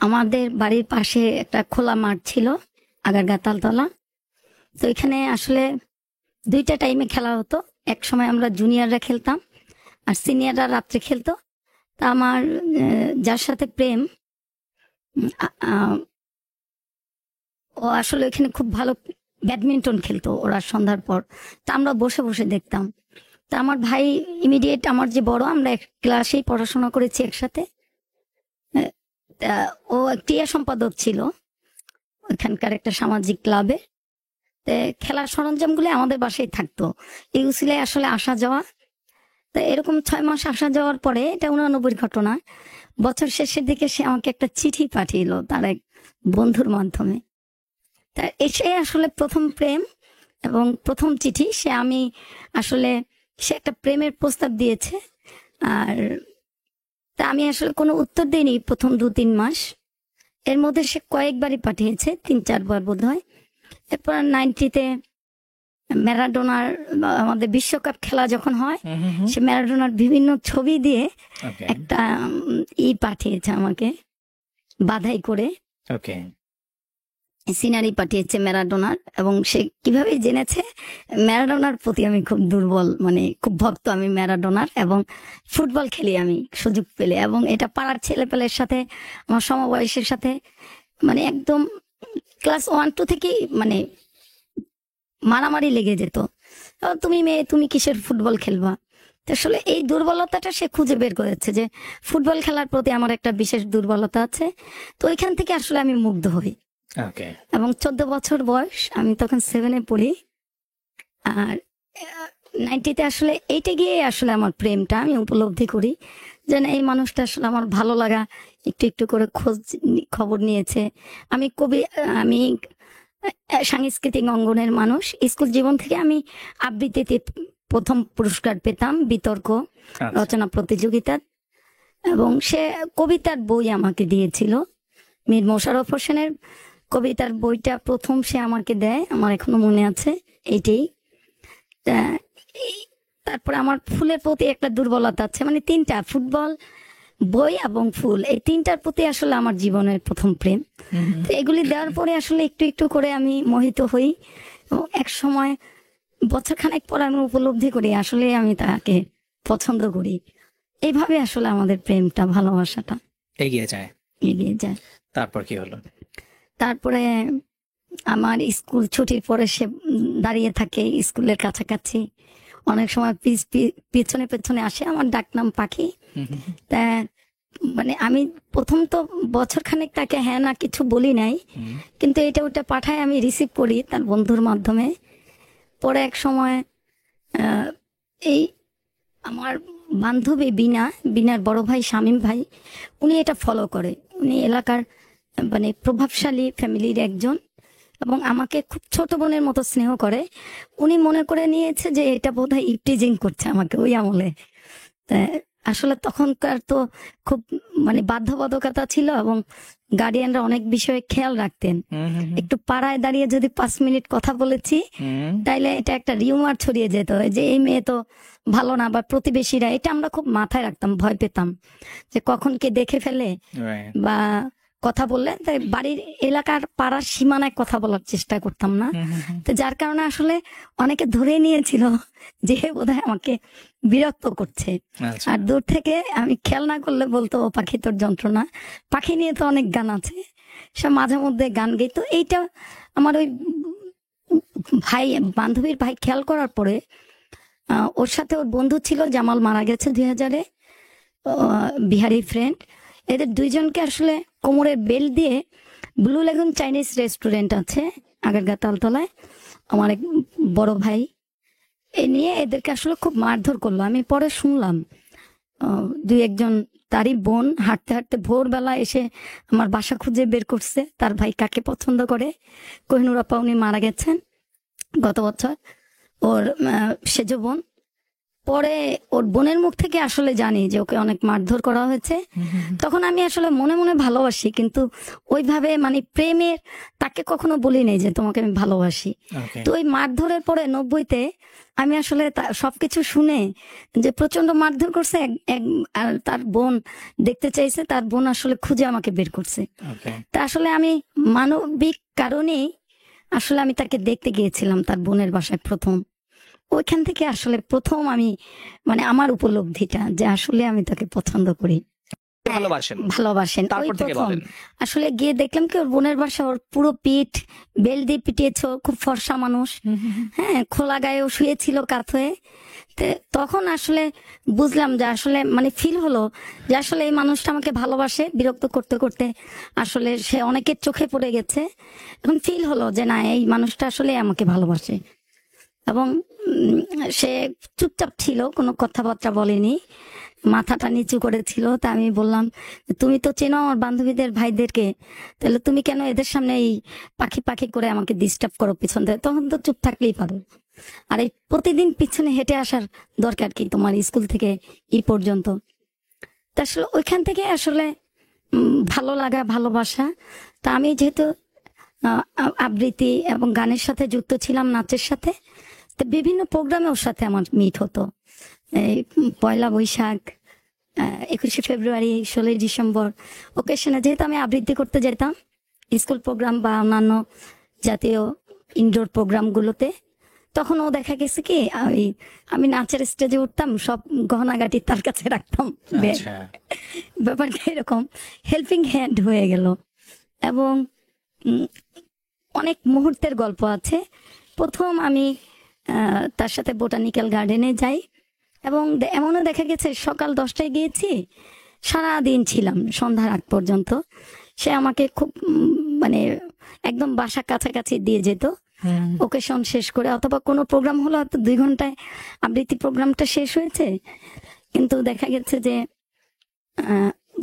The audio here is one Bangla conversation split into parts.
আমাদের বাড়ির পাশে একটা খোলা মাঠ ছিল, আগারগা তালতলা। তো এখানে আসলে দুইটা টাইমে খেলা হতো। এক সময় আমরা জুনিয়ররা খেলতাম আর সিনিয়ররা রাত্রে খেলতো। তা আমার যার সাথে প্রেম, আ- আ- ও আসলে এখানে খুব ভালো ব্যাডমিন্টন খেলতো ওরা সন্ধ্যার পর। তা আমরা বসে বসে দেখতাম। তা আমার ভাই ইমিডিয়েট, আমার যে বড়, আমরা এক ক্লাসেই পড়াশোনা করেছি একসাথে। আহ, তা ও ক্রীড়া সম্পাদক ছিল ওইখানকার একটা সামাজিক ক্লাবে। খেলার সরঞ্জামগুলো আমাদের বাসায় থাকতো। এই উসিলায় আসলে আসা যাওয়া। তা এরকম 6 মাস আসা যাওয়ার পরে, এটা 89 ঘটনা, বছর শেষের দিকে সে আমাকে একটা চিঠি পাঠিয়েলো তার এক বন্ধুর মাধ্যমে। তা এসে আসলে প্রথম প্রেম এবং প্রথম চিঠি। আসলে সে একটা প্রেমের প্রস্তাব দিয়েছে। আর তা আমি আসলে কোনো উত্তর দিইনি প্রথম 2-3 মাস। এর মধ্যে সে কয়েকবারই পাঠিয়েছে, 3-4 বার বোধ হয়। এরপর 90-তে ম্যারাডোনার আমাদের বিশ্বকাপ খেলা যখন হয়, সে ম্যারাডোনার বিভিন্ন ছবি দিয়ে ওকে একটা পাঠিয়েছে আমাকে, বাধাই করে ওকে সিনারি পাঠিয়েছে ম্যারাডোনার। এবং সে কিভাবে জেনেছে ম্যারাডোনার প্রতি আমি খুব দুর্বল, মানে খুব ভক্ত আমি ম্যারাডোনার। এবং ফুটবল খেলি আমি সুযোগ পেলে, এবং এটা পাড়ার ছেলেপেলের সাথে, আমার সমবয়সের সাথে, মানে একদম ক্লাস 1-2 থেকেই মানে মারামারি লেগে যেত। তুমি মেয়ে, তুমি কিসের ফুটবল খেলবা? তো আসলে এই দুর্বলতাটা সে খুঁজে বের করেছে যে ফুটবল খেলার প্রতি আমার একটা বিশেষ দুর্বলতা আছে। তো ওইখান থেকে আসলে আমি মুগ্ধ হই। ওকে এবং 14 বছর বয়স, আমি তখন 7-এ পড়ি। আর 90-তে আসলে এইটা গিয়ে আসলে আমার প্রেমটা আমি উপলব্ধি করি যে না, এই মানুষটা আসলে আমার ভালো লাগা একটু একটু করে খবর নিয়েছে। আমি সাংস্কৃতিক অঙ্গনের মানুষ। স্কুল জীবন থেকে আমি আবৃত্তিতে প্রথম পুরস্কার পেতাম, বিতর্ক আচ্ছা রচনা প্রতিযোগিতা। এবং সে কবিতার বই আমাকে দিয়েছিল, মীর মোশাররফ হোসেনের কবিতার বইটা প্রথম সে আমাকে দেয়, আমার এখনো মনে আছে এইটাই। তা তারপরে আমার ফুলের প্রতি একটা দুর্বলতা আছে, মানে 3টা: ফুটবল, বই এবং ফুল। এই 3টার প্রতি আসলে আমার জীবনের প্রথম প্রেম। তো এগুলি দেওয়ার পরে আসলে একটু একটু করে আমি মোহিত হই। এবং এক সময় বছরখানেক পর আমি উপলব্ধি করি আসলে আমি তাকে পছন্দ করি। এইভাবে আসলে আমাদের প্রেমটা, ভালোবাসাটা এগিয়ে যায়। এগিয়ে যায়। তারপর কি হলো? তারপরে আমার স্কুল ছুটির পরে সে দাঁড়িয়ে থাকে স্কুলের কাছাকাছি। অনেক সময় পেছনে পেছনে আসে, আমার ডাকনাম পাখি। তা মানে আমি প্রথম তো বছরখানেক তাকে হ্যাঁ না কিছু বলি নাই, কিন্তু এটা ওটা পাঠায় আমি রিসিভ করি তার বন্ধুর মাধ্যমে। পরে এক সময় এই আমার বান্ধবী বিনার বড় ভাই শামীম ভাই, উনি এটা ফলো করে। উনি এলাকার মানে প্রভাবশালী ফ্যামিলির একজন, এবং আমাকে খুব ছোট বোনের মতো স্নেহ করে। উনি মনে করে নিয়েছে যে এটা বোধহয় ইপটিজিং করছে আমাকে ওই আমলে। তা আসলে তখনকার তো খুব মানে বাধ্যবাধকতা ছিল, এবং গার্ডিয়ানরা অনেক বিষয়ে খেয়াল রাখতেন। একটু পাড়ায় দাঁড়িয়ে যদি 5 মিনিট কথা বলেছি, তাইলে এটা একটা রিউমার ছড়িয়ে যেত যে এই মেয়ে তো ভালো না, বা প্রতিবেশীরা, এটা আমরা খুব মাথায় রাখতাম, ভয় পেতাম যে কখন কে দেখে ফেলে Right. বা কথা বললে। তাই বাড়ির, এলাকার, পাড়ার সীমানায় কথা বলার চেষ্টা করতাম না। তো যার কারণে আসলে অনেকে ধরে নিয়েছিল যে বোধহয় আমাকে বিরক্ত করছে। আচ্ছা আর দূর থেকে আমি খেয়াল না করলে বলতো, ও পাখি তোর যন্ত্রণা। পাখি নিয়ে তো অনেক গান আছে, সে মাঝে মধ্যে গান গেত। এইটা আমার ওই ভাই, বান্ধবীর ভাই খেয়াল করার পরে, ওর সাথে ওর বন্ধু ছিল জামাল, মারা গেছে 2000-এ, বিহারি ফ্রেন্ড। এদের দুইজনকে আসলে কোমরের বেল্ট দিয়ে, ব্লু লেগুন চাইনিজ রেস্টুরেন্ট আছে আগারগা তালতলায়, আমার এক বড় ভাই এ নিয়ে এদেরকে আসলে খুব মারধর করলো। আমি পরে শুনলাম 2-1 জন তারই বোন হাঁটতে হাঁটতে ভোরবেলা এসে আমার বাসা খুঁজে বের করছে তার ভাই কাকে পছন্দ করে। কোহিনুর আপা, উনি মারা গেছেন গত বছর, ওর সেজ বোন। পরে ওর বোনের মুখ থেকে আসলে জানি যে ওকে অনেক মারধর করা হয়েছে। তখন আমি আসলে মনে মনে ভালোবাসি, কিন্তু ওইভাবে মানে প্রেমের তাকে কখনো বলি নাই যে তোমাকে আমি ভালোবাসি। ওকে। তো ওই মারধরের পরে 90-তে আমি আসলে সবকিছু শুনে যে প্রচন্ড মারধর করছে, আর তার বোন দেখতে চাইছে, তার বোন আসলে খুঁজে আমাকে বের করছে। ওকে। তা আসলে আমি মানবিক কারণেই আসলে আমি তাকে দেখতে গিয়েছিলাম তার বোনের বাসায় প্রথম। ওইখান থেকে আসলে প্রথম আমি মানে আমার উপলব্ধিটা যে আসলে আমি তাকে পছন্দ করি, ভালোবাসেন। ভালোবাসেন। ওই তারপর থেকে প্রথম বলেন। আসলে গিয়ে দেখলাম কি ওর বোনের বাসা, ওর পুরো পিঠ বেল দিয়ে পিটিয়েছে, ও খুব ফর্সা মানুষ, হ্যাঁ, খোলা গায়েও শুয়েছিল কাত হয়ে। তখন আসলে বুঝলাম যে আসলে মানে ফিল হলো যে আসলে এই মানুষটা আমাকে ভালোবাসে। বিরক্ত করতে করতে আসলে সে অনেকের চোখে পড়ে গেছে। এখন ফিল হলো যে না, এই মানুষটা আসলে আমাকে ভালোবাসে। এবং সে চুপচাপ ছিল, কোনো কথাবার্তা বলেনি, মাথাটা নিচু করেছিল। তা আমি বললাম, তুমি তো চেনো আমার বান্ধবীদের ভাইদেরকে, তাহলে তুমি কেন এদের সামনে এই পাখি পাখি করে আমাকে ডিস্টার্ব করো পিছন থেকে? তখন তো চুপ থাকলেই পারো। আর এই প্রতিদিন পিছনে হেঁটে আসার দরকার কি তোমার স্কুল থেকে এই পর্যন্ত? তা আসলে ওইখান থেকে আসলে ভালো লাগা, ভালোবাসা। তা আমি যেহেতু আবৃত্তি এবং গানের সাথে যুক্ত ছিলাম, নাচের সাথে, তো বিভিন্ন প্রোগ্রামে ওর সাথে আমার মিট হতো। এই পয়লা বৈশাখ, 21শে ফেব্রুয়ারি, 16ই ডিসেম্বর ওকেশনে যেহেতু আমি আবৃত্তি করতে যেতাম স্কুল প্রোগ্রাম বা অন্যান্য জাতীয় ইনডোর প্রোগ্রামগুলোতে, তখন ও দেখা গেছে কি আমি নাচের স্টেজে উঠতাম, সব গহনাগাটি তার কাছে রাখতাম। আচ্ছা। ব্যাপারটা এরকম হেল্পিং হ্যান্ড হয়ে গেল। এবং অনেক মুহূর্তের গল্প আছে। প্রথম আমি তার সাথে বোটানিক্যাল গার্ডেনে যাই, এবং এমনও দেখা গেছে সকাল 10টায় গিয়েছি, সারাদিন ছিলাম সন্ধ্যার আগ পর্যন্ত। সে আমাকে খুব মানে একদম বাসা কাছাকাছি দিয়ে যেত ওকেশন শেষ করে, অথবা কোনো প্রোগ্রাম হলো হয়তো 2 ঘন্টায় আবৃত্তি প্রোগ্রামটা শেষ হয়েছে, কিন্তু দেখা গেছে যে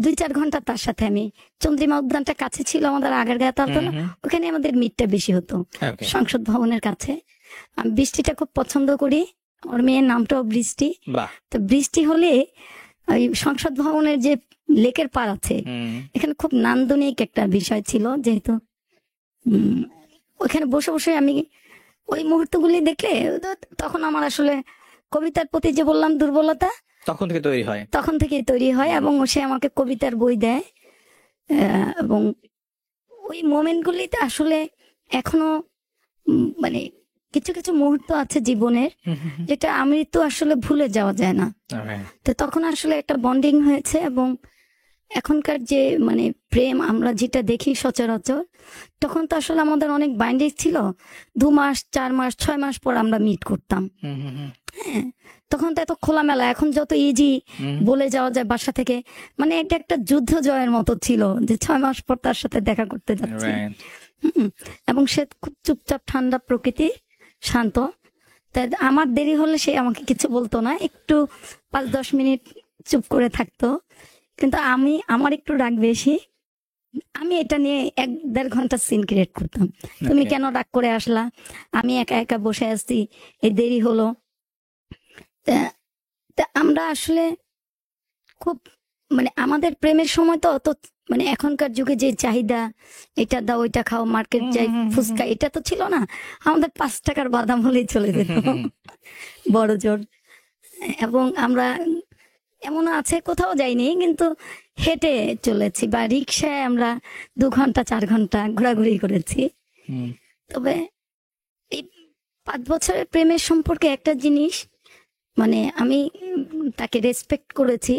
2-4 ঘন্টা তার সাথে আমি, চন্দ্রিমা উদ্যানটা কাছে ছিল আমাদের আগারগাঁও তালতলা, ওখানে আমাদের মিটটা বেশি হতো ওকে। সংসদ ভবনের কাছে। আমি বৃষ্টিটা খুব পছন্দ করি, ওর মেয়ের নামটাও বৃষ্টি। বাহ। তো বৃষ্টি হলে ওই সংসদ ভবনের যে লেকের পার আছে, এখানে খুব নান্দনিক একটা বিষয় ছিল, যেহেতু ওখানে বসে বসে আমি ওই মুহূর্তগুলি দেখলে তখন আমার আসলে কবিতার প্রতি যে বললাম দুর্বলতা, তখন থেকে তৈরি হয়। তখন থেকেই তৈরি হয়। এবং সে আমাকে কবিতার বই দেয়, এবং ওই মোমেন্টগুলিতে আসলে এখনো মানে কিছু কিছু মুহূর্ত আছে জীবনের যেটা আমি তো আসলে ভুলে যাওয়া যায় না। ওকে। তো তখন আসলে একটা বন্ডিং হয়েছে। এবং এখনকার যে মানে প্রেম আমরা যেটা দেখি সচরাচর, তখন তো আসলে আমাদের অনেক বাইন্ডিং ছিল। 2 মাস, 4 মাস, 6 মাস পর আমরা মিট করতাম। হ্যাঁ, তখন তো এত খোলামেলা, এখন যত ইজি বলে যাওয়া যায় বাসা থেকে, মানে এটা একটা যুদ্ধ জয়ের মতো ছিল যে 6 মাস পর তার সাথে দেখা করতে যাচ্ছি। রাইট। এবং সে খুব চুপচাপ, ঠান্ডা প্রকৃতি, শান্ত। তাই আমার দেরি হলে সে আমাকে কিছু বলতো না, একটু 5-10 মিনিট চুপ করে থাকতো। কিন্তু আমার একটু রাগ বেশি, আমি এটা নিয়ে 1-1.5 ঘন্টা সিন ক্রিয়েট করতাম। তুমি Okay. কেন রাগ করে আসলা, আমি একা একা বসে আছি, এই দেরি হলো। তা আমরা আসলে খুব মানে আমাদের প্রেমের সময় তো অত মানে এখনকার যুগে যে চাহিদা, এটা দাও, ওইটা খাও, মার্কেট যাই, ফুচকা, এটা তো ছিল না। আমাদের 5 টাকার বাদাম হলেই চলে যেত বড় জোর। এবং আমরা এমন আছে কোথাও যাইনি, কিন্তু হেঁটে চলেছি বা রিক্সায় আমরা 2 ঘন্টা 4 ঘন্টা ঘোরাঘুরি করেছি। তবে এই 5 বছরের প্রেমের সম্পর্কে একটা জিনিস মানে আমি তাকে রেসপেক্ট করেছি,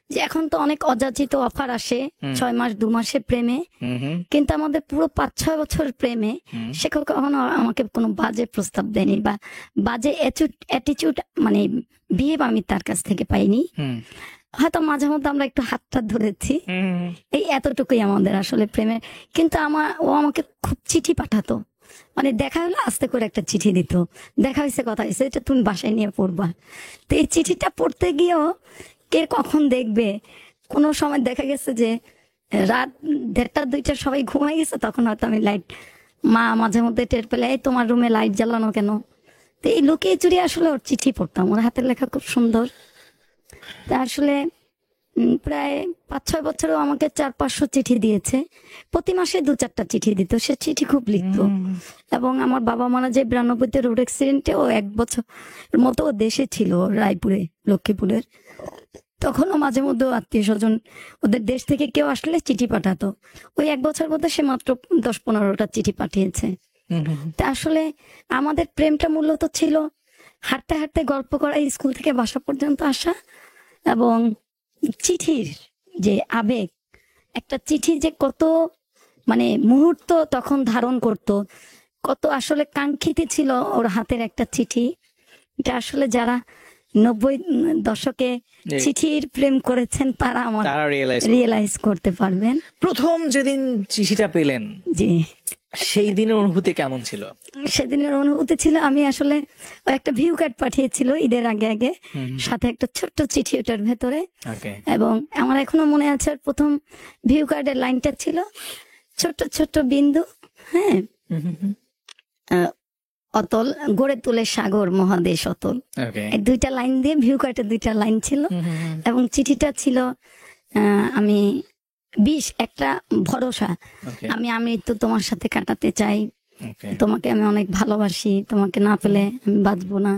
যে এখন তো অনেক অযাচিত অফার আসে 6 মাস 2 মাসের প্রেমে, কিন্তু আমাদের পুরো 5-6 বছর প্রেমে সে কখনো আমাকে কোনো বাজে প্রস্তাব দেয়নি বা বাজে অ্যাটিটিউড মানে বিহেভ আমি তার কাছ থেকে পাইনি। হয়তো মাঝে মধ্যে আমরা একটু হাতটা ধরেছি, এই এতটুকুই আমাদের আসলে প্রেমের। কিন্তু ও আমাকে খুব চিঠি পাঠাতো, মানে দেখা হলো আস্তে করে একটা চিঠি দিত, দেখা হয়েছে, কথা হয়েছে, এটা তুমি বাসায় নিয়ে পড়বা। তো এই চিঠিটা পড়তে গিয়েও কে কখন দেখবে, কোনো সময় দেখা গেছে যে রাত 1:30-2টা সবাই ঘুমাই গেছে, তখন হয়তো আমি লাইট, মা মাঝে মধ্যে টের পেলে, এই তোমার রুমে লাইট জ্বালানো কেন, তো এই লুকিয়ে চুরিয়ে আসলে ওর চিঠি পড়তাম, ওর হাতের লেখা খুব সুন্দর। তা আসলে প্রায় 5-6 বছরও আমাকে 400-500 চিঠি দিয়েছে, প্রতি মাসে 2-4টা চিঠি দিত, সে চিঠি খুব লিখতো। এবং আমার বাবা মারা যে 92-তে রোড অ্যাক্সিডেন্টে ও 1 বছর মতো ও দেশে ছিল, রায়পুরে, লক্ষ্মীপুরের। তখনও মাঝে মধ্যে আত্মীয় স্বজন ওদের দেশ থেকে কেউ আসলে চিঠি পাঠাতো। ওই 1 বছর মধ্যে সে মাত্র 10-15টা চিঠি পাঠিয়েছে। তা আসলে আমাদের প্রেমটা মূলত ছিল হাঁটতে হাঁটতে গল্প করা, স্কুল থেকে বাসা পর্যন্ত আসা, এবং চিঠির যে আবেগ, একটা চিঠি যে কত মানে মুহূর্ত তখন ধারণ করত, কত আসলে কাঙ্ক্ষিত ছিল ওর হাতের একটা চিঠি। এটা আসলে যারা 90 দশকে জি। চিঠির প্রেম করেছেন তারা তারা রিয়েলাইজ করতে পারবেন। প্রথম যেদিন চিঠিটা পেলেন জি, সেই দিনের অনুভূতি কেমন ছিল? সেদিনের অনুভূতি ছিল, আমি আসলে ও একটা ভিউ কার্ড পাঠিয়েছিল ঈদের আগে আগে, সাথে একটা ছোট্ট চিঠি ওটার ভেতরে। ওকে। এবং আমার এখনো মনে আছে ওর প্রথম ভিউ কার্ডের লাইনটা ছিল ছোট্ট ছোট্ট বিন্দু, হ্যাঁ, অতল গড়ে তোলে সাগর মহাদেশ অতল, ওকে। এই 2টা লাইন দিয়ে ভিউ কার্ডের 2টা লাইন ছিল। এবং চিঠিটা ছিল আমি একটা ভরসা, ওকে। আমি তো তোমার সাথে কাটাতে চাই, ওকে। তোমাকে আমি অনেক ভালোবাসি, তোমাকে না পেলে আমি বাঁচবো না,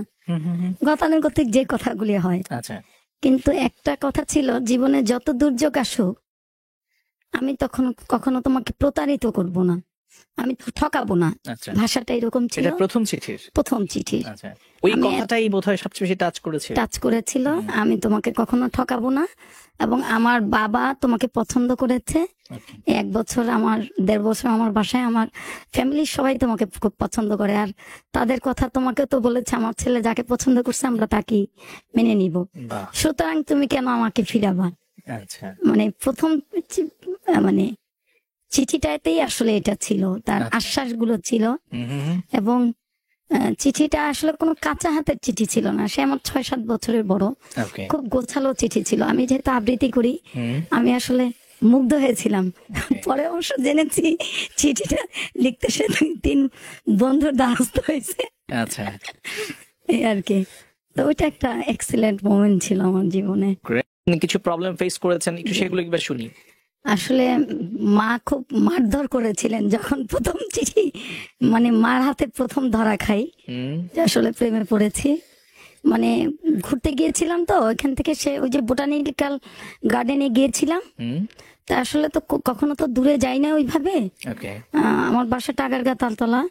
গতানুগতিক যে কথাগুলি হয়। আচ্ছা। কিন্তু একটা কথা ছিল, জীবনে যত দুর্যোগ আসুক আমি তখন কখনো তোমাকে প্রতারিত করব না, আমি ঠকাবো না। আচ্ছা। ভাষাটা এরকম ছিল এটা প্রথম চিঠির? প্রথম চিঠি, আচ্ছা। ওই আমি কথাটাই বোধহয় সবচেয়ে বেশি টাচ করেছে। টাচ করেছিল। আমি তোমাকে কখনো ঠকাবো না, এবং আমার বাবা তোমাকে পছন্দ করেছে। ওকে। 1 বছর 1.5 বছর আমার বাসায় আমার ফ্যামিলির সবাই তোমাকে খুব পছন্দ করে, আর তাদের কথা তোমাকে তো বলেছে, আমার ছেলে যাকে পছন্দ করছে আমরা তাকেই মেনে নিব, বাহ। সুতরাং তুমি কেন আমাকে ফিরাবা। আচ্ছা। মানে প্রথম মানে চিঠিটাতেই আসলে এটা ছিল, তার আচ্ছা। আশ্বাসগুলো ছিল। হুম। এবং চিঠিটা আসলে কোনো কাঁচা হাতের চিঠি ছিল না, সে আমার 6-7 বছরের বড়, ওকে। খুব গোছালো চিঠি ছিল। আমি যেহেতু আবৃত্তি করি, হুম। আমি আসলে মুগ্ধ হয়েছিলাম। পরে অবশ্য জেনেছি চিঠিটা লিখতে সে 2-3 বন্ধুর দ্বারস্থ হয়েছে, আচ্ছা। এই আর কি। তো ওইটা একটা এক্সিলেন্ট মোমেন্ট ছিল আমার জীবনে। আপনি কিছু প্রবলেম ফেস করেছেন, একটু সেগুলো একবার শুনি। আসলে মা খুব মারধর করেছিলেন যখন প্রথম চিঠি, মানে মার হাতে প্রথম ধরা খাই, হুম। যে আসলে প্রেমে পড়েছি। মানে ঘুরতে গিয়েছিলাম, তো ওইখান থেকে সে ওই যে বোটানিক্যাল গার্ডেনে গিয়েছিলাম, হুম। তা আসলে তো কখনো তো দূরে যাই না ওইভাবে। ওকে। আমার বাসাটা আগারগা তালতলা,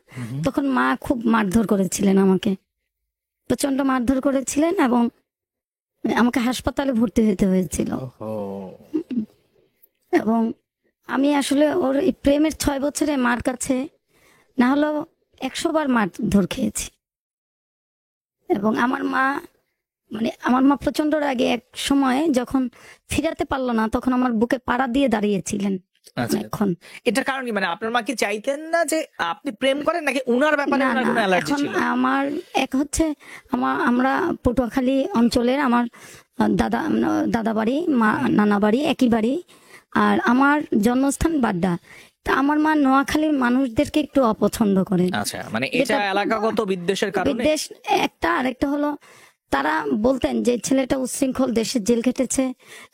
তখন মা খুব মারধর করেছিলেন আমাকে, প্রচন্ড মারধর করেছিলেন, এবং আমাকে হাসপাতালে ভর্তি হতে হয়েছিল। ওহো। এবং আমি আসলে ওর এই প্রেমের 6 বছরে মার কাছে না হলেও 100 বার মারধর খেয়েছি। এবং আমার মা প্রচন্ড রাগে এক সময় যখন ফিরাতে পারলো না, তখন আমার বুকে পাড়া দিয়ে দাঁড়িয়েছিলেন আচ্ছা। এখন। এটার কারণ কি, মানে আপনার মা কি চাইতেন না যে আপনি প্রেম করেন, নাকি উনার ব্যাপারে না উনার না, কোনো অ্যালার্জি এখন ছিল? আমার হচ্ছে আমরা পটুয়াখালী অঞ্চলের, আমার দাদা বাড়ি, নানা বাড়ি একই বাড়ি, আর আমার জন্মস্থান বাড্ডা। তা আমার মা নোয়াখালীর মানুষদেরকে একটু অপছন্দ করেন। আচ্ছা, মানে এটা যেটা- এলাকাগত বিদ্বেষের কারণে? বিদেশ একটা, আরেকটা হলো তারা বলতেন যে ছেলেটা উচ্ছৃঙ্খল, দেশের জেল খেটেছে,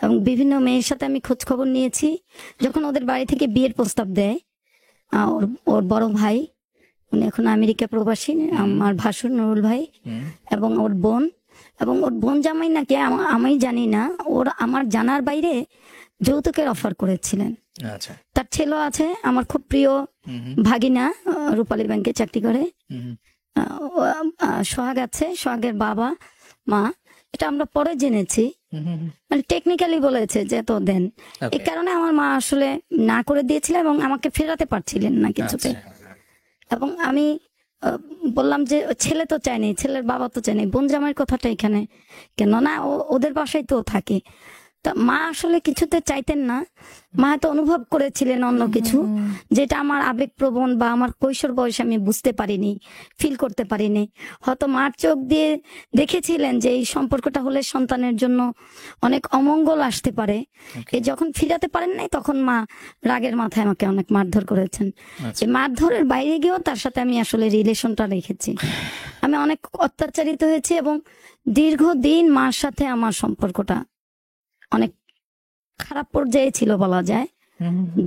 এবং বিভিন্ন মেয়ের সাথে আমি খোঁজ খবর নিয়েছি। যখন ওদের বাড়ি থেকে বিয়ের প্রস্তাব দেয়, ওর বড় ভাই, উনি এখন আমেরিকা প্রবাসী, আমার ভাসুর নুরুল ভাই, হুম। এবং ওর বোন জামাই নাকি আমি জানি না, আমার জানার বাইরে যৌতুকের অফার করেছিলেন। আচ্ছা। তার ছেলে আছে আমার খুব প্রিয় ভাগিনা, রূপালী ব্যাংকে চাকরি করে। হুম। সোহাগ আছে, সোহাগের বাবা মা, এটা আমরা পরে জেনেছি, হুম। মানে টেকনিক্যালি বলেছে যে তো দেন। Okay. এই কারণে আমার মা আসলে না করে দিয়েছিলেন, এবং আমাকে ফেরাতে পারছিলেন না কিছুতে। আচ্ছা। এবং আমি বললাম যে ছেলে তো চায়নি, ছেলের বাবা তো চায়নি, বোন জামাইয়ের কথাটা এখানে কেন না, ওদের বাসায় তো থাকে। তা মা আসলে কিছুতে চাইতেন না, মা হয়তো অনুভব করেছিলেন অন্য কিছু, যেটা আমার আবেগপ্রবণ বা আমার কৈশোর বয়সে আমি বুঝতে পারিনি, ফিল করতে পারিনি। হয়তো মার চোখ দিয়ে দেখেছিলেন যে এই সম্পর্কটা হলে সন্তানের জন্য অনেক অমঙ্গল আসতে পারে। Okay. এই যখন ফিরাতে পারেন নাই তখন মা রাগের মাথায় আমাকে অনেক মারধর করেছেন। আচ্ছা। এই মারধরের বাইরে গিয়েও তার সাথে আমি আসলে রিলেশনটা রেখেছি। আমি অনেক অত্যাচারিত হয়েছি এবং দীর্ঘদিন মার সাথে আমার সম্পর্কটা অনেক খারাপ পর্যায়ে ছিল বলা যায়,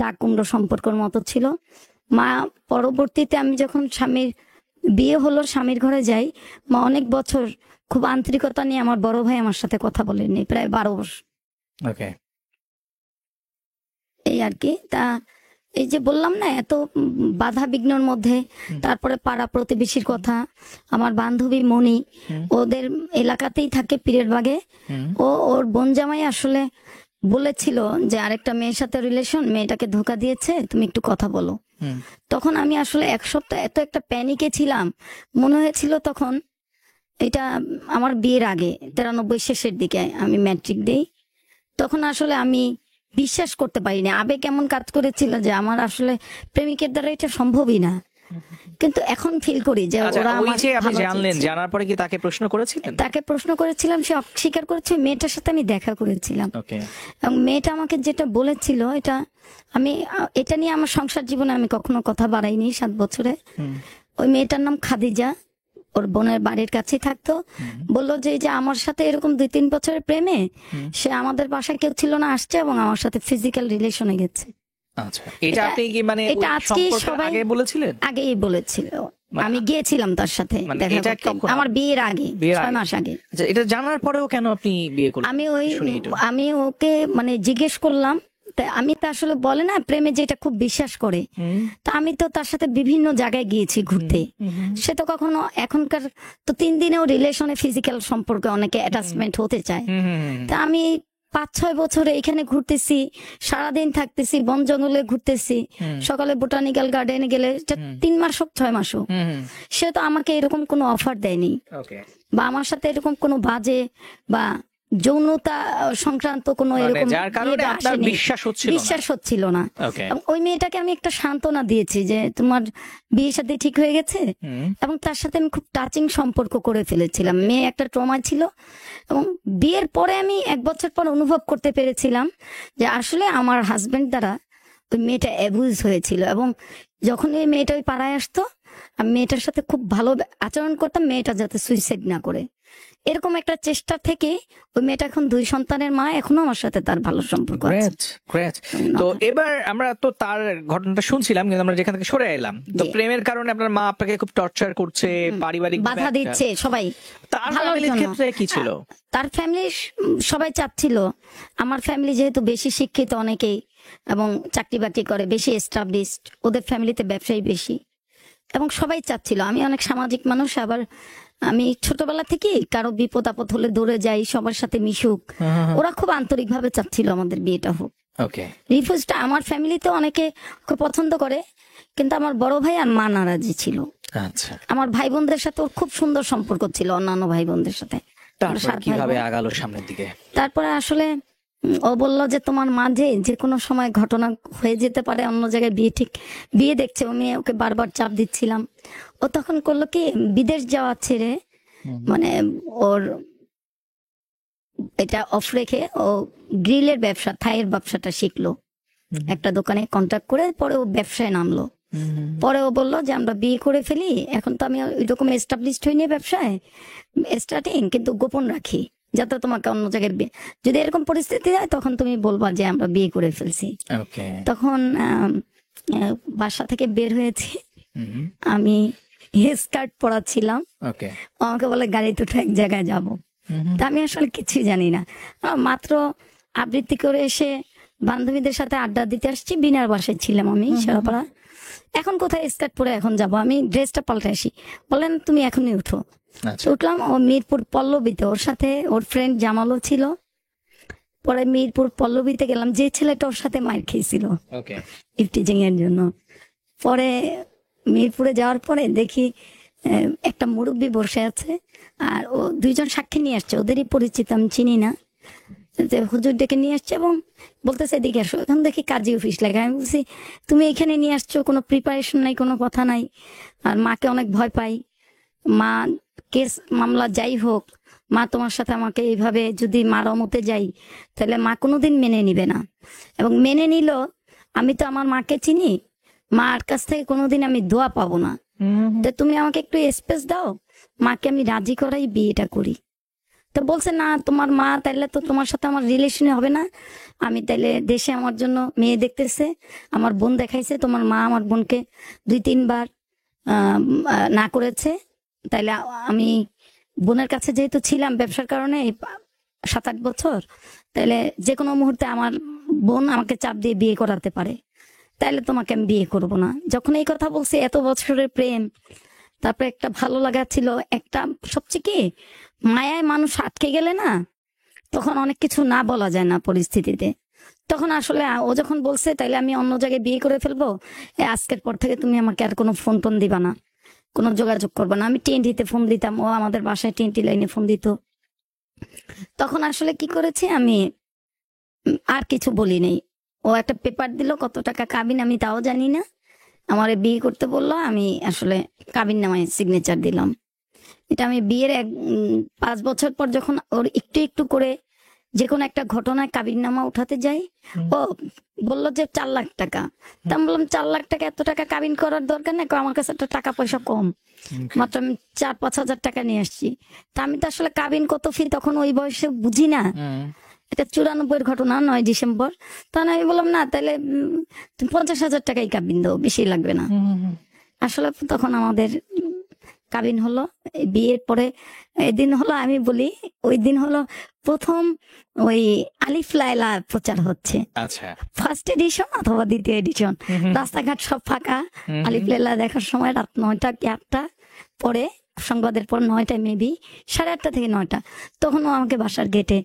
দাগ কুমড়ো সম্পর্কের মতো ছিল। মা পরবর্তীতে আমি যখন স্বামীর বিয়ে হলো, স্বামীর ঘরে যাই, মা অনেক বছর খুব আন্তরিকতা নিয়ে আমার বড় ভাই আমার সাথে কথা বলেননি, প্রায় 12 বছর ওকে। এই আর কি। তা এই যে বললাম না এত বাধা বিঘ্নর মধ্যে, তারপরে পাড়া প্রতিবেশীর কথা, আমার বান্ধবী মণি ওদের এলাকাতেই থাকে পীরের বাগে, ওর বোন জামাই আসলে বলেছিল যে আরেকটা মেয়ের সাথে রিলেশন, মেয়েটাকে ধোকা দিয়েছে, তুমি একটু কথা বলো। তখন আমি আসলে এক সপ্তাহ এত একটা প্যানিকে ছিলাম, মনে হয়েছিল তখন, এটা আমার বিয়ের আগে 93 শেষের দিকে আমি ম্যাট্রিক দেই, তখন আসলে আমি বিশ্বাস করতে পারিনি, আবেগ কেমন কাজ করেছিল যে আমার আসলে প্রেমিকের দ্বারা এটা সম্ভবই না। কিন্তু এখন ফিল করি যে আচ্ছা, ওরা ওই আমার যে আপনি ভালো জানলেন, চেয়েছে। জানার পরে কি তাকে প্রশ্ন করেছিলেন? তাকে প্রশ্ন করেছিলাম, সে অস্বীকার করেছে। মেয়েটার সাথে আমি দেখা করেছিলাম ওকে। এবং মেয়েটা আমাকে যেটা বলেছিল, এটা নিয়ে আমার সংসার জীবনে আমি কখনো কথা বাড়াইনি 7 বছরে। ওই মেয়েটার নাম খাদিজা, ওর বোনের বাড়ির কাছেই থাকতো। বললো যে এই যে আমার সাথে এরকম 2-3 বছরের প্রেমে সে আমাদের বাসায় কেউ ছিল না, আসছে এবং আমার সাথে ফিজিক্যাল রিলেশনে গেছে। আচ্ছা, এটা আপনি কি মানে এটা ওই আজকেই সম্পর্কের সবাই আগে বলেছিলেন? আগেই বলেছিল, আমি গিয়েছিলাম তার সাথে মানে দেখা এটা করতে। কখন? আমার বিয়ের আগে, বিয়ের 6 আগে? মাস আগে। আচ্ছা, এটা জানার পরেও কেন আপনি বিয়ে করলেন? শুনি একটু। আমি ওকে মানে জিজ্ঞেস করলাম, তা আমি তো আসলে বলে না প্রেমে যেটা খুব বিশ্বাস করে, তা আমি তো তার সাথে বিভিন্ন জায়গায় গিয়েছি ঘুরতে। সে তো কখনো, এখনকার তো 3 দিনেও রিলেশনে ফিজিক্যাল সম্পর্কে অনেকে অ্যাটাচমেন্ট হতে চায়। তা আমি 5-6 বছরে এখানে ঘুরতেছি, সারাদিন থাকতেছি, বন জঙ্গলে ঘুরতেছি, সকালে বোটানিক্যাল গার্ডেনে গেলে 3 মাস হোক 6 মাস হোক, সে তো আমাকে এরকম কোনো অফার দেয়নি ওকে। বা আমার সাথে এরকম কোনো বাজে বা যৌনতা সংক্রান্ত কোনো মানে এরকম যার কারণে ইয়েটা আপনার আসেনি। বিশ্বাস হচ্ছিল না। বিশ্বাস হচ্ছিল না। ওকে। এবং ওই মেয়েটাকে আমি একটা সান্ত্বনা দিয়েছি যে তোমার বিয়ের সাথে ঠিক হয়ে গেছে, এবং তার সাথে আমি খুব টাচিং সম্পর্ক করে ফেলেছিলাম। মেয়ে একটা ট্রমা ছিল, এবং বিয়ের পরে আমি 1 বছর পর অনুভব করতে পেরেছিলাম যে আসলে আমার হাজবেন্ড দ্বারা ওই মেয়েটা অ্যাবিউজ হয়েছিল। এবং যখন ওই মেয়েটা ওই পাড়ায় আসতো, আমি মেয়েটার সাথে খুব ভালো আচরণ করতাম, মেয়েটা যাতে সুইসাইড না করে, এরকম একটা চেষ্টা থেকে ওই মেয়েটা এখন 2 সন্তানের মা, এখনো আমার সাথে তার ভালো সম্পর্ক আছে। Great, great. তো এবার আমরা তো তার ঘটনাটা শুনছিলাম, কিন্তু আমরা যেখান থেকে সরে এলাম, তো জি। প্রেমের কারণে আপনার মা আপনাকে খুব টর্চার করছে, পারিবারিক বাধা দিচ্ছে সবাই। তার ভালোর ফ্যামিলির জন্য। ক্ষেত্রে কি ছিল? তার ফ্যামিলি সবাই চাচ্ছিল, আমার ফ্যামিলি যেহেতু বেশি শিক্ষিত অনেকেই এবং চাকরি বাকরি করে, বেশি এস্টাবলিশড, ওদের ফ্যামিলিতে ব্যবসায়ী বেশি, এবং সবাই চাচ্ছিল। আমি অনেক সামাজিক মানুষ, আবার আমি ছোটবেলা থেকে কারো বিপদ আপদ হলে দৌড়ে যাই, সবার সাথে মিশুক। ওরা খুব আন্তরিকভাবে চাচ্ছিল আমাদের বিয়েটা হোক। ওকে। রিফিউজটা আমার ফ্যামিলিতে অনেকে খুব পছন্দ করে, কিন্তু আমার বড় ভাই আর মা নারাজি ছিল। আচ্ছা, আমার ভাই বোনদের সাথে ওর খুব সুন্দর সম্পর্ক ছিল, অন্যান্য ভাই বোনদের সাথে। তারপর 7 ভাই কিভাবে বোন। আগালো সামনের দিকে? তারপরে আসলে ও বলল যে তোমার মাঝে যে কোনো সময় ঘটনা হয়ে যেতে পারে, অন্য জায়গায় বিয়ে দেখছে। ও মেয়ে ওকে বারবার চাপ দিচ্ছিলাম। ও তখন করলো কি, বিদেশ যাওয়া ছেড়ে মানে ওর এটা অফ রেখে ও গ্রিলের ব্যবসা, থাইয়ের ব্যবসাটা শিখলো একটা দোকানে কন্ট্যাক্ট করে। পরে ও ব্যবসায় নামলো। পরে ও বললো যে আমরা বিয়ে করে ফেলি, এখন তো আমি ওই রকম এস্টাবলিশড হইনি ব্যবসায়, স্টার্টিং, কিন্তু গোপন রাখি যাতে তোমাকে অন্য জায়গায় যদি এরকম পরিস্থিতি হয় তখন তুমি বলবা যে আমরা বিয়ে করে ফেলছি। ওকে। তখন বাসা থেকে বের হয়েছি, আমি স্কার্ট পরাচ্ছিলাম, ওকে। ও আমাকে বলে গাড়িতে উঠে এক জায়গায় যাব। তা আমি আসলে কিছুই জানি না, মাত্র আবৃত্তি করে এসে বান্ধবীদের সাথে আড্ডা দিতে আসছি, বিনার বাসায় ছিলাম আমি শেরাপাড়া। এখন কোথায় স্কার্ট পরে এখন যাব, আমি ড্রেসটা পাল্টে আসি। বলেন তুমি এখনই উঠো। আচ্ছা। উঠলাম, ও মিরপুর পল্লবীতে, ওর সাথে ওর ফ্রেন্ড জামালও ছিল। পরে মিরপুর পল্লবীতে গেলাম, যে ছেলেটা ওর সাথে মার খেয়েছিল ওকে। ইফটিজিং এর জন্য। পরে মিরপুরে যাওয়ার পরে দেখি একটা মুরব্বী বসে আছে, আর ও 2 জন সাক্ষী নিয়ে আসছে, ওদেরই পরিচিত, আমি চিনি না। যে হুজুর ডেকে নিয়ে আসছে এবং বলতেছে এদিকে আসো, এখন দেখি কাজী অফিস লাগে। আমি বলছি তুমি এখানে নিয়ে আসছো, কোনো প্রিপারেশন নাই, কোনো কথা নাই, আর মাকে অনেক ভয় পাই, মা কেস মামলা যাই হোক, মা তোমার সাথে আমাকে এইভাবে যদি মার অমতে যাই তাহলে মা কোনোদিন মেনে নিবে না, এবং মেনে নিল আমি তো আমার মাকে চিনি, মার কাছ থেকে কোনোদিন আমি দোয়া পাবো না, তো তুমি আমাকে একটু স্পেস দাও, মাকে আমি রাজি করাই বিয়েটা করি। তো বলছে না তোমার মা তাইলে তো তোমার সাথে আমার রিলেশনে হবে না, আমি তাইলে দেশে আমার জন্য মেয়ে দেখতেছে, আমার বোন দেখাইছে, তোমার মা আমার বোনকে 2-3 বার না করেছে, তাইলে আমি বোনের কাছে যেহেতু ছিলাম ব্যবসার কারণে 7-8 বছর, তাইলে যে কোনো মুহূর্তে আমার বোন আমাকে চাপ দিয়ে বিয়ে করাতে পারে, তাইলে তোমাকে আমি বিয়ে করব না। যখন এই কথা বলছে, এত বছরের প্রেম, তারপরে একটা ভালো লাগা ছিল, একটা সবচেয়ে কি মায়ায় মানুষ আটকে গেলে না, তখন অনেক কিছু না বলা যায় না পরিস্থিতিতে। তখন আসলে ও যখন বলছে তাইলে আমি অন্য জায়গায় বিয়ে করে ফেলবো, আজকের পর থেকে তুমি আমাকে আর কোনো ফোন টোন দিবা না, কোনো যোগাযোগ করবা না। আমি টিএনটিতে ফোন দিতাম, ও আমাদের বাসায় টিএনটি লাইনে ফোন দিত। তখন আসলে কি করেছি আমি, আর কিছু বলি নেই। ও একটা পেপার দিল, কত টাকা কাবিন আমি তাও জানি না, আমার বিয়ে করতে বললো, আমি আসলে কাবিন নামায় সিগনেচার দিলাম। এটা আমি বিয়ের 5 বছর পর যখন ওর একটু একটু করে যে কোনো একটা ঘটনায় কাবিন নামা উঠাতে যাই, ও বললো যে 4 লাখ টাকা। তা আমি বললাম 4 লাখ টাকা, এত টাকা কাবিন করার দরকার নেই, আমার কাছে একটা টাকা পয়সা কম, মাত্র আমি 4-5 হাজার টাকা নিয়ে আসছি। তা আমি তো আসলে কাবিন কত ফি তখন ওই বয়সে বুঝি না, এটা 94-এর ঘটনা, 9 ডিসেম্বর। তখন আমি বললাম না তাহলে তুমি 50,000 টাকাই কাবিন দাও, বেশি লাগবে না। আসলে তখন আমাদের কাবিন হলো। এই বিয়ের পরে এদিন হলো, আমি বলি ওই দিন হলো প্রথম ওই আলিফ লায়লা প্রচার হচ্ছে, আচ্ছা, ফার্স্ট এডিশন অথবা দ্বিতীয় এডিশন। রাস্তাঘাট সব ফাঁকা, আলিফ লায়লা দেখার সময় রাত 9টা কি 8টা পরে, সংবাদের পর 9টায় মেবি 8:30 থেকে 9টা, তখন ও আমাকে বাসার গেটে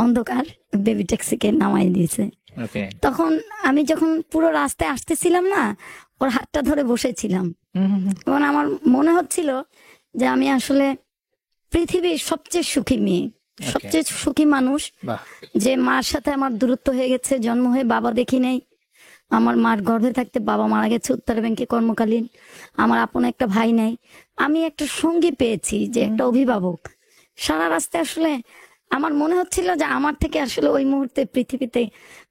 অন্ধকার বেবি ট্যাক্সিকে নামাই দিয়েছে। ওকে, তখন আমি যখন পুরো রাস্তায় আসতেছিলাম না, ওর হাতটা ধরে বসেছিলাম, এবং আমার মনে হচ্ছিল যে আমি আসলে পৃথিবীর সবচেয়ে সুখী মেয়ে, সবচেয়ে সুখী মানুষ, বাহ, যে মার সাথে আমার দূরত্ব হয়ে গেছে, জন্ম হয়ে বাবা দেখি নাই, আমার মার গর্ভে থাকতে বাবা মারা গেছে উত্তর ব্যাংকে কর্মকালীন, আমার আপন একটা ভাই নাই, আমি একটা সঙ্গী পেয়েছি যে একটা অভিভাবক। সারা রাস্তায় আসলে আমার মনে হচ্ছিল যে আমার থেকে আসলে ওই মুহূর্তে পৃথিবীতে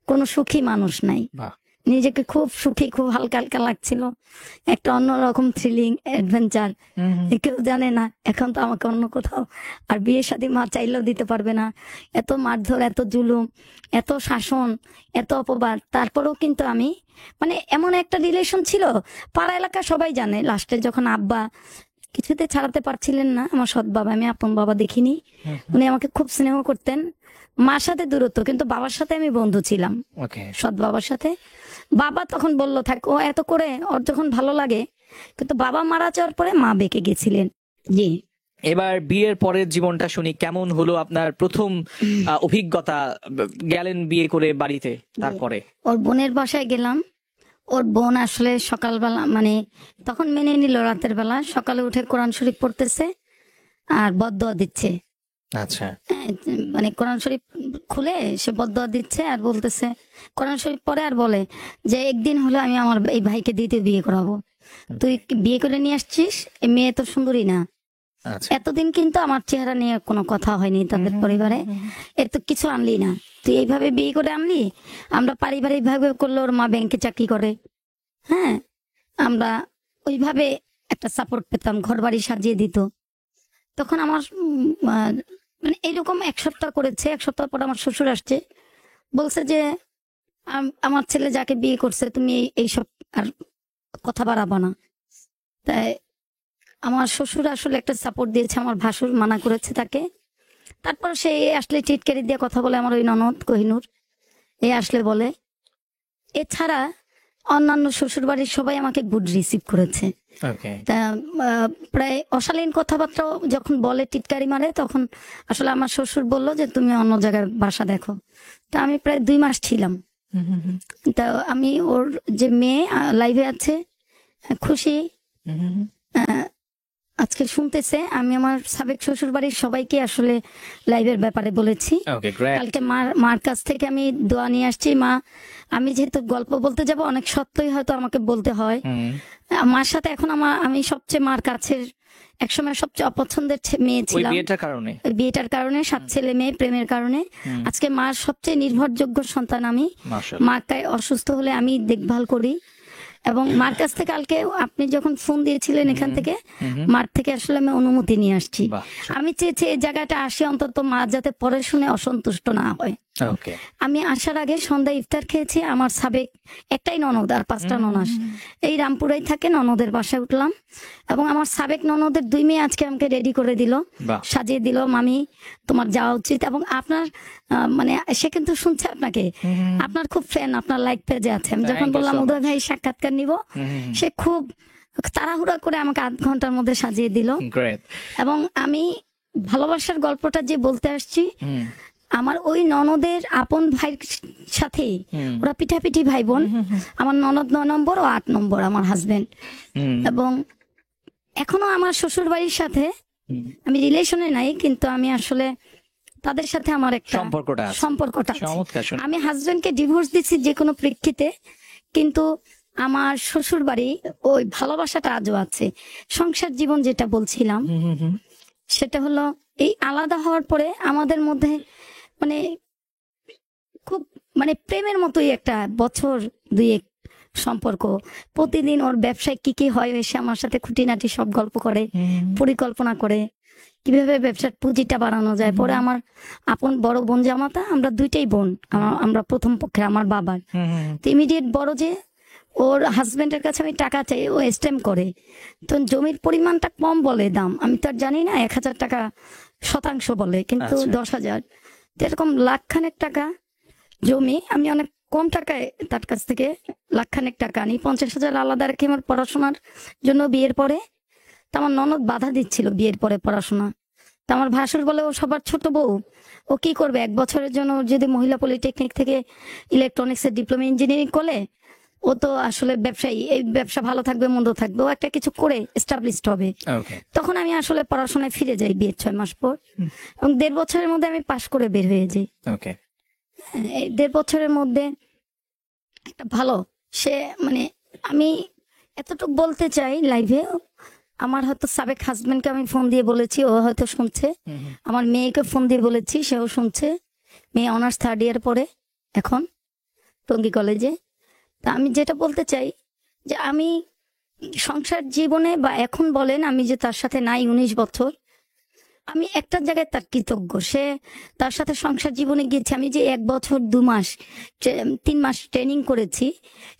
কোনো সুখী মানুষ নাই। বাহ, নিজেকে খুব সুখী, খুব হালকা হালকা লাগছিল, একটা অন্যরকম থ্রিলিং অ্যাডভেঞ্চার, কেউ জানে না। এখন তো আমাকে অন্য কোথাও আর বিয়ে শাদী মা চাইলেও দিতে পারবে না, এত মারধর, এত জুলুম, এত শাসন, এত অপবাদ, তারপরেও কিন্তু আমি মানে এমন একটা রিলেশন ছিল, পাড়া এলাকা সবাই জানে। লাস্টে যখন আব্বা কিছুতে ছাড়াতে পারছিলেন না, আমার সৎ বাবা, আমি আপন বাবা দেখিনি, উনি আমাকে খুব স্নেহ করতেন, মার সাথে দূরত্ব, কিন্তু বাবার সাথে আমি বন্ধু ছিলাম, ওকে, সৎ বাবার সাথে। বাবা তখন বললো থাক, ও এত করে ওর যখন ভালো লাগে, কিন্তু বাবা মারা যাওয়ার পরে মা বেঁকে গেছিলেন। জি, এবার বিয়ের পরের জীবনটা শুনি, কেমন হলো আপনার প্রথম অভিজ্ঞতা? গেলেন বিয়ে করে বাড়িতে, তারপরে ওর বোনের বাসায় গেলাম। ওর বোন আসলে সকালবেলা মানে তখন মেনে নিল, রাতের বেলা সকালে উঠে কোরআন শরীফ পড়তেছে আর বদদোয়া দিচ্ছে। আচ্ছা, মানে কোরআন শরীফ খুলে সে বদদোয়া দিচ্ছে আর বলতেছে, কোরআন শরীফ পড়ে আর বলে যে একদিন হলো আমি আমার এই ভাইকে দ্বিতীয় বিয়ে করাবো, তুই বিয়ে করে নিয়ে আসছিস, এই মেয়ে তো সুন্দরী না। আচ্ছা, এতদিন কিন্তু আমার চেহারা নিয়ে কোনো কথা হয়নি তাদের পরিবারে, এর তো কিছু আনলি না, তুই এইভাবে বিয়ে করে আনলি। আমরা পারিবারিক ভাবে করলে, ওর মা ব্যাংকে চাকরি করে, হ্যাঁ, আমরা ওইভাবে একটা সাপোর্ট পেতাম, ঘর বাড়ি সাজিয়ে দিত। তখন আমার মানে এরকম 1 সপ্তাহ করেছে, 1 সপ্তাহ পর আমার শ্বশুর আসছে, বলছে যে আমার ছেলে যাকে বিয়ে করছে তুমি এইসব আর কথা বাড়াবো না। তাই আমার শ্বশুর আসলে একটা সাপোর্ট দিয়েছে, আমার ভাসুর মানা করেছে তাকে। তারপর সে আসলে টিটকারি দিয়ে কথা বলে, আমার ওই ননদ কোহিনুর এ আসলে বলে। এছাড়া অন্যান্য শ্বশুর বাড়ির সবাই আমাকে গুড রিসিভ করেছে। ওকে, তা প্রায় অশালীন কথাবার্তা যখন বলে, টিটকারি মারে, তখন আসলে আমার শ্বশুর বলল যে তুমি অন্য জায়গায় বাসা দেখো। তা আমি প্রায় 2 মাস ছিলাম। তা আমি ওর যে মেয়ে লাইভে আছে খুশি, আজকে শুনতেছে, আমি আমার সাবেক শ্বশুর বাড়ির সবাইকে আসলে লাইভের ব্যাপারে বলেছি। ওকে, গ্রেট। কালকে মার কাছ থেকে আমি দোয়া নিয়ে আসছি। মা, আমি যেহেতু গল্প বলতে যাব, অনেক সত্যই হয়তো আমাকে বলতে হয়। মার সাথে এখন আমি সবচেয়ে মার কাছের, একসময় সবচেয়ে অপছন্দের মেয়ে ওই ছিলাম। বিয়েটার কারণে। ওই বিয়েটার কারণে, 7 ছেলে মেয়ে প্রেমের কারণে আজকে মার সবচেয়ে নির্ভরযোগ্য সন্তান আমি। মাশাআল্লাহ। মাকে অসুস্থ হলে আমি দেখভাল করি। এবং মার কাছ থেকে কালকে আপনি যখন ফোন দিয়েছিলেন এখান থেকে, মার থেকে আসলে আমি অনুমতি নিয়ে আসছি। বাহ। আমি চেয়েছি এই জায়গাটা আসি অন্তত মা যাতে পরে শুনে অসন্তুষ্ট না হয়। ওকে। আমি আসার আগে সন্ধ্যায় ইফতার খেয়েছি। আমার সাবেক একটাই ননদ আর 5টা ননাস এই রামপুরাই থাকে, ননদের বাসায় উঠলাম। এবং আমার সাবেক ননদের 2 মেয়ে আজকে আমাকে রেডি করে দিল, বাহ। সাজিয়ে দিল, মামি তোমার যাওয়া উচিত। এবং আপনার মানে সে কিন্তু শুনছে আপনাকে, আপনার খুব ফ্যান, আপনার লাইক পেজে আছে। আমি যখন Thank you বললাম so উদয় ভাই সাক্ষাৎকার নিব, সে খুব তাড়াহুড়া করে আমাকে আধ ঘন্টার মধ্যে সাজিয়ে দিল। গ্রেট। এবং আমি ভালোবাসার গল্পটা যে বলতে আসছি, আমার ওই ননদের আপন ভাইয়ের সাথে, ওরা পিঠাপিঠি ভাই বোন। আমার ননদ 9 নম্বর ও 8 নম্বর আমার হাজবেন্ড। এবং এখনো আমার শ্বশুর বাড়ির সাথে আমি রিলেশনে নাই, কিন্তু আমি আসলে তাদের সাথে আমার একটা সম্পর্কটা আছে। চমৎকার শুনে। আমি হাজবেন্ডকে ডিভোর্স দিচ্ছি যে কোনো প্রেক্ষিতে, কিন্তু আমার শ্বশুর বাড়ি ওই ভালোবাসাটা আজও আছে। সংসার জীবন যেটা বলছিলাম, সেটা হলো এই আলাদা হওয়ার পরে আমাদের মধ্যে মানে খুব মানে প্রেমের মতোই একটা বছর 2 সম্পর্ক। প্রতিদিন ওর ব্যবসায় কি কি হয় এসে আমার সাথে খুঁটিনাটি সব গল্প করে, পরিকল্পনা করে কিভাবে ব্যবসার পুঁজিটা বাড়ানো যায়। পরে আমার আপন বড় বোন জামাতা, আমরা 2টাই বোন, আমরা প্রথম পক্ষে আমার বাবার। তো ইমিডিয়েট বড় যে ওর হাজবেন্ডের কাছে আমি টাকা চাই, ও স্ট্যাম্প করে। তো জমির পরিমাণটা কম বলে দাম, আমি তো আর জানি না, 1000 টাকা শতাংশ বলে, কিন্তু 10,000। তো এরকম লাখখানেক টাকা জমি, আমি অনেক কম টাকায় তার কাছ থেকে লাখখানেক টাকা আনি, 50,000 আলাদা রেখে আমার পড়াশোনার জন্য বিয়ের পরে। তো আমার ননদ বাধা দিচ্ছিল বিয়ের পরে পড়াশোনা। তো আমার ভাসুর বলে, ও সবার ছোট বউ, ও কি করবে 1 বছরের জন্য? ওর যদি মহিলা পলিটেকনিক থেকে ইলেকট্রনিক্সের ডিপ্লোমা ইঞ্জিনিয়ারিং করলে, ও তো আসলে ব্যবসায়ী, এই ব্যবসা ভালো থাকবে মন্দ থাকবে, ও একটা কিছু করে এস্টাবলিশড হবে। তখন আমি আসলে পড়াশোনায় ফিরে যাই বিয়ের 6 মাস পর, এবং 1.5 বছরের মধ্যে আমি পাশ করে বের হয়ে যাই। এই 1.5 বছরের মধ্যে একটা ভালো সে মানে আমি এতটুকু বলতে চাই লাইভে, আমার হয়তো সাবেক হাজবেন্ডকে আমি ফোন দিয়ে বলেছি, ও হয়তো শুনছে। আমার মেয়েকে ফোন দিয়ে বলেছি, সেও শুনছে। মেয়ে অনার্স 3rd ইয়ার পড়ে এখন টঙ্গী কলেজে। তা আমি যেটা বলতে চাই যে আমি সংসার জীবনে বা এখন বলেন আমি যে তার সাথে নাই 19 বছর, আমি একটা জায়গায় তার কৃতজ্ঞ। সে তার সাথে সংসার জীবনে গিয়েছে, আমি যে 1 বছর 2 মাস 3 মাস ট্রেনিং করেছি,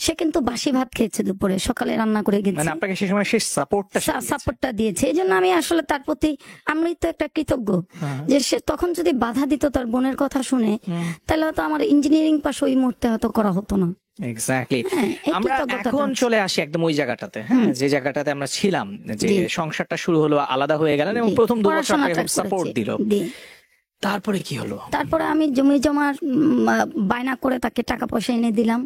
সে কিন্তু বাসি ভাত খেয়েছে দুপুরে, সকালে রান্না করে গেছে, মানে আপনাকে সেই সময় শেষ সাপোর্টটা দিয়েছে। এই জন্য আমি আসলে তার প্রতি আমি তো একটা কৃতজ্ঞ যে সে তখন যদি বাধা দিত তার বোনের কথা শুনে, তাহলে হয়তো আমার ইঞ্জিনিয়ারিং পাশ ওই মুহূর্তে হয়তো করা হতো না। এক্স্যাক্টলি। আমরা এখন চলে আসি একদম ওই জায়গাটাতে, হ্যাঁ, যে জায়গাটাতে আমরা ছিলাম, যে সংসারটা শুরু হলো, আলাদা হয়ে গেলেন এবং প্রথম 2 বছর আপনাকে সাপোর্ট দিল। তারপরে কি হলো? তারপরে আমি জমি জমার বায়না করে তাকে টাকা পয়সা এনে দিলাম।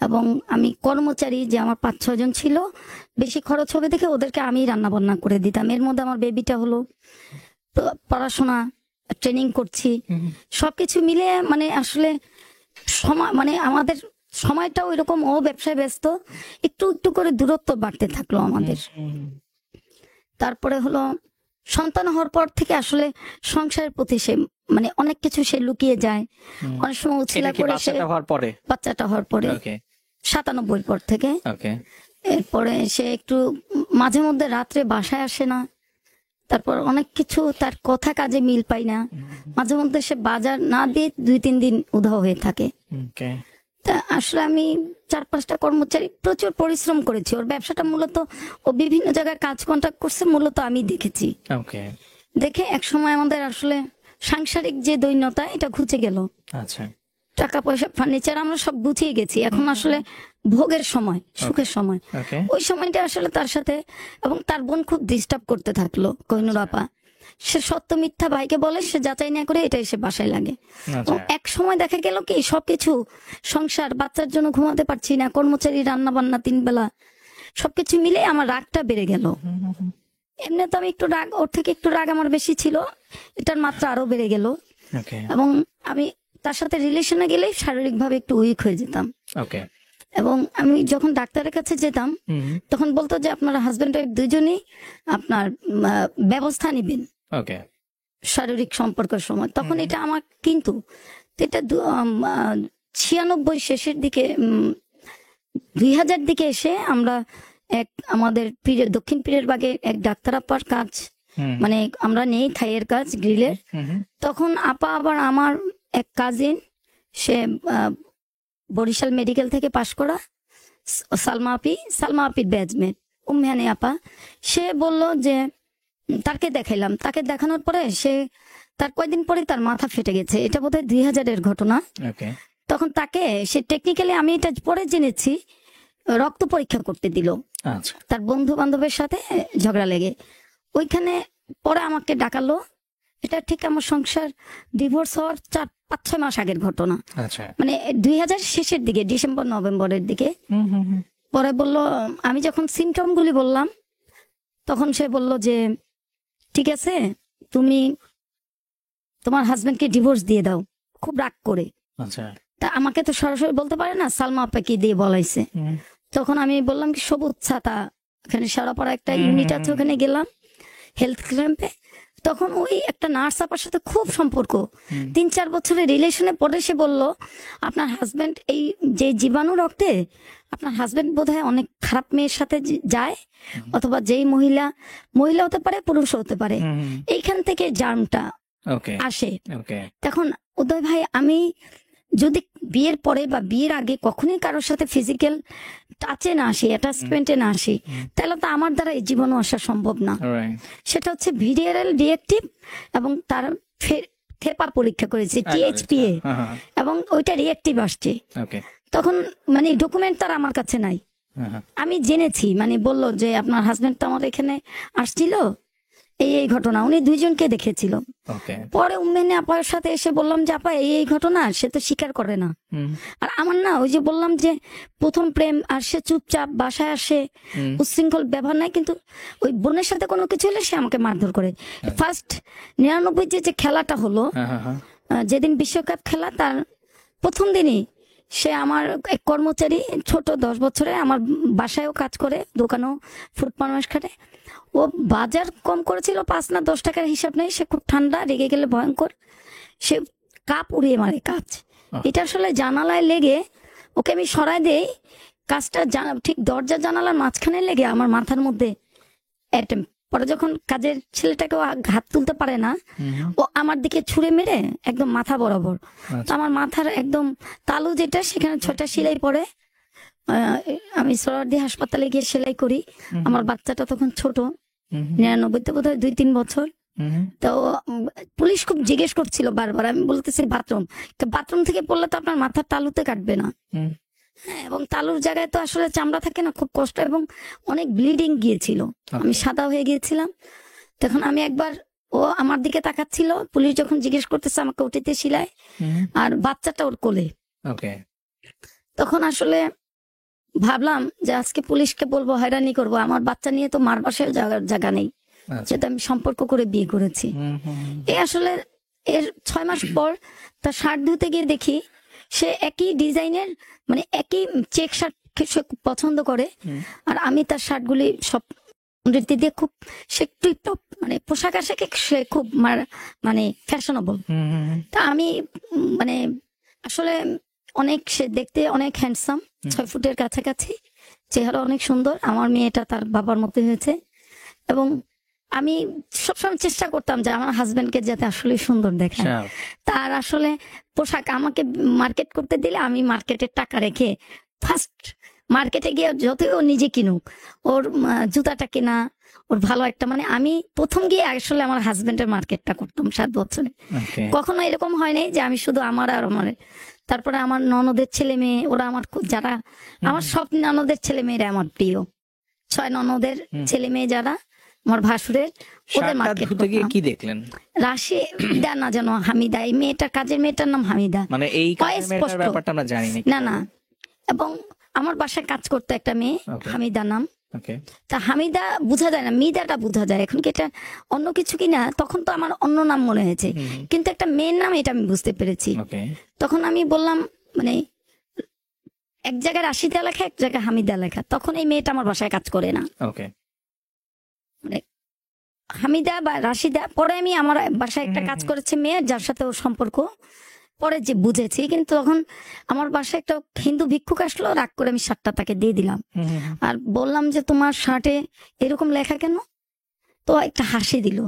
এবং আমি কর্মচারী যে আমার 5-6 জন ছিল, বেশি খরচ হবে দেখে ওদেরকে আমি রান্না বান্না করে দিতাম। এর মধ্যে আমার বেবিটা হলো, তো পড়াশোনা ট্রেনিং করছি, সবকিছু মিলে মানে আসলে সময় মানে আমাদের সময়টাও এরকম, ও ব্যবসায় ব্যস্ত, একটু একটু করে দূরত্ব বাড়তে থাকলো আমাদের। তারপরে হলো সন্তান হওয়ার পর থেকে আসলে সংসারের প্রতি সে মানে অনেক কিছু সে লুকিয়ে যায়। অনেক সময় উছিলা করে সে বাচ্চাটা হওয়ার পরে 97 পর থেকে, এরপরে সে একটু মাঝে মধ্যে রাত্রে বাসায় আসে না। তারপর অনেক কিছু তার কথা কাজে মিল পাই না, মাঝে মধ্যে সে বাজার না দিয়ে 2-3 দিন উধাও হয়ে থাকে। তা আসলে আমি 4-5টা কর্মচারী প্রচুর পরিশ্রম করেছি। ওর ব্যবসাটা মূলত ও বিভিন্ন জায়গায় কাজ কন্ট্রাক্ট করছে, মূলত আমি দেখেছি। দেখে এক সময় আমাদের আসলে সাংসারিক যে দৈন্যতা এটা ঘুচে গেল। টাকা পয়সা ফার্নিচার আমরা সব গুছিয়ে গেছি, এখন আসলে ভোগের সময়, সুখের সময়। ওই সময়টা আসলে তার সাথে, এবং তার বোন খুব ডিস্টার্ব করতে থাকলো, কোহিনুর আপা। সে সত্য মিথ্যা ভাইকে বলে, সে যাচাই না করে এটা এসে বাসায় লাগে। এক সময় দেখা গেল কি সবকিছু সংসার, বাচ্চার জন্য ঘুমাতে পারছি না, কর্মচারী রান্না বান্না 3 বেলা, সবকিছু মিলে আমার রাগটা বেড়ে গেল। এমনি তো আমি একটু রাগ, ওর থেকে একটু রাগ আমার বেশি ছিল, এটার মাত্রা আরো বেড়ে গেল। ওকে এবং আমি তার সাথে রিলেশনে গেলেই শারীরিকভাবে একটু উইক হয়ে যেতাম। ওকে এবং আমি যখন ডাক্তারের কাছে যেতাম তখন বলতো যে আপনার হাজবেন্ড ওয়াইফ দুজনেই আপনার ব্যবস্থা নিবেন ওকে শারীরিক সম্পর্কের সময়। তখন এটা আমার কিন্তু এটা 96 শেষের দিকে 2000 দিকে এসে আমরা আমাদের দক্ষিণ পীরের বাগে এক ডাক্তার আপার কাজ, মানে আমরা নেই থাইয়ের কাজ গ্রিলের। তখন আপা আবার আমার এক কাজিন, সে বরিশাল মেডিকেল থেকে পাশ করা, সালমা আপির ব্যাচমেট উম্মেহানি আপা, সে বলল যে তাকে দেখাইলাম। তাকে দেখানোর পরে তার কয়েকদিন পরে তার মাথা ফেটে গেছে। এটা বোধহয় 2000-এর ঘটনা। তখন তাকে সে টেকনিক্যালি, আমি এটা পরে জেনেছি, রক্ত পরীক্ষা করতে দিল তার বন্ধু বান্ধবের সাথে ঝগড়া লেগে। ওইখানে পরে আমাকে ডাকালো। এটা ঠিক আমার সংসার ডিভোর্স হওয়ার 4-5-6 মাস আগের ঘটনা, মানে 2000 শেষের দিকে, ডিসেম্বর নভেম্বরের দিকে। পরে বলল, আমি যখন সিমটম গুলি বললাম তখন সে বলল যে ঠিক আছে, তুমি তোমার হাজবেন্ডকে ডিভোর্স দিয়ে দাও, খুব রাগ করে। তা আমাকে তো সরাসরি বলতে পারে না, সালমা আপাকে দিয়ে বলাইছে। তখন আমি বললাম কি, সবুজ ছাতা, এখানে সারাপাড়া একটা ইউনিট আছে, ওখানে গেলাম হেলথ ক্যাম্পে। তখন ওই একটা নার্স আপার সাথে খুব সম্পর্ক, 3-4 বছরের রিলেশনে পরে সে বলল, আপনার হাজবেন্ড এই যে জীবাণু রক্তে, আপনার হাজবেন্ড বোধহয় অনেক খারাপ মেয়ের সাথে যায়, অথবা যেই মহিলা হতে পারে, পুরুষ হতে পারে, এইখান থেকে জার্মটা আসে। তখন উদয় ভাই, আমি যদি বিয়ের পরে বা বিয়ের আগে কখনোই কারোর সাথে ফিজিক্যাল টাচে না আসি, অ্যাটাচমেন্টে না আসি, তাহলে তো আমার দ্বারা এই জীবনও আসা সম্ভব না। সেটা হচ্ছে ভিডিআরএল রিয়েক্টিভ, এবং তার থেপা পরীক্ষা করেছে THPA, এবং ওইটা রিয়েক্টিভ আসছে। তখন মানে ডকুমেন্ট তার আমার কাছে নাই, আমি জেনেছি, মানে বলল যে আপনার হাজবেন্ড তো আমার এখানে আসছিল, এই ঘটনা, উনি 2জনকে দেখেছিল। পরে উম্মেনে আপার সাথে এসে বললাম যে আপা এই ঘটনা, সে তো স্বীকার করে না। আর আমার না, ওই যে বললাম যে প্রথম প্রেম, আর সে চুপচাপ বাসায় আসে, উচ্ছৃঙ্খল ব্যবহার নাই, কিন্তু ওই বোনের সাথে কোনো কিছু হলে সে আমাকে মারধর করে। ফার্স্ট 99 যে খেলাটা হলো, যেদিন বিশ্বকাপ খেলা, তার প্রথম দিনই সে আমার এক কর্মচারী, ছোট 10 বছরে, আমার বাসায়ও কাজ করে, দোকানেও ফুড পারমাস খাটে। ও বাজার কম করেছিল, 5 না 10 টাকার হিসাব নেই। সে খুব ঠান্ডা, রেগে গেলে ভয়ঙ্কর, সে কাপ উড়িয়ে মারে, কাজ। এটা আসলে জানালায় লেগে ওকে আমি সরাই দেই, কাজটা ঠিক দরজা জানালার মাঝখানে লেগে আমার মাথার মধ্যে অ্যাটেম্প। পরে যখন কাজের ছেলেটাকে হাত তুলতে পারে না, ও আমার দিকে ছুঁড়ে মেরে একদম মাথা বরাবর। আমার মাথার একদম তালু যেটা, সেখানে 6টা সেলাই পড়ে। আমি সোহরাওয়ার্দী হাসপাতালে গিয়ে সেলাই করি। আমার বাচ্চাটা তখন ছোট, 99-তে বোধহয় 2-3 বছর। তো পুলিশ খুব জিজ্ঞেস করছিল বারবার, আমি বলতেছি বাথরুম, তো বাথরুম থেকে পড়লে তো আপনার মাথার তালুতে কাটবে না। হ্যাঁ, এবং তালুর জায়গায় তো আসলে চামড়া থাকে না, খুব কষ্ট, এবং অনেক ব্লিডিং গিয়েছিল, আমি সাদা হয়ে গিয়েছিলাম। তখন আমি একবার, ও আমার দিকে তাকাচ্ছিল, পুলিশ যখন জিজ্ঞেস করতেছে আমাকে উঠিতে শিলাই, আর বাচ্চাটা ওর কোলে। তখন আসলে ভাবলাম যে আজকে পুলিশকে বলবো, হয়রানি করবো, আমার বাচ্চা নিয়ে তো মার বাসায় জায়গা নেই, যেটা আমি সম্পর্ক করে বিয়ে করেছি। আসলে এর 6 মাস পর তার শার্ট ধুতে গিয়ে দেখি সে একই ডিজাইনের, মানে একই চেক শার্ট সে খুব পছন্দ করে, আর আমি তার শার্টগুলি সব দিয়ে খুব, সে টিপটপ, মানে পোশাক আশাকে সে খুব মানে ফ্যাশনেবল। তা আমি মানে আসলে অনেক, সে দেখতে অনেক হ্যান্ডসাম, 6 ফুটের কাছাকাছি, চেহারা অনেক সুন্দর। আমার মেয়েটা তার বাবার মতো হয়েছে, এবং আমি সবসময় চেষ্টা করতাম যে আমার হাজবেন্ডকে যাতে আসলে সুন্দর দেখায়। তার আসলে পোশাক আমাকে মার্কেট করতে দিলে, আমি মার্কেটের টাকা রেখে ফার্স্ট মার্কেটে গিয়ে যতই ও নিজে কিনুক, ওর জুতাটা কেনা, ওর ভালো একটা, মানে আমি প্রথম গিয়ে আসলে আমার হাজবেন্ডের মার্কেটটা করতাম 7 বছরে। কখনো এরকম হয় নাই যে আমি শুধু আমার আর আমার, তারপরে আমার ননদের ছেলে মেয়ে, ওরা আমার যারা, আমার সব ননদের ছেলে মেয়েরা আমার প্রিয়, 6 ননদের ছেলে মেয়ে যারা আমার ভাসুরের, ওদের মার্কেট কি দেখলেন? রাশিদা না যেন হামিদা, এই মেয়েটার, কাজের মেয়েটার নাম হামিদা, মানে এই ব্যাপারটা আমরা জানি না। এবং আমার বাসায় কাজ করতো একটা মেয়ে, হামিদা নাম, ওকে। তা হামিদা বোঝা যায় না, মিদাটা বোঝা যায়। এখন কি এটা অন্য কিছু কিনা, তখন তো আমার অন্য নাম মনে হয়েছে, কিন্তু একটা মেয়ের নাম এটা আমি বুঝতে পেরেছি। ওকে। তখন আমি বললাম মানে এক জায়গায় রাশিদা লেখা, এক জায়গায় হামিদা লেখা। তখন এই মেয়েটা আমার বাসায় কাজ করে না, ওকে। মানে হামিদা বা রাশিদা। পরে আমি আমার বাসায় একটা কাজ করেছে মেয়ে, যার সাথে ওর সম্পর্ক, পরে যে বুঝেছি। কিন্তু তখন আমার বাসায় একটা হিন্দু ভিক্ষুক আসলো, রাগ করে আমি শার্টটা তাকে দিয়ে দিলাম আর বললাম যে তোমার শার্টে এরকম লেখা কেন? তো একটা হাসি দিল,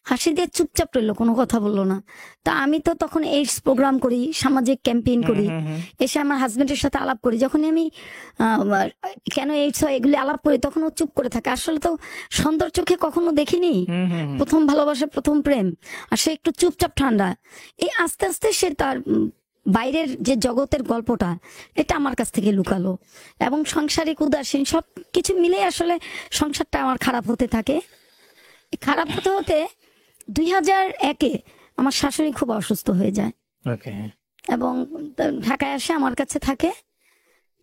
হাসি দিয়ে চুপচাপ রইলো, কোনো কথা বললো না। তা আমি তো তখন এইডস প্রোগ্রাম করি, সামাজিক ক্যাম্পেইন করি, এসে আমার হাজবেন্ডের সাথে আলাপ করি। যখন আমি কেন এইডস হয় এগুলি আলাপ করি, তখন ও চুপ করে থাকে। আসলে তো সুন্দর চোখে কখনো দেখিনি, প্রথম ভালোবাসা, প্রথম প্রেম, আর সে একটু চুপচাপ ঠান্ডা। এই আস্তে আস্তে সে তার বাইরের যে জগতের গল্পটা, এটা আমার কাছ থেকে লুকালো। এবং সাংসারিক উদাসীন সব কিছু মিলে আসলে সংসারটা আমার খারাপ হতে থাকে। খারাপ হতে হতে 2001-এ আমার শাশুড়ি খুব অসুস্থ হয়ে যায় ওকে। এবং ঢাকায় আসে, আমার কাছে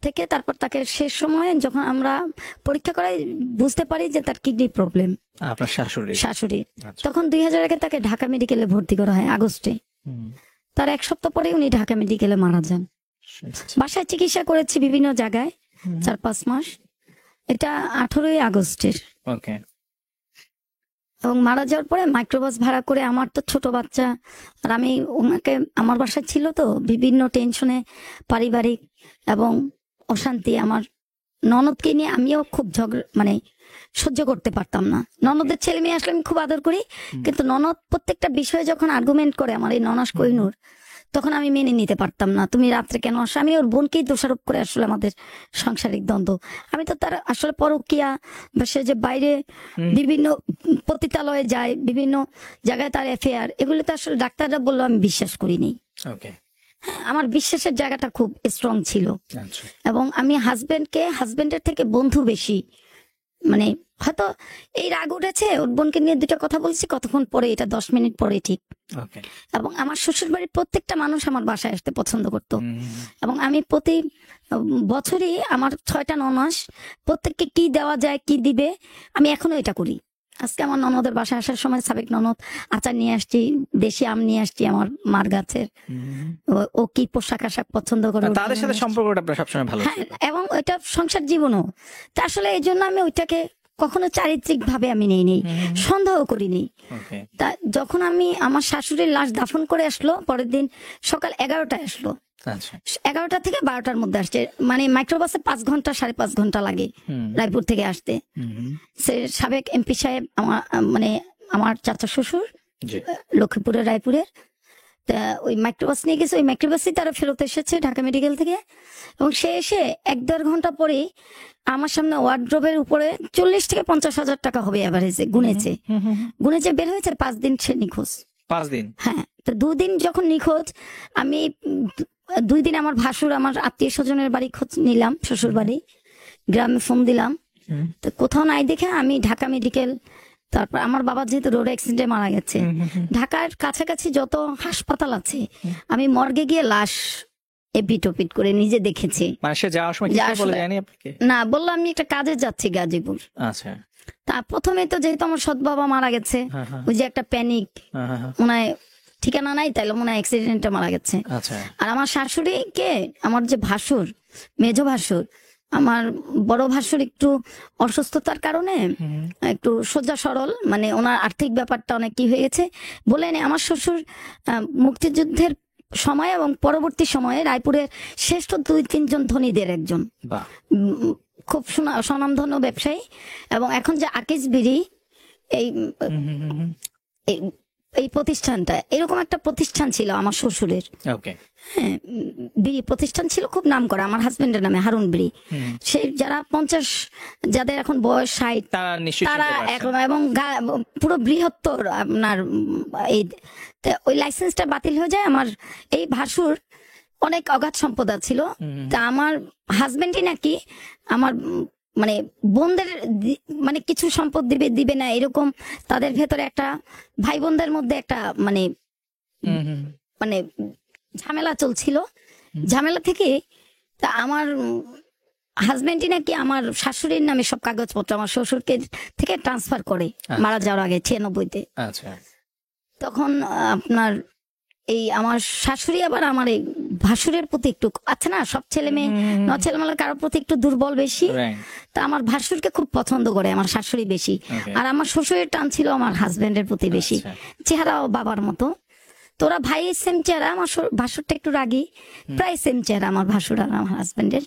থেকে তারপর তাকে শেষ সময়ে যখন আমরা পরীক্ষা করাই বুঝতে পারি যে তার কিডনি প্রবলেম। আপনার শাশুড়ি? আচ্ছা। তখন 2001-এ তাকে ঢাকা মেডিকেলে ভর্তি করা হয় আগস্টে। তার 1 সপ্তাহ পরে উনি ঢাকা মেডিকেলে মারা যান। বাসায় চিকিৎসা করেছি বিভিন্ন জায়গায় 4-5 মাস। এটা 18ই আগস্টের। ওকে। এবং মারা যাওয়ার পরে মাইক্রোবাস ভাড়া করে, আমার তো ছোট বাচ্চা, আর আমি ওনাকে আমার বাসায় ছিল তো, বিভিন্ন টেনশনে, পারিবারিক এবং অশান্তি, আমার ননদকে নিয়ে আমিও খুব মানে সহ্য করতে পারতাম না। ননদের ছেলে মেয়ে আসলে আমি খুব আদর করি, কিন্তু ননদ প্রত্যেকটা বিষয়ে যখন আর্গুমেন্ট করে, আমার এই ননাস কোহিনুর, তখন আমি মেনে নিতে পারতাম না। তুমি রাত্রে কেন আসো? আমি ওর বোনকেই দোষারোপ করে আসলে আমাদের সাংসারিক দ্বন্দ্ব। আমি তো তার আসলে পরকীয়া বা সে যে বাইরে বিভিন্ন পতিতালয়ে যায়, বিভিন্ন জায়গায় তার অ্যাফেয়ার, এগুলো তো আসলে ডাক্তাররা বললো আমি বিশ্বাস করিনি। ওকে। আমার বিশ্বাসের জায়গাটা খুব স্ট্রং ছিল। আচ্ছা। এবং আমি হাজবেন্ডের থেকে বন্ধু বেশি, মানে হয়তো এই রাগ উঠেছে, ওর বোনকে নিয়ে 2টা কথা বলছি, কতক্ষণ পরে, এটা 10 মিনিট পরে ঠিক। ওকে। এবং আমার শ্বশুর বাড়ির প্রত্যেকটা মানুষ আমার বাসায় আসতে পছন্দ করতো। এবং আমি প্রতি বছরই আমার 6টা ননাস, প্রত্যেককে কি দেওয়া যায়, কি দিবে, আমি এখনো এটা করি। আজকে আমার ননদের বাসায় আসার সময় সাবেক ননদ আচার নিয়ে আসছি, দেশি আম নিয়ে আসছি আমার মার গাছের। ও কি পোশাক আশাক পছন্দ করে, তাদের সাথে সম্পর্কটা আপনার সবসময় ভালো। হ্যাঁ, এবং ওইটা সংসার জীবনও। তা আসলে এই জন্য আমি ওইটাকে কখনো চারিত্রিক ভাবে আমি নেইনি, সন্দেহ করিনি। তা যখন আমি আমার শাশুড়ির লাশ দাফন করে আসলো, পরের দিন সকাল 11টায় আসলো। 11টা থেকে 12টার মধ্যে আসছে, মানে মাইক্রোবাসে 5 ঘন্টা 5.5 ঘন্টা লাগে রায়পুর থেকে আসতে। সে সাবেক এমপি সাহেব, মানে আমার চাচা শ্বশুর, লক্ষ্মীপুরের রায়পুরের। তা ওই মাইক্রোবাস নিয়ে গেছে, ওই মাইক্রোবাসই তারা ফেরত এসেছে ঢাকা মেডিকেল থেকে। এবং সে এসে 1-1.5 ঘন্টা পরে আমার সামনে ওয়ার্ড্রোবের উপরে 40 থেকে 50 হাজার টাকা হবে এভারেজে গুনেছে বের হয়েছে। 5 দিন সে নিখোঁজ। 5 দিন? হ্যাঁ। তো 2 দিন যখন নিখোঁজ, আমি 2 দিন আমার ভাসুর, আমার আত্মীয় স্বজনের বাড়ি খোঁজ নিলাম, শ্বশুর বাড়ি, গ্রামে ফোন দিলাম, তো কোথাও নাই দেখে আমি ঢাকা মেডিকেল, তারপর আমার বাবা যেহেতু রোড অ্যাক্সিডেন্টে মারা গেছে, ঢাকার কাছাকাছি যত হাসপাতাল আছে আমি মর্গে গিয়ে লাশ এপিটোপিট করে নিজে দেখেছি। মানে সে যাওয়ার সময় কিছু বলে যায়নি আপনাকে? না, বললো আমি একটা কাজে যাচ্ছি গাজীপুর। আচ্ছা। তা প্রথমে তো যেহেতু আমার সৎ বাবা মারা গেছে, ওই যে একটা প্যানিক, মনে হয় ঠিকানা নাই, তাইলে মনে হয় অ্যাক্সিডেন্টে মারা গেছে। আর আমার শাশুড়িকে, আমার যে ভাসুর, মেজ ভাসুর, আমার বড় ভাসুর একটু অসুস্থতার কারণে একটু সোজা সরল, মানে ওনার আর্থিক ব্যাপারটা অনেক কি হয়ে গেছে বলে আমার শ্বশুর মুক্তিযুদ্ধের সময় এবং পরবর্তী সময়ে রায়পুরের শ্রেষ্ঠ 2-3 জন ধনীদের একজন, খুব স্বনামধন্য ব্যবসায়ী। এবং এখন যে আকিজ বিড়ি, এই প্রতিষ্ঠানটা, এরকম একটা প্রতিষ্ঠান ছিল আমার শ্বশুরের। হ্যাঁ, বিড়ি প্রতিষ্ঠান ছিল, খুব নাম করা, আমার হাজবেন্ডের নামে, হারুন বিড়ি। সে যারা 50, যাদের এখন বয়স 60, তারা এখন, এবং পুরো বৃহত্তর আপনার ওই লাইসেন্সটা বাতিল হয়ে যায়। আমার এই ভাসুর অনেক অগাধ সম্পদ ছিল। তা আমার হাজবেন্ডই নাকি আমার মানে বোনদের মানে কিছু সম্পদ দিবে না, এরকম তাদের ভেতরে একটা ভাই বোনদের মধ্যে একটা মানে ঝামেলা চলছিল। ঝামেলা থেকে তা আমার হাজবেন্ডই নাকি আমার শাশুড়ির নামে সব কাগজপত্র আমার শ্বশুরকে থেকে ট্রান্সফার করে মারা যাওয়ার আগে 96-তে। আচ্ছা, তখন আপনার এই আমার শাশুড়ি আবার আমার এই ভাসুরের প্রতি একটু আছে না, সব ছেলে মেয়ে ছেলেমেলার কারোর প্রতি একটু দুর্বল বেশি, তা আমার ভাসুরকে খুব পছন্দ করে আমার শাশুড়ি বেশি। আর আমার শ্বশুরের টান ছিল আমার হাজবেন্ডের প্রতি বেশি, চেহারাও বাবার মতো। তোরা ভাই সেম চেহারা, আমার ভাসুরটা একটু রাগী, প্রায় সেম চেহারা আমার ভাসুর আর আমার হাজবেন্ডের।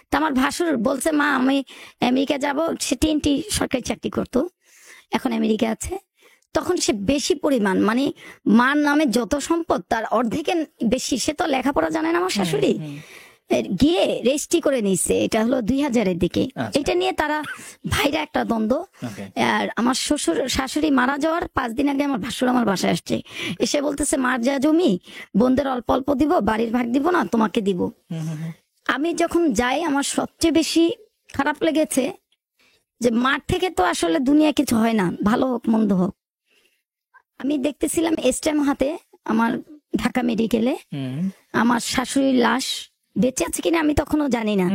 তা আমার ভাসুর বলছে মা আমি আমেরিকা যাব, সে TNT সরকারি চাকরি করতো, এখন আমেরিকা আছে। তখন সে বেশি পরিমাণ মানে মার নামে যত সম্পদ তার অর্ধেকের বেশি, সে তো লেখাপড়া জানে না আমার শাশুড়ি, গিয়ে রেজিস্ট্রি করে নিচ্ছে। এটা হলো 2000-এর দিকে। এটা নিয়ে তারা ভাইরা একটা দ্বন্দ্ব। আর আমার শ্বশুর শাশুড়ি মারা যাওয়ার 5 দিন আগে আমার ভাসুর আমার বাসায় আসছে, এসে বলতেছে মার যা জমি বোনদের অল্প অল্প দিব, বাড়ির ভাগ দিব না, তোমাকে দিব। আমি যখন যাই আমার সবচেয়ে বেশি খারাপ লেগেছে যে মার থেকে তো আসলে দুনিয়া কিছু হয় না, ভালো হোক মন্দ হোক। আমি দেখতেছিলাম স্ট্যাম্প হাতে আমার ঢাকা মেডিকেলে আমার শাশুড়ির লাশ বেঁচে আছে কিনা আমি তখনও জানি না,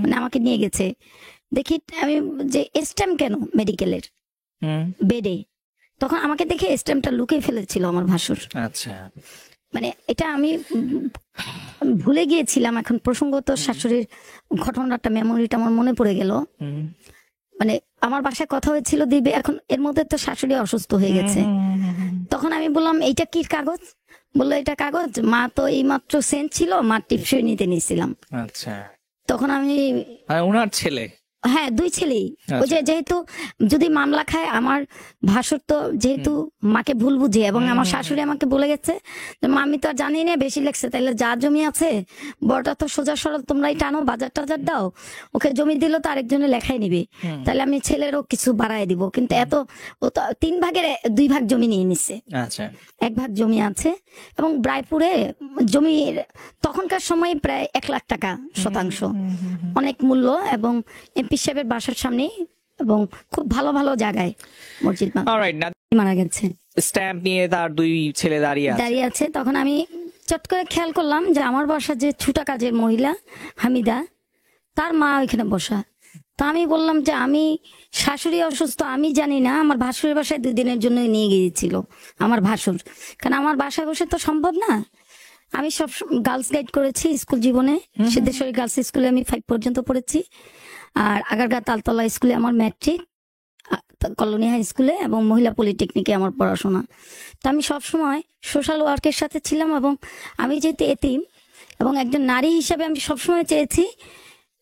মানে আমাকে নিয়ে গেছে, দেখি আমি যে স্ট্যাম্প কেন মেডিকেলের বেডে, তখন আমাকে দেখে স্ট্যাম্পটা লুকিয়ে ফেলেছিল আমার ভাসুর। আচ্ছা, মানে এটা আমি ভুলে গিয়েছিলাম, এখন প্রসঙ্গত শাশুড়ির ঘটনাটা মেমোরিটা আমার মনে পড়ে গেল। মানে আমার বাসায় কথা হয়েছিল দিবে, এখন এর মধ্যে তো শাশুড়ি অসুস্থ হয়ে গেছে। তখন আমি বললাম এইটা কি কাগজ, বললো এটা কাগজ, মা তো এই মাত্র সেন্ট ছিল, মা টিপসই নিতে নিয়েছিলাম। আচ্ছা, তখন আমি ওনার ছেলে, হ্যাঁ 2 ছেলেই, ওই যে যেহেতু যদি মামলা খায় আমার ভাসুর তো যেহেতু মাকে ভুল বুঝে, এবং আমার শাশুড়ি আমাকে বলে গেছে মা আমি তো আর জানি না বেশি লেগছে, তাহলে যা জমি আছে বড়টা তো সোজা সরল তোমরাই টানো, বাজার টাজার দাও, ওকে জমি দিল তো আরেকজনে লেখাই নিবে, তাহলে আমি ছেলেরও কিছু বাড়ায় দিব। কিন্তু এত ও তো 3 ভাগের 2 ভাগ জমি নিয়ে নিচ্ছে, 1 ভাগ জমি আছে। এবং রায়পুরে জমি তখনকার সময় প্রায় 1 লাখ টাকা শতাংশ, অনেক মূল্য, এবং এমপি সাহেবের বাসার সামনে এবং খুব ভালো ভালো জায়গায় মসজিদ মারা গেছে। স্ট্যাম্প নিয়ে তার 2 ছেলে দাঁড়িয়ে আছে। তখন আমি চট করে খেয়াল করলাম যে আমার বাসা যে ছুটা কাজের মহিলা হামিদা, তার মা ওইখানে বসা। তা আমি বললাম যে আমি শাশুড়ি অসুস্থ, আমি জানি না, আমার ভাসুরের বাসায় 2 দিনের জন্য নিয়ে গিয়েছিল আমার ভাসুর, কারণ আমার বাসায় বসে তো সম্ভব না। আমি সব গার্লস গাইড করেছি স্কুল জীবনে, সিদ্ধেশ্বরী গার্লস স্কুলে আমি 5 পর্যন্ত পড়েছি, আর আগারগা তালতলা স্কুলে আমার ম্যাট্রিক, কলোনি হাই স্কুলে এবং মহিলা পলিটেকনিকে আমার পড়াশোনা। তো আমি সবসময় সোশ্যাল ওয়ার্কের সাথে ছিলাম, এবং আমি যেহেতু এতিম এবং একজন নারী হিসাবে আমি সবসময় চেয়েছি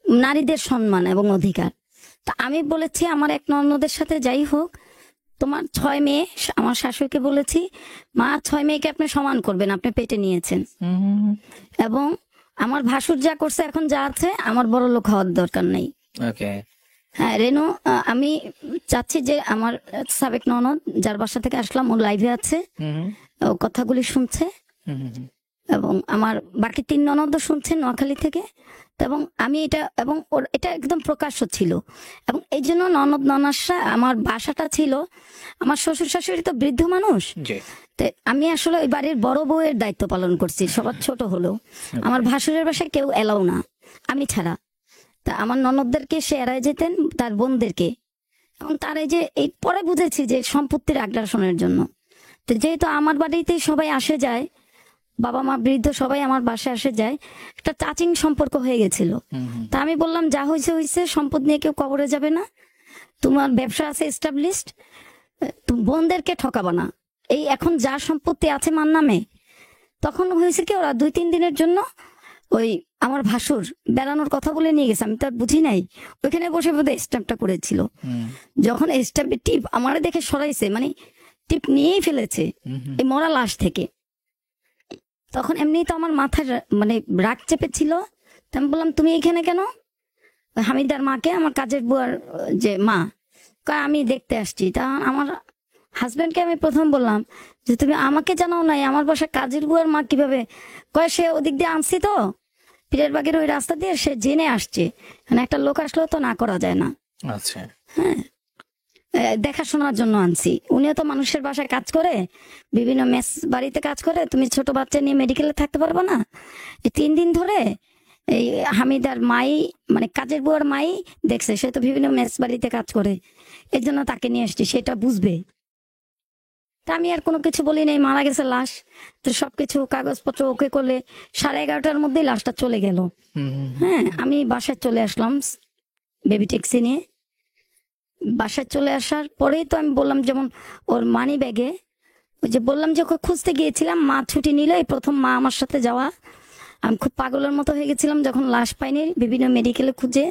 নারীদের সম্মান এবং অধিকার। তা আমি বলেছি আমার এক ননদের সাথে যাই হোক তোমার 6 মেয়ে, আমার শাশুড়িকে বলেছি মা 6 মেয়েকে আপনি সমান করবেন, আপনি পেটে নিয়েছেন, এবং আমার ভাসুর যা করছে এখন যা আছে আমার বড় লোক হওয়ার দরকার নেই। হ্যাঁ রেনু, আমি চাচ্ছি যে আমার সাবেক ননদ যার বাসা থেকে আসলাম ও লাইভে আছে, ও কথাগুলি শুনছে, এবং আমার বাকি 3 ননদও শুনছে নোয়াখালী থেকে। এবং আমি এটা, এবং ওর এটা একদম প্রকাশ্য ছিল, এবং এই জন্য ননদ ননাসরা, আমার বাসাটা ছিল, আমার শ্বশুর শাশুড়ি তো বৃদ্ধ মানুষ, আমি আসলে ওই বাড়ির বড় বউয়ের দায়িত্ব পালন করছি, সবার ছোট হলেও। আমার ভাসুরের বাসায় কেউ এলাও না আমি ছাড়া, তা আমার ননদদেরকে সে এড়ায় যেতেন, তার বোনদেরকে, এবং তার এই যে এই পরে বুঝেছি যে সম্পত্তির আগ্রাসনের জন্য। তো যেহেতু আমার বাড়িতেই সবাই আসে যায়, বাবা মা বৃদ্ধ সবাই আমার বাসায় আসে যায়, একটা টাচিং সম্পর্ক হয়ে গেছিল। তা আমি বললাম যা হয়েছে হয়েছে, সম্পদ নিয়ে কেউ কবরে যাবে না, তোমার ব্যবসা আছে এস্টাবলিশড, বোনদেরকে ঠকাবা না। এই এখন যা সম্পত্তি আছে মার নামে, তখন হয়েছে কি ওরা 2-3 দিনের জন্য ওই আমার ভাসুর বেড়ানোর কথা বলে নিয়ে গেছে, আমি তো আর বুঝি নাই, ওইখানে বসে বোধহয় স্ট্যাম্পটা করেছিল। যখন স্ট্যাম্পের টিপ আমার দেখে সরাইছে, মানে টিপ নিয়েই ফেলেছে এই মরা লাশ থেকে, তখন এমনি তো আমার মাথায় মানে রাগ চেপেছিল। আমি বললাম তুমি এখানে কেন? হামিদার মাকে, আমার কাজের বুয়ার যে মা, আমি দেখতে আসছি। তা আমার হাজবেন্ডকে আমি প্রথম বললাম যে তুমি আমাকে জানাও নাই, আমার বাসায় কাজের বুয়ার মা কিভাবে? কয় সে ওদিক দিয়ে আনছি তো, পীরের বাগের ওই রাস্তা দিয়ে, সে জেনে আসছে, মানে একটা লোক আসলেও তো না করা যায় না। আচ্ছা, হ্যাঁ, দেখাশোনার জন্য আনছি। উনিও তো মানুষের বাসায় কাজ করে, বিভিন্ন মেস বাড়িতে কাজ করে, তুমি ছোট বাচ্চা নিয়ে মেডিকেলে থাকতে পারবো না? 3 দিন ধরে এই হামিদার মাই মানে কাজের বুয়ার মাই দেখছে, সে তো বিভিন্ন মেস বাড়িতে কাজ করে, এর জন্য তাকে নিয়ে আসছি, সেটা বুঝবে। তা আমি আর কোনো কিছু বলি নাই, মারা গেছে লাশ, তো সবকিছু কাগজপত্র ওকে করলে 11:30টার মধ্যেই লাশটা চলে গেল। হ্যাঁ, আমি বাসায় চলে আসলাম বেবি ট্যাক্সি নিয়ে। বাসায় চলে আসার পরেই তো আমি বললাম, যেমন ওর মানি ব্যাগে ওই যে বললাম যে ওকে খুঁজতে গিয়েছিলাম, মা ছুটি নিল, এই প্রথম মা আমার সাথে যাওয়া। আমি খুব পাগলের মতো হয়ে গেছিলাম যখন লাশ পাইনি, বিভিন্ন মেডিকেলে খুঁজে।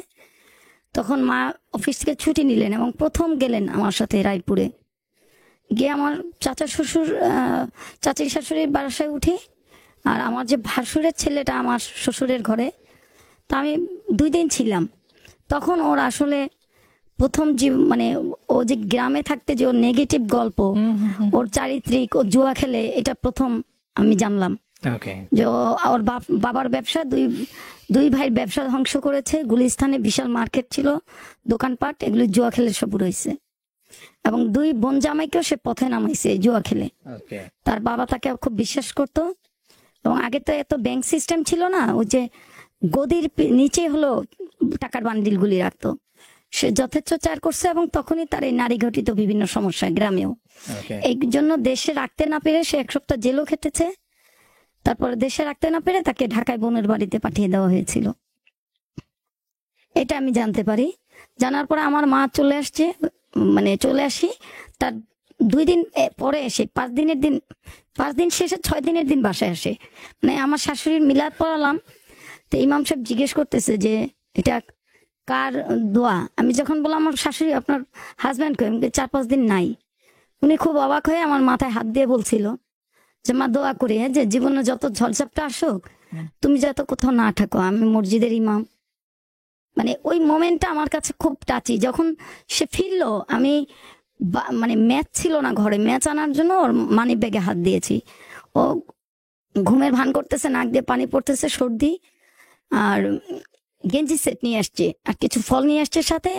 তখন মা অফিস থেকে ছুটি নিলেন এবং প্রথম গেলেন আমার সাথে রায়পুরে। গিয়ে আমার চাচা শ্বশুর চাচির শাশুড়ির বাসায় উঠি, আর আমার যে ভাসুরের ছেলেটা আমার শ্বশুরের ঘরে। তা আমি 2 দিন ছিলাম। তখন ওর আসলে প্রথম যে মানে ও যে গ্রামে থাকতে যে ওর নেগেটিভ গল্প, ওর চারিত্রিক, ও জুয়া খেলে, এটা প্রথম আমি জানলাম। যে ওর বাবার ব্যবসা, দুই ভাইয়ের ব্যবসা ধ্বংস করেছে। গুলিস্তানে বিশাল মার্কেট ছিল, দোকানপাট, এগুলি জুয়া খেলে সব রয়েছে। এবং 2 বোন জামাইকেও সে পথে নামাইছে জুয়া খেলে। তার বাবা তাকে খুব বিশ্বাস করতো। এবং আগে তো এত ব্যাংক সিস্টেম ছিল না, ওই যে গদির নিচে হলো টাকার বান্ডিলগুলি রাখতো। সে যথেচ্ছ চার করছে এবং তখনই তার এই নারী ঘটিত বিভিন্ন সমস্যা গ্রামেও। এই জন্য দেশে রাখতে না পেরে সে 1 সপ্তাহ জেলও খেটেছে। তারপরে দেশে রাখতে না পেরে তাকে ঢাকায় বোনের বাড়িতে পাঠিয়ে দেওয়া হয়েছিল। এটা আমি জানতে পারি। জানার পরে আমার মা চলে আসছে, মানে চলে আসি তার 2 দিন পরে এসে 5 দিন শেষে 6 দিনের দিন বাসায় আসে। মানে আমার শাশুড়ির মিলাদ পড়ালাম, তো ইমাম সাহেব জিজ্ঞেস করতেছে যে এটা কার দোয়া। আমি যখন বললাম আমার শাশুড়ি, আপনার হাজব্যান্ড কই, 4-5 দিন নাই। উনি খুব অবাক হয়ে আমার মাথায় হাত দিয়ে বলছিল যে মা দোয়া করি, হ্যাঁ, যে জীবনে যত ঝড়ঝাপটা আসুক তুমি যাতে কোথাও না থাকো, আমি মসজিদের ইমাম। মানে ওই মোমেন্টটা আমার কাছে খুব টাচি। যখন সে ফিরলো, আমি মানে ম্যাচ ছিল না ঘরে, ম্যাচ আনার জন্য ওর মানি ব্যাগে হাত দিয়েছি। ও ঘুমের ভান করতেছে, নাক দিয়ে পানি পড়তেছে, সর্দি, আর গেঞ্জি সেট নিয়ে আসছে, আর কিছু ফল নিয়ে আসছে, সাথে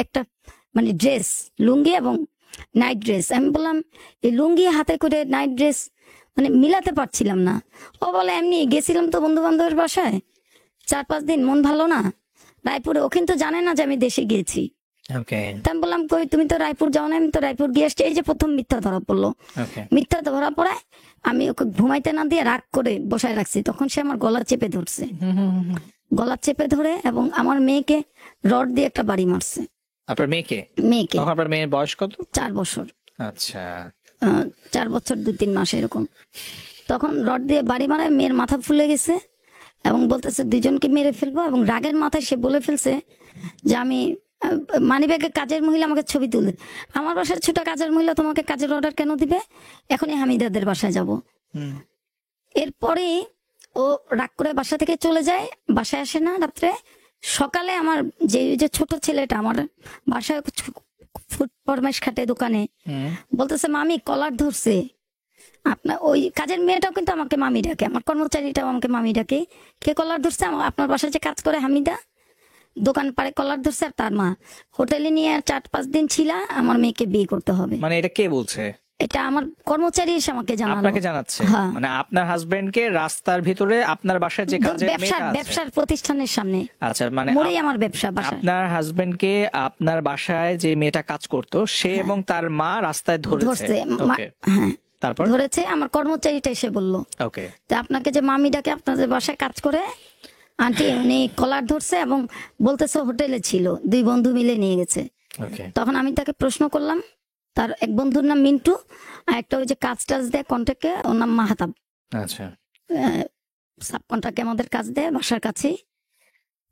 একটা মানে ড্রেস, লুঙ্গি এবং নাইট ড্রেস। আমি বললাম এই লুঙ্গি হাতে করে নাইট ড্রেস মানে মিলাতে পারছিলাম না। ও বলে এমনি গেছিলাম তো বন্ধু বান্ধবের বাসায় 4-5 দিন, মন ভালো না, রায়পুরে। ও কিন্তু জানে না যে আমি দেশে গিয়েছি। তা আমি বললাম কই তুমি তো রায়পুর যাও না। আমি তো রায়পুর গিয়ে আসছি। এই যে প্রথম মিথ্যা ধরা পড়লো। মিথ্যা ধরা পড়ায় আমি ওকে ঘুমাইতে না দিয়ে রাগ করে বসায় রাখছি। তখন সে আমার গলা চেপে ধরছে, গলা চেপে ধরে এবং আমার মেয়েকে রড দিয়ে একটা বাড়ি মারছে। আপনার মেয়েকে? মেয়েকে। আপনার মেয়ের বয়স কত? 4 বছর। আচ্ছা, 4 বছর 2-3 মাস এরকম। তখন রড দিয়ে বাড়ি মারায় মেয়ের মাথা ফুলে গেছে এবং বলতেছে 2জনকে মেরে ফেলবো। এবং রাগের মাথায় সে বলে ফেলছে যে আমি মানিব্যাগে কাজের মহিলা আমাকে ছবি তুলে, আমার বাসার ছোট কাজের মহিলা তোমাকে কাজের অর্ডার কেন দিবে, এখনই হামিদাদের বাসায় যাব। এরপরে ও রাগ করে বাসা থেকে চলে যায়, বাসায় আসে না রাত্রে। সকালে আমার যে ছোট ছেলেটা আমার বাসায় ফুড ফরমাইশ খাটে দোকানে, বলতেছে মামি কলার ধরছে। আপনার ওই কাজের মেয়েটাও কিন্তু আমাকে মামি ডাকে, আমার কর্মচারীটাও আমাকে মামি ডাকে। কে কলার ধরছে? আপনার বাসায় যে কাজ করে হামিদা, দোকান পাড়ে কলার ধরছে। আর তার মা হোটেলে নিয়ে 4-5 দিন ছিল, আমার মেয়েকে বিয়ে করতে হবে। মানে এটা কে বলছে? এটা আমার কর্মচারী এসে আমাকে আপনাকে জানাচ্ছে। মানে আপনার হাজবেন্ডকে রাস্তার ভিতরে আপনার বাসায় যে কাজের মেয়েটা আছে, ব্যবসার প্রতিষ্ঠানের সামনে। আচ্ছা, মানে মোড়েই আমার ব্যবসা। আপনার হাজবেন্ডকে আপনার বাসায় যে মেয়েটা কাজ করতো সে এবং তার মা রাস্তায় ধরেছে। হ্যাঁ, তারপর ধরেছে। আমার কর্মচারীটা এসে বললো যে আপনাকে যে মামি ডাকে আপনাদের বাসায় কাজ করে আন্টি, উনি কলার ধরছে এবং বলতেছে হোটেলে ছিল, 2 বন্ধু মিলে নিয়ে গেছে। তখন আমি তাকে প্রশ্ন করলাম, তার এক বন্ধুর নাম মিন্টু, আর একটা ওই যে কাজ টাজ দেয় কন্ট্রাক্টে, ওর নাম মাহাতাব। আচ্ছা, সাব কন্ট্রাক্টে আমাদের কাজ দেয় বাসার কাছেই।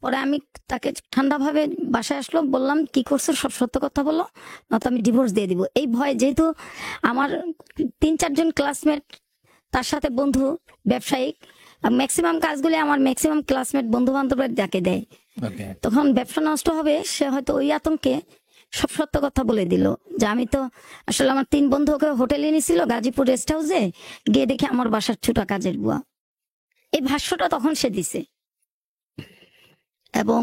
পরে আমি তাকে ঠান্ডা ভাবে বাসায় আসলো, বললাম কি করছো, সব সত্য কথা বলো, নয়তো আমি ডিভোর্স দিয়ে দিব। এই ভয়, যেহেতু আমার 3-4 জন ক্লাসমেট, তার সাথে বন্ধু ব্যবসায়িক, ম্যাক্সিমাম কাজগুলি আমার ম্যাক্সিমাম ক্লাসমেট বন্ধু বান্ধবের ডাকে দেয়। তখন ব্যবসা নষ্ট হবে, সে হয়তো ওই আতঙ্কে সব সত্য কথা বলে দিল যে আমি তো আসলে আমার 3 বন্ধু ওকে হোটেলে নিয়েছিল গাজীপুর রেস্ট হাউসে, গিয়ে দেখি আমার বাসার ছোট কাজের বুয়া। এই ভাষ্যটা তখন সে দিছে। এবং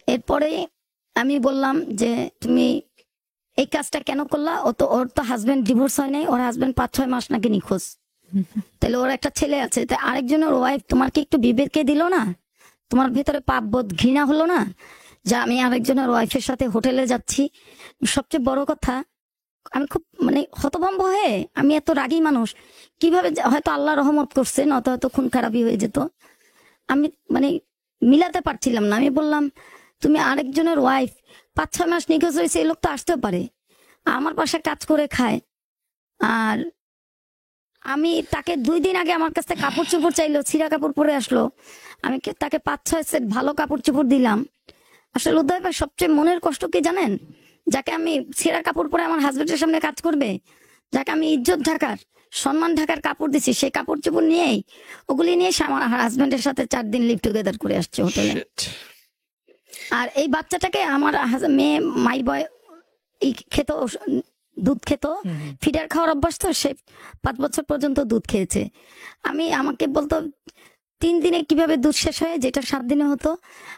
এরপরে আমি বললাম যে তুমি এই কাজটা কেন করলা? ওর তো হাজবেন্ড ডিভোর্স হয় নাই, ওর হাজবেন্ড 5-6 মাস নাকি নিখোঁজ। তাহলে ওর একটা ছেলে আছে, তাই আরেকজনের ওয়াইফ তোমার কি একটু বিবেককে দিল না তোমার ভেতরে পাপ বোধ ঘৃণা হলো না যে আমি আরেকজনের ওয়াইফের সাথে হোটেলে যাচ্ছি? সবচেয়ে বড় কথা, আমি খুব মানে হতভম্ব হয়ে, আমি এত রাগী মানুষ, কিভাবে হয়তো আল্লাহ রহমত করছে, নয়তো হয়তো খুন খারাপই হয়ে যেত। আমি মানে মিলাতে পারছিলাম না। আমি বললাম, তুমি আরেকজনের ওয়াইফ, 5-6 মাস নিখোঁজ হয়েছে, এই লোক তো আসতেও পারে, আমার পাশে কাজ করে খায়। আর আমি তাকে 2 দিন আগে আমার কাছ থেকে কাপড় চোপড় চাইলো, ছিঁড়া কাপড় পরে আসলো, আমি তাকে 5-6 সেট ভালো কাপড় চোপড় দিলাম। আসলে উদয় ভাই, সবচেয়ে মনের কষ্ট কি জানেন? যাকে আমি ছেঁড়া কাপড় পরে আমার হাজবেন্ডের সামনে কাজ করবে, যাকে আমি ইজ্জত ঢাকার, সম্মান ঢাকার কাপড় দিছি, সেই কাপড় চোপড় নিয়েই, ওগুলি নিয়ে সে আমার হাজবেন্ডের সাথে 4 দিন লিভ টুগেদার করে আসছে হোটেলে। আর এই বাচ্চাটাকে আমার মেয়ে মাই বয় খেত, দুধ খেত, ফিডার খাওয়ার অভ্যাস, তো সে 5 বছর পর্যন্ত দুধ খেয়েছে। আমাকে বলতো 3 দিনে কিভাবে দুধ শেষ হয়, যেটা 7 দিনে হতো।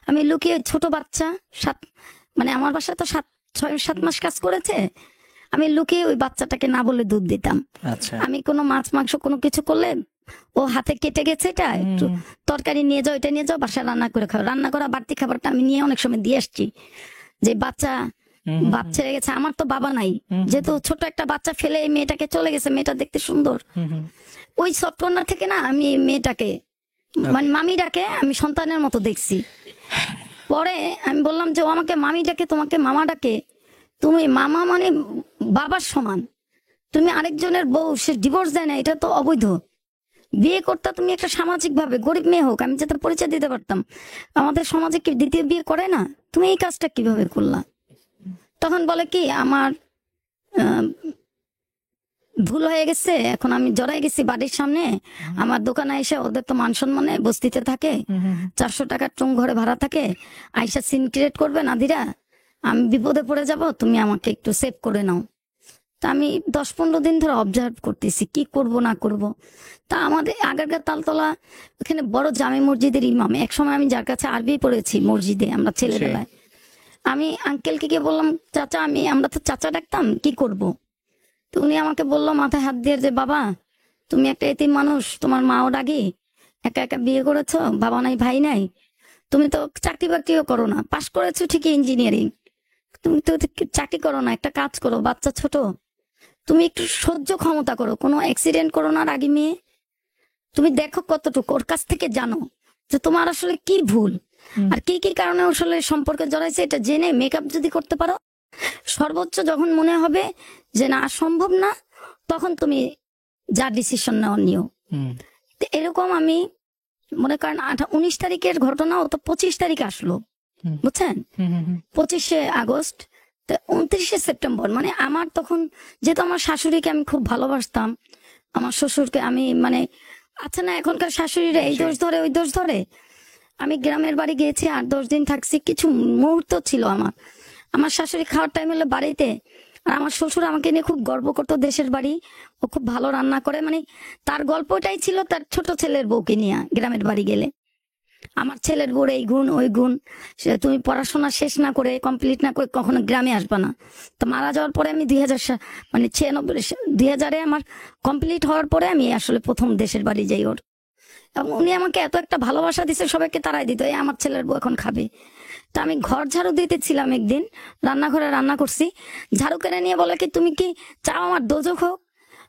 আমি লুকিয়ে, ছোট বাচ্চা, মানে আমার বাসায় তো 6-7 মাস কাজ করেছে, আমি লুকিয়ে ওই বাচ্চাটাকে না বলে দুধ দিতাম। আমি কোনো মাছ মাংস কোনো কিছু করলে, ও হাতে কেটে গেছে, এটা একটু তরকারি নিয়ে যাও, এটা নিয়ে যাও, বাসায় রান্না করে খাও। রান্না করা বাড়তি খাবারটা আমি নিয়ে অনেক সময় দিয়ে আসছি, যে বাচ্চা বাপ ছেড়ে গেছে, আমার তো বাবা নাই, যেহেতু ছোট একটা বাচ্চা ফেলে এই মেয়েটাকে চলে গেছে, মেয়েটা দেখতে সুন্দর, ওই সফটওয়্যার থেকে না আমি মেয়েটাকে, মানে মামিটাকে আমি সন্তানের মতো দেখছি। পরে আমি বললাম যে, ও আমাকে মামি ডাকে, তোমাকে মামা ডাকে, তুমি মামা মানে বাবার সমান, তুমি আরেকজনের বউ, সে ডিভোর্স দেয় না, এটা তো অবৈধ। বিয়ে করতে তুমি একটা সামাজিক ভাবে, গরিব মেয়ে হোক, আমি যে তার পরিচয় দিতে পারতাম, আমাদের সমাজে কি দ্বিতীয় বিয়ে করে না? তুমি এই কাজটা কিভাবে করলা? তখন বলে কি, আমার ভুল হয়ে গেছে, এখন আমি জড়াই গেছি বাড়ির সামনে, আমার দোকানে এসে, ওদের তো মান সম্মানে বস্তিতে থাকে, 400 টাকার টুং ঘরে ভাড়া থাকে, আইসা সিন ক্রিয়েট করবে নাদিরা, আমি বিপদে পড়ে যাব, তুমি আমাকে একটু সেভ করে নাও। তা আমি 10-15 দিন ধরে অবজার্ভ করতেছি কি করব না করব। তা আমাদের আগারগাঁ তালতলা ওখানে বড় জামে মসজিদের ইমাম, একসময় আমি যার কাছে আরবি পড়েছি মসজিদে আমরা ছেলেবেলায়, আমি আঙ্কেলকে গিয়ে বললাম, চাচা, আমরা তো চাচা ডাকতাম, কি করব? তো উনি আমাকে বললো মাথায় হাত দিয়ে, যে বাবা, তুমি একটা এতিম মানুষ, তোমার মাও ডাকি, একা একা বিয়ে করেছো, বাবা নাই ভাই নাই, তুমি তো চাকরি বাকরিও করো না, পাশ করেছো ঠিকই ইঞ্জিনিয়ারিং, তুমি তো চাকরি করো না, একটা কাজ করো, বাচ্চা ছোট, তুমি একটু সহ্য ক্ষমতা করো, কোনো অ্যাক্সিডেন্ট করো না রাগী মেয়ে, তুমি দেখো কতটুকু, ওর কাছ থেকে জানো যে তোমার আসলে কি ভুল, আর কি কি কারণে আসলে সম্পর্কে জড়াইছে, এটা জেনে মেকআপ যদি করতে পারো, সর্বোচ্চ যখন মনে হবে যে না সম্ভব না, তখন তুমি যা ডিসিশন নিও। এরকম আমি মনে করেন 19 তারিখের ঘটনা, ও তো 25 তারিখে আসলো, বুঝছেন, 25শে আগস্ট, 29শে সেপ্টেম্বর, মানে আমার তখন, যেহেতু আমার শাশুড়িকে আমি খুব ভালোবাসতাম, আমার শ্বশুরকে আমি মানে, আছে না এখনকার শাশুড়িরা এই দোষ ধরে ওই দোষ ধরে, আমি গ্রামের বাড়ি গিয়েছি, 8-10 দিন থাকছি, কিছু মুহূর্ত ছিল আমার শাশুড়ি খাওয়ার টাইম হলো বাড়িতে, আর আমার শ্বশুর আমাকে নিয়ে খুব গর্ব করতো, দেশের বাড়ি, ও খুব ভালো রান্না করে, মানে তার গল্পটাই ছিল তার ছোট ছেলের বউকে নিয়ে গ্রামের বাড়ি গেলে, আমার ছেলের বউর এই গুণ ওই গুণ, তুমি পড়াশোনা শেষ না করে, কমপ্লিট না করে কখনো গ্রামে আসবা না। তো মারা যাওয়ার পরে আমি 2000 আমার কমপ্লিট হওয়ার পরে আমি আসলে প্রথম দেশের বাড়ি যাই ওর, এবং উনি আমাকে এত একটা ভালোবাসা দিছে, সবাইকে তারাই দিত, এই আমার ছেলের বউ এখন খাবে। তো আমি ঘর ঝাড়ু দিতেছিলাম একদিন, রান্নাঘরে রান্না করছি, ঝাড়ু কেড়ে নিয়ে বলে কি, তুমি কি চাও আমার দোজক হোক?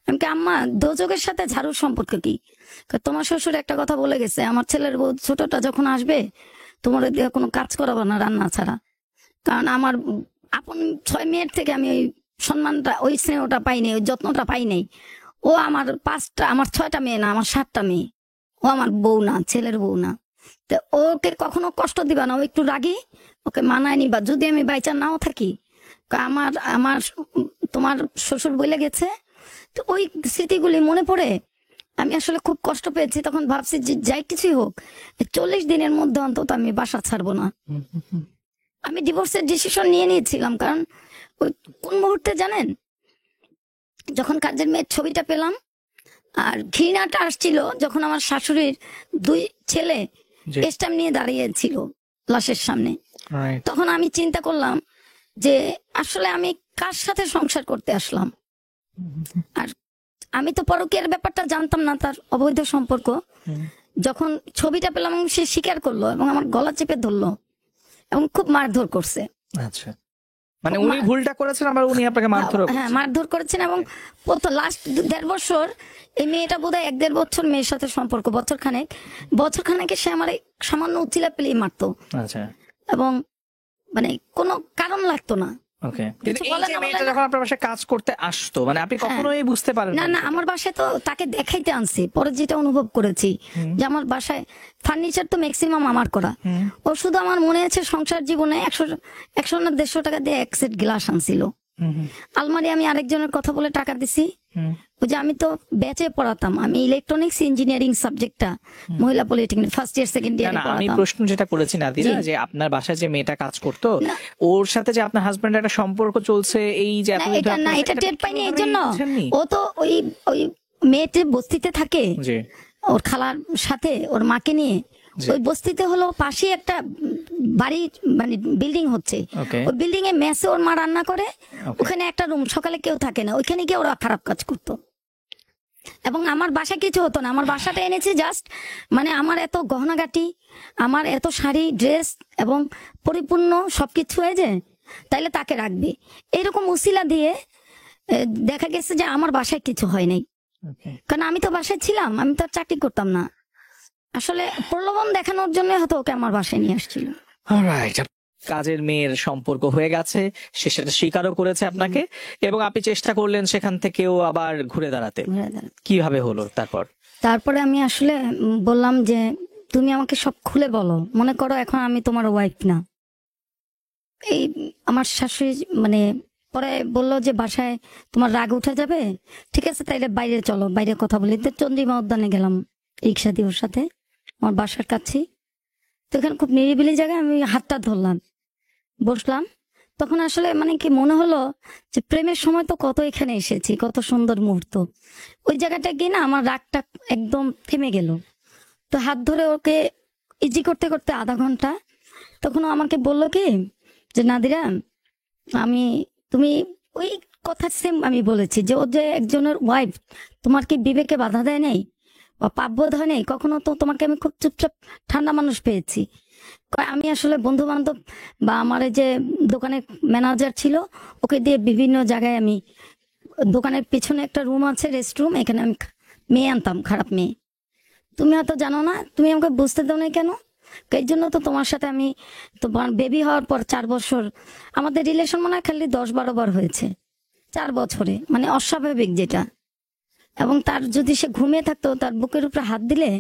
আমি কি, আম্মা দোজকের সাথে ঝাড়ুর সম্পর্ক কি? তোমার শ্বশুর একটা কথা বলে গেছে, আমার ছেলের বউ ছোটটা যখন আসবে, তোমার কোনো কাজ করাবো না রান্না ছাড়া, কারণ আমার আপন 6 মেয়ের থেকে আমি ওই সম্মানটা, ওই স্নেহটা পাইনি, ওই যত্নটা পাইনি। ও আমার 6টা মেয়ে না, আমার 7টা মেয়ে, ও আমার বউ না, ছেলের বউ না। তো ওকে কখনো কষ্ট দিবা না, ও একটু রাগি, ওকে মানায় নিবা, যদি আমি বাইচার নাও থাকি, আমার তোমার শ্বশুর বলে গেছে। তো ওই স্মৃতিগুলি মনে পড়ে আমি আসলে খুব কষ্ট পেয়েছি, তখন ভাবছি যে যাই কিছুই হোক, 40 দিনের মধ্যে অন্তত আমি বাসা ছাড়বো না। আমি ডিভোর্সের ডিসিশন নিয়ে নিয়েছিলাম, কারণ ওই কোন মুহূর্তে জানেন, যখন কাজের মেয়ের ছবিটা পেলাম, আর ঘৃণাটা আসছিল যখন আমার শাশুড়ির 2 ছেলে স্ট্যাম্প নিয়ে দাঁড়িয়েছিল লাশের সামনে, তখন আমি চিন্তা করলাম যে আসলে আমি কার সাথে সংসার করতে আসলাম। আর আমি তো পরকীয়ার ব্যাপারটা জানতাম না, তার অবৈধ সম্পর্ক, যখন ছবিটা পেলাম সে স্বীকার করলো এবং আমার গলা চেপে ধরলো এবং খুব মারধর করছে। আচ্ছা, মানে উনি ভুলটা করেছেন আবার উনি আপনাকে মারধর? হ্যাঁ, মারধর করেছেন। এবং লাস্ট 1.5 বছর এই মেয়েটা বোধহয় 1.5 বছর মেয়ের সাথে সম্পর্ক, বছর খানেকে সে আমার সামান্য উচিলা পেলেই মারতো। আচ্ছা, এবং মানে কোনো কারণ লাগতো না। ওকে, কিন্তু এই যে মেয়েটা যখন আপনার বাসায় কাজ করতে আসতো, মানে আপনি কখনোই বুঝতে পারেন না? না, আমার বাসায় তো তাকে দেখাইতে আনছি। পরে যেটা অনুভব করেছি যে আমার বাসায় ফার্নিচার তো ম্যাক্সিমাম আমার করা। ও শুধু আমার মনে আছে সংসার জীবনে 100 না 150 টাকা দিয়ে 1 সেট গ্লাস আনছিল। আলমারি আমি আরেকজনের কথা বলে টাকা দিছি। ওই যে আমি তো ব্যাচে পড়াতাম, আমি ইলেকট্রনিক্স ইঞ্জিনিয়ারিং সাবজেক্টটা মহিলা পলিটেকনিক ফার্স্ট ইয়ার সেকেন্ড ইয়ারে পড়াতাম। আমি প্রশ্ন যেটা করেছি নাদিরা, যে আপনার বাসায় যে মেয়েটা কাজ করতো ওর সাথে যে আপনার হাজবেন্ড একটা সম্পর্ক চলছে, এই যে না, এটা টের পাইনি। এই জন্য ও তো ওই মেয়েটি বস্তিতে থাকে, ওর খালার সাথে ওর মাকে নিয়ে। ওই বস্তিতে হলো পাশে একটা বাড়ি, মানে বিল্ডিং হচ্ছে। ওই বিল্ডিং এ মেসে ওর মা রান্না করে, ওখানে একটা রুম, সকালে কেউ থাকে না, ওইখানে গিয়ে ওরা খারাপ কাজ করতো। এবং আমার বাসা কিছু হতো না, আমার বাসাটা এনেছি জাস্ট, মানে আমার এত গহনাগাটি, আমার এত শাড়ি ড্রেস এবং পরিপূর্ণ সবকিছু হয়ে যায়, তাইলে তাকে রাখবে এরকম উসিলা দিয়ে দেখা গেছে যে আমার বাসায় কিছু হয় নাই। কারণ আমি তো বাসায় ছিলাম, আমি তো আর চাকরি করতাম না। আসলে প্রলোভন দেখানোর জন্য হয়তো ওকে আমার বাসায় নিয়ে আসছিল। অলরাইট, কাজের মেয়ের সম্পর্ক হয়ে গেছে, সে সেটা স্বীকারও করেছে আপনাকে, এবং আপনি চেষ্টা করলেন সেখান থেকেও আবার ঘুরে দাঁড়াতে। কিভাবে হলো তারপর? তারপরে আমি আসলে বললাম যে তুমি আমাকে সব খুলে বলো, মনে করো এখন আমি তোমার ওয়াইফ না। এই আমার শাশুড়ি মানে পরে বললো যে বাসায় তোমার রাগ উঠে যাবে, ঠিক আছে তাইলে বাইরে চলো, বাইরে কথা বলি। তো চন্দ্রিমা উদ্যানে গেলাম রিক্সা দিয়ে ওর সাথে, আমার বাসার কাছে। তো এখানে খুব নিরিবিলি জায়গায় আমি হাতটা ধরলাম, বসলাম। তখন আসলে মানে কি মনে হলো যে প্রেমের সময় তো কত এখানে এসেছি, কত সুন্দর মুহূর্ত। ওই জায়গাটা গিয়ে না আমার রাগটা একদম থেমে গেল। তো হাত ধরে ওকে ইজি করতে করতে আধা ঘন্টা, তখন ও আমাকে বললো কি যে নাদিরা, তুমি ওই কথা সেম আমি বলেছি যে ও যে একজনের ওয়াইফ, তোমার কি বিবেকে বাধা দেয় নাই বা পাপবোধ হয় নাই কখনো? তো তোমাকে আমি খুব চুপচাপ ঠান্ডা মানুষ পেয়েছি। আমি আসলে বন্ধু বান্ধব বা আমার যে দোকানের ম্যানেজার ছিল, ওকে দিয়ে বিভিন্ন জায়গায় আমি, দোকানের পিছনে একটা রুম আছে রেস্টরুম, এখানে আমি মেয়ে আনতাম, খারাপ মেয়ে। তুমি হয়তো জানো না, তুমি আমাকে বুঝতে দাও না কেন? এই জন্য তো তোমার সাথে আমি, তোমার বেবি হওয়ার পর 4 বছর আমাদের রিলেশন মনে হয় খালি 10-12 বার হয়েছে 4 বছরে, মানে অস্বাভাবিক যেটা। এবং তার যদি সে ঘুমিয়ে থাকতো, তার বুকের উপরে হাত দিলে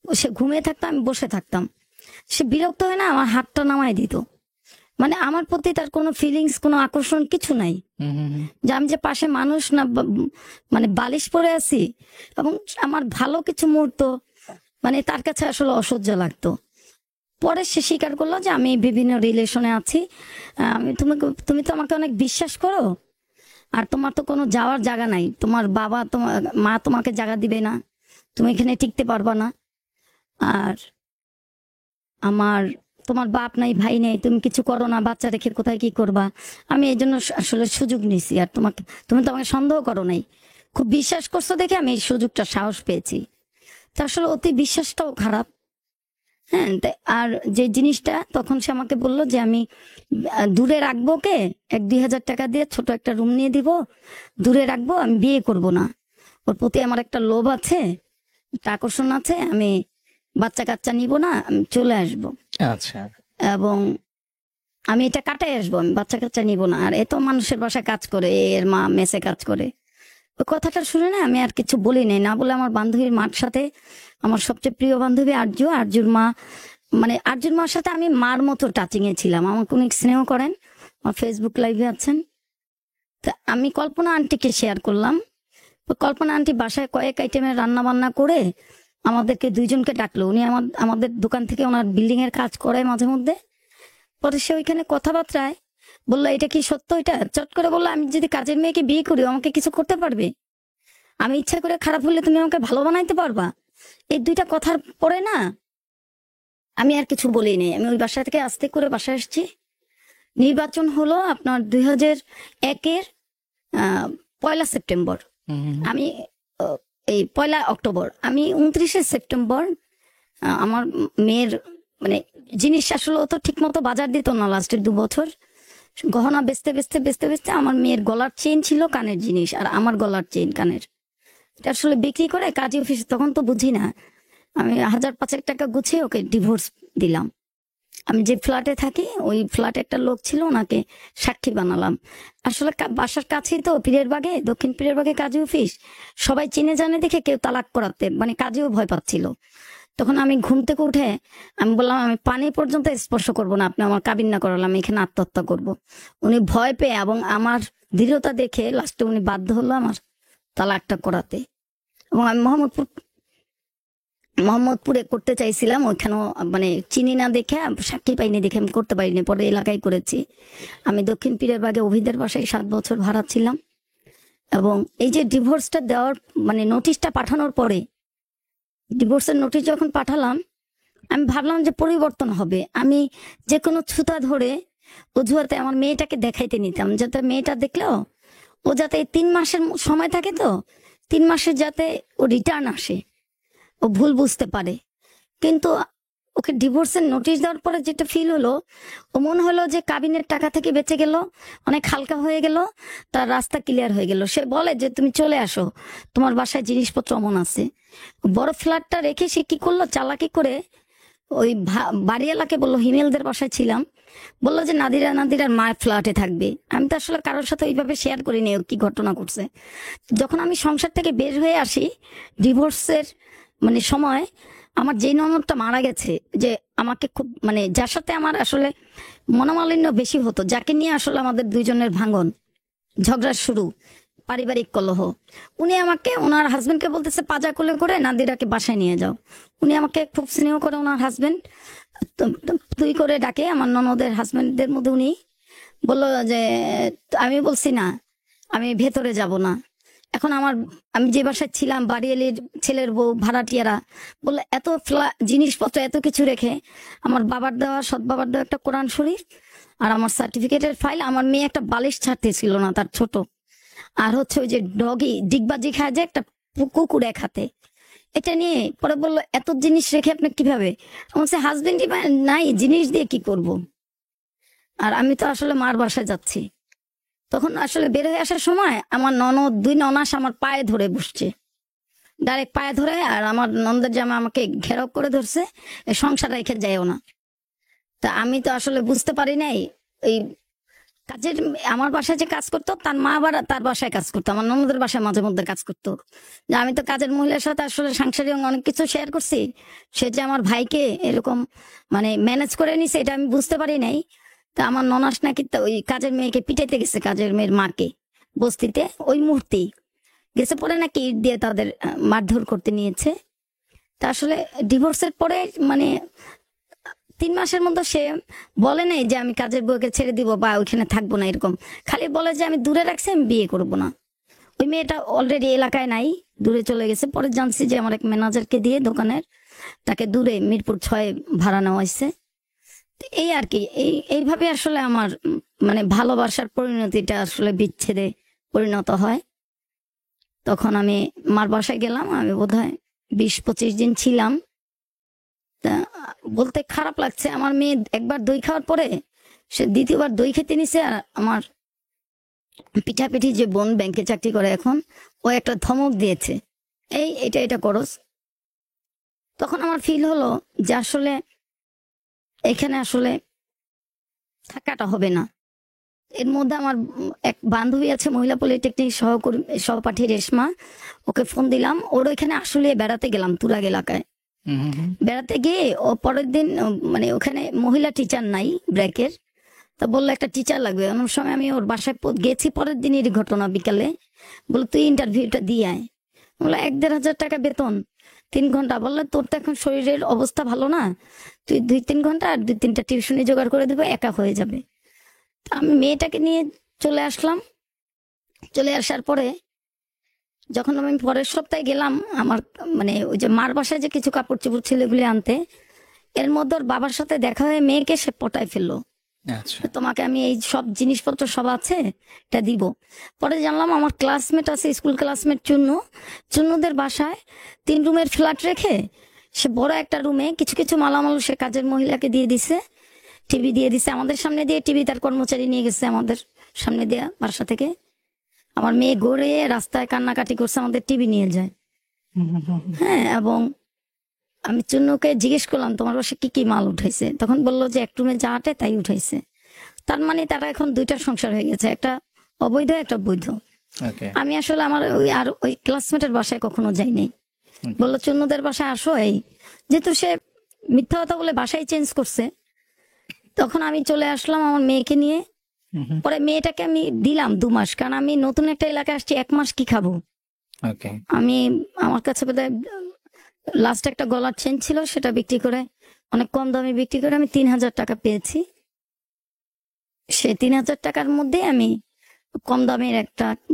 সে ঘুমিয়ে থাকতো, আমি বসে থাকতাম, সে বিরক্ত হয় না আমার হাতটা নামায় দিত। মানে আমার প্রতি তার কোনো ফিলিংস, কোনো আকর্ষণ কিছু নাই, যে আমি যে পাশে মানুষ না, মানে বালিশ পরে আছি। এবং আমার ভালো কিছু মুহূর্ত মানে তার কাছে আসলে অসহ্য লাগতো। পরে সে স্বীকার করলো যে আমি বিভিন্ন রিলেশনে আছি, তুমি তো আমাকে অনেক বিশ্বাস করো, আর তোমার তো কোনো যাওয়ার জায়গা নাই, তোমার বাবা তোমার মা তোমাকে জায়গা দিবে না, তুমি এখানে টিকতে পারবা না, আর তোমার বাপ নাই, ভাই নেই, তুমি কিছু করো না, বাচ্চা রেখে কোথায় কি করবা। আমি এই জন্য আসলে সুযোগ নিছি, আর তুমি তো আমাকে সন্দেহ করো নাই, খুব বিশ্বাস করছো দেখে আমি এই সুযোগটা সাহস পেয়েছি। তা আসলে অতি বিশ্বাসটাও খারাপ। হ্যাঁ, আর যে জিনিসটা তখন সে আমাকে বললো যে আমি দূরে রাখবো, কে 1-2 হাজার টাকা দিয়ে ছোট একটা রুম নিয়ে দিব, দূরে রাখবো, আমি বিয়ে করব না, ওর প্রতি আমার একটা লোভ আছে, একটা আকর্ষণ আছে, আমি বাচ্চা কাচ্চা নিব না, আমি চলে আসবো। আচ্ছা, এবং আমি এটা কাটাই আসবো, আমি বাচ্চা কাচ্চা নিব না। আর এত মানুষের বাসায় কাজ করে, এর মা মেসে কাজ করে। ওই কথাটা শুনে না আমি আর কিছু বলি নাই, না বলে আমার বান্ধবীর মার সাথে, আমার সবচেয়ে প্রিয় বান্ধবী আরজুর মা, মানে আরজুর মার সাথে আমি মার মতো টাচিং এ ছিলাম। আমাকে অনেক স্নেহ করেন, আমার ফেসবুক লাইভে আছেন। তা আমি কল্পনা আন্টিকে শেয়ার করলাম। কল্পনা আন্টি বাসায় কয়েক আইটেমের রান্না বান্না করে আমাদেরকে 2 জনকে ডাকলো। উনি আমাদের দোকান থেকে ওনার বিল্ডিং এর কাজ করে মাঝে মধ্যে। পরে সে ওইখানে কথাবার্তায় বললো, এটা কি সত্য? এটা চট করে বললো, আমি যদি কাজের মেয়েকে বিয়ে করি আমাকে কিছু করতে পারবে? আমি ইচ্ছা করে খারাপ হলে তুমি আমাকে ভালো বানাইতে পারবা? এই 2টা কথার পরে না আমি আর কিছু বলি নেই। আমি ওই বাসা থেকে আস্তে করে বাসায় আসছি। নির্বাচন হলো আপনার 2001-এর 1 সেপ্টেম্বর। আমি এই 1 অক্টোবর, আমি 29 সেপ্টেম্বর আমার মেয়ের মানে জিনিস আসলে তো ঠিক মতো বাজার দিত না লাস্টের 2 বছর। গহনা বেচতে বেচতে বেচতে বেচতে আমার মেয়ের গলার চেইন ছিল কানের জিনিস, আর আমার গলার চেইন কানের, এটা আসলে বিক্রি করে কাজী অফিসে, তখন তো বুঝি না, আমি 1000-5 টাকা গুছিয়ে ওকে ডিভোর্স দিলাম। আমি যে ফ্ল্যাটে থাকি ওই ফ্ল্যাটে একটা লোক ছিল, ওনাকে সাক্ষী বানালাম। আসলে বাসার কাছেই তো পীরের বাগে, দক্ষিণ পীরের বাগে কাজী অফিস, সবাই চিনে জানে দেখে কেউ তালাক করাতে মানে কাজেও ভয় পাচ্ছিল। তখন আমি ঘুম থেকে উঠে আমি বললাম আমি পানি পর্যন্ত স্পর্শ করব না, আপনি আমার কাবিন না করালাম, এখানে আত্মহত্যা করব। উনি ভয় পেয়ে এবং আমার দৃঢ়তা দেখে লাস্টে উনি বাধ্য হলো আমার তালাকটা করাতে। এবং আমি মোহাম্মদপুরে করতে চাইছিলাম, ওইখানেও মানে চিনি না দেখে, সাক্ষী পাইনি দেখে আমি করতে পারিনি, পরে এলাকায় করেছি। আমি দক্ষিণ পীরের বাগে অভিদের বাসায় 7 বছর ভাড়া ছিলাম। এবং এই যে ডিভোর্সটা দেওয়ার মানে নোটিশটা পাঠানোর পরে, ডিভোর্সের নোটিশ যখন পাঠালাম, আমি ভাবলাম যে পরিবর্তন হবে। আমি যে কোনো ছুতা ধরে অজুহাতে আমার মেয়েটাকে দেখাইতে নিতাম, যাতে মেয়েটা দেখলেও ও যাতে 3 মাসের সময় থাকে, তো 3 মাসের যাতে ও রিটার্ন আসে, ও ভুল বুঝতে পারে। কিন্তু ওকে ডিভোর্সের নোটিশ দেওয়ার পরে যেটা ফিল হলো, ও মনে হলো যে কাবিনের টাকা থেকে বেঁচে গেল, অনেক হালকা হয়ে গেল, তার রাস্তা ক্লিয়ার হয়ে গেল। সে বলে যে তুমি চলে আসো, তোমার বাসায় জিনিসপত্র অমন আছে। বড় ফ্ল্যাটটা রেখে সে কি করলো, চালাকি করে ওই বাড়িওয়ালাকে বললো, হিমেলদের বাসায় ছিলাম, বললো যে নাদিরার মায়ের ফ্ল্যাটে থাকবে। আমি তো আসলে কারোর সাথে ওইভাবে শেয়ার করিনি কি ঘটনা করছে। যখন আমি সংসার থেকে বের হয়ে আসি ডিভোর্সের মানে সময়, আমার যেই ননদটা মারা গেছে, যে আমাকে খুব মানে যার সাথে আমার আসলে মনোমালিন্য বেশি হতো, যাকে নিয়ে আসলে আমাদের দুইজনের ভাঙন ঝগড়া শুরু, পারিবারিক কলহ, উনি আমাকে ওনার হাজবেন্ডকে বলতেছে পাজা কোলে করে নাদিরাকে বাসায় নিয়ে যাও। উনি আমাকে খুব স্নেহ করে, ওনার হাজবেন্ড তুই করে ডাকে, আমার ননদের হাজবেন্ডদের মধ্যে উনি বললো যে আমি বলছি না, আমি ভেতরে যাব না। এখন আমি যে বাসায় ছিলাম, বাড়িয়ালির ছেলের বউ ভাড়াটিয়ারা বললো এত জিনিসপত্র এত কিছু রেখে, আমার বাবার দেওয়া সৎ বাবার দেওয়া একটা কোরআন শরীফ আর আমার সার্টিফিকেটের ফাইল, আমার মেয়ে একটা বালিশ ছাড়তে ছিল না তার ছোট, আর হচ্ছে ওই যে ডগি ডিগবাজি খায় যে একটা কুকুর এক হাতে, এটা নিয়ে পরে বললো এত জিনিস রেখে আপনি কিভাবে, আমার সে হাজবেন্ডই নাই, জিনিস দিয়ে কি করব। আর আমি তো আসলে মার বাসায় যাচ্ছি। তখন আসলে বের হয়ে আসার সময় আমার ননদ 2 ননাস আমার পায়ে ধরে বসছে, ডাইরেক্ট পায়ে ধরে, আর আমার ননদের জামা আমাকে ঘেরাও করে ধরছে, সংসার রেখে যায়ও না। তা আমি তো আসলে বুঝতে পারি নাই, এই কাজের আমার বাসায় যে কাজ করতো তার মা আবার তার বাসায় কাজ করতো, আমার ননদের বাসায় মাঝে মধ্যে কাজ করতো। যে আমি তো কাজের মহিলার সাথে আসলে সাংসারিক অনেক কিছু শেয়ার করছি, সে যে আমার ভাইকে এরকম মানে ম্যানেজ করে নিছে এটা আমি বুঝতে পারি নাই। তা আমার ননাস নাকি ওই কাজের মেয়েকে পিটাইতে গেছে, কাজের মেয়ের মাকে বস্তিতে, ওই মুহূর্তেই গেছে, পরে নাকি ইট দিয়ে তাদের মারধর করতে নিয়েছে। তা আসলে ডিভোর্সের পরে মানে 3 মাসের মধ্যে সে বলে নাই যে আমি কাজের বউকে ছেড়ে দিব বা ওইখানে থাকবো না, এরকম খালি বলে যে আমি দূরে রাখছি, আমি বিয়ে করব না। ওই মেয়েটা অলরেডি এলাকায় নাই, দূরে চলে গেছে। পরে জানছি যে আমার এক ম্যানেজারকে দিয়ে দোকানের, তাকে দূরে মিরপুর 6 ভাড়া নেওয়া হয়েছে। এই আর কি, এইভাবে আসলে আমার মানে ভালোবাসার পরিণতিটা আসলে বিচ্ছেদে পরিণত হয়। তখন আমি মার বাসায় গেলাম, আমি বোধহয় 20-25 দিন ছিলাম। তা বলতে খারাপ লাগছে, আমার মেয়ে একবার দই খাওয়ার পরে সে দ্বিতীয়বার দই খেতে নিছে। আর আমার পিঠাপিঠি যে বোন ব্যাংকে চাকরি করে এখন, ও একটা ধমক দিয়েছে, এটা করস। তখন আমার ফিল হলো যে আসলে এখানে আসলে থাকাটা হবে না। এর মধ্যে আমার এক বান্ধবী আছে মহিলা পলিটেকনিক সহপাঠী রেশমা, ওকে ফোন দিলাম, ওর ওইখানে আসলে বেড়াতে গেলাম তুরাগ এলাকায়। বেড়াতে গিয়ে ও পরের দিন মানে ওখানে মহিলা টিচার নাই ব্র্যাকের, তা বললো একটা টিচার লাগবে। অন্য সময় আমি ওর বাসায় গেছি, পরের দিনেরই ঘটনা, বিকালে বললো তুই ইন্টারভিউটা দিয়ে আয়। বললো 1-1.5 টাকা বেতন, 3 ঘন্টা। বললো তোর তো এখন শরীরের অবস্থা ভালো না, তুই 2-3 ঘন্টা আর 2-3টা টিউশনি জোগাড় করে দেবো, একা হয়ে যাবে। আমি মেয়েটাকে নিয়ে চলে আসলাম। চলে আসার পরে যখন আমি পরের সপ্তাহে গেলাম আমার মানে ওই যে মার বাসায় যে কিছু কাপড় চোপড় ছিল এগুলি আনতে, এর মধ্যে ওর বাবার সাথে দেখা হয়ে মেয়েকে সে পটায় ফেললো, তোমাকে আমি এই সব জিনিসপত্র সব আছে এটা দিব। পরে জানলাম আমার ক্লাসমেট আছে, স্কুল ক্লাসমেট চুন্নুদের বাসায় 3 রুমের ফ্ল্যাট রেখে সে বড় একটা রুমে কিছু কিছু মালামাল সে কাজের মহিলাকে দিয়ে দিছে, টিভি দিয়ে দিছে আমাদের সামনে দিয়ে, টিভি তার কর্মচারী নিয়ে গেছে আমাদের সামনে দিয়ে বাসা থেকে। আমার মেয়ে গড়ে রাস্তায় কান্নাকাটি করছে আমাদের টিভি নিয়ে যায়। হ্যাঁ, এবং আমি চুন্নুকে জিজ্ঞেস করলাম তোমার বাসে কি কি মাল উঠাইছে, তখন বললো যে এক রুমে যা আটে তাই উঠাইছে। তার মানে তারা এখন দুইটা সংসার হয়ে গেছে, একটা অবৈধ একটা বৈধ। আমি আসলে আমার ওই ক্লাসমেটের বাসায় কখনো যাইনি। বললো চুন্নুদের বাসায় আসো, এই যেহেতু সে মিথ্যা কথা বলে বাসায় চেঞ্জ করছে, তখন আমি চলে আসলাম আমার মেয়েকে নিয়ে। পরে মেয়েটাকে আমি দিলাম 2 মাস, কারণ আমি নতুন একটা এলাকায় আসছি, 1 মাস কি খাবো। আমি আমার কাছে বোধহয় লাস্ট একটা গলার চেন ছিল, সেটা বিক্রি করে অনেক কম দামে বিক্রি করে আমি 3000 টাকা পেয়েছি। সেই 3000 টাকার মধ্যে আমি কম দামের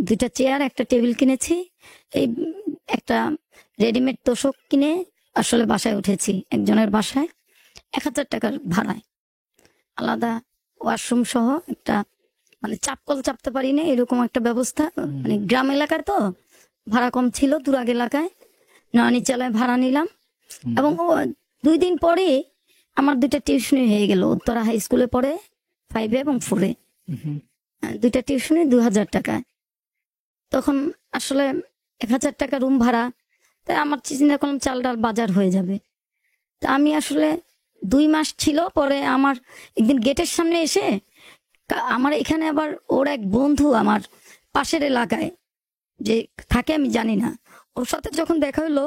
2টা চেয়ার, একটা টেবিল কিনেছি, এই একটা রেডিমেড তোষক কিনে আসলে বাসায় উঠেছি। একজনের বাসায় 1000 টাকার ভাড়ায়, আলাদা ওয়াশরুম সহ একটা, মানে চাপকল চাপতে পারি না এরকম একটা ব্যবস্থা। মানে গ্রাম এলাকায় তো ভাড়া কম ছিল, দুরাগ এলাকায় নয়নিচালায় ভাড়া নিলাম। এবং 2 দিন পরে আমার 2টা টিউশনি হয়ে গেল। উত্তরা হাই স্কুলে পড়ে 5 এবং 4-এ, 2টা টিউশনি 2000 টাকায়। তখন আসলে 1000 টাকা রুম ভাড়া, তাই আমার চিন্তা করলাম চাল ডাল বাজার হয়ে যাবে। তা আমি আসলে 2 মাস ছিল, পরে আমার একদিন গেটের সামনে এসে আমার এখানে আবার ওর এক বন্ধু আমার পাশের এলাকায় যে থাকে আমি জানি না, ওর সাথে যখন দেখা হলো,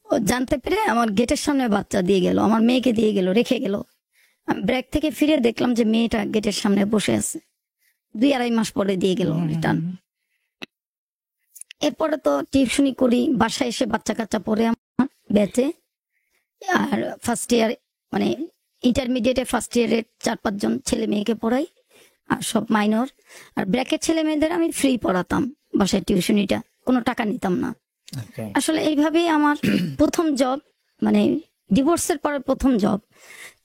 ও জানতে পেরে আমার গেটের সামনে বাচ্চা দিয়ে গেল, আমার মেয়েকে দিয়ে গেল, রেখে গেল। আমি ব্রেক থেকে ফিরে দেখলাম যে মেয়েটা গেটের সামনে বসে আছে। 2-2.5 মাস পরে দিয়ে গেল রিটার্ন। এরপরে তো টিউশনি করি, বাসায় এসে বাচ্চা কাচ্চা পড়ে আমার ব্যাচে। আর ফার্স্ট ইয়ার মানে ইন্টারমিডিয়েটে ফার্স্ট ইয়ারের 4-5 জন ছেলে মেয়েকে পড়াই, আর সব মাইনর। আর ব্র্যাকেট ছেলে মেয়েদের আমি ফ্রি পড়াতাম বাসায়, টিউশনিটা কোনো টাকা নিতাম না। আসলে এইভাবেই আমার প্রথম জব, মানে ডিভোর্সের পরে প্রথম জব।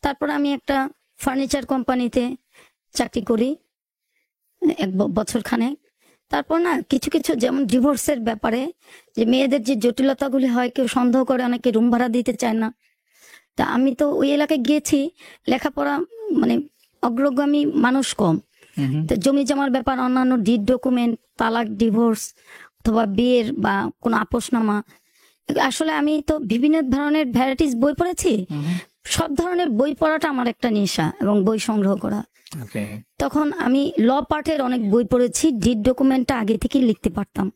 তারপর আমি একটা ফার্নিচার কোম্পানিতে চাকরি করি 1 বছর খানেক। তারপর না কিছু কিছু, যেমন ডিভোর্সের ব্যাপারে যে মেয়েদের যে জটিলতাগুলি হয়, কেউ সন্দেহ করে, অনেকে রুম ভাড়া দিতে চায় না। তা আমি তো ওই এলাকায় গিয়েছি, লেখাপড়া মানে অগ্রগামী মানুষ কম, তো জমি জমার ব্যাপার, অন্যান্য ডিড ডকুমেন্ট, তালাক, ডিভোর্স অথবা বিয়ের বা কোনো আপোষনামা, আসলে আমি তো বিভিন্ন ধরনের ভ্যারাইটিস বই পড়েছি। সব ধরনের বই পড়াটা আমার একটা নেশা, এবং বই সংগ্রহ করা। তখন আমি ল পার্টের অনেক বই পড়েছি, ডিড ডকুমেন্টটা আগে থেকে লিখতে পারতাম।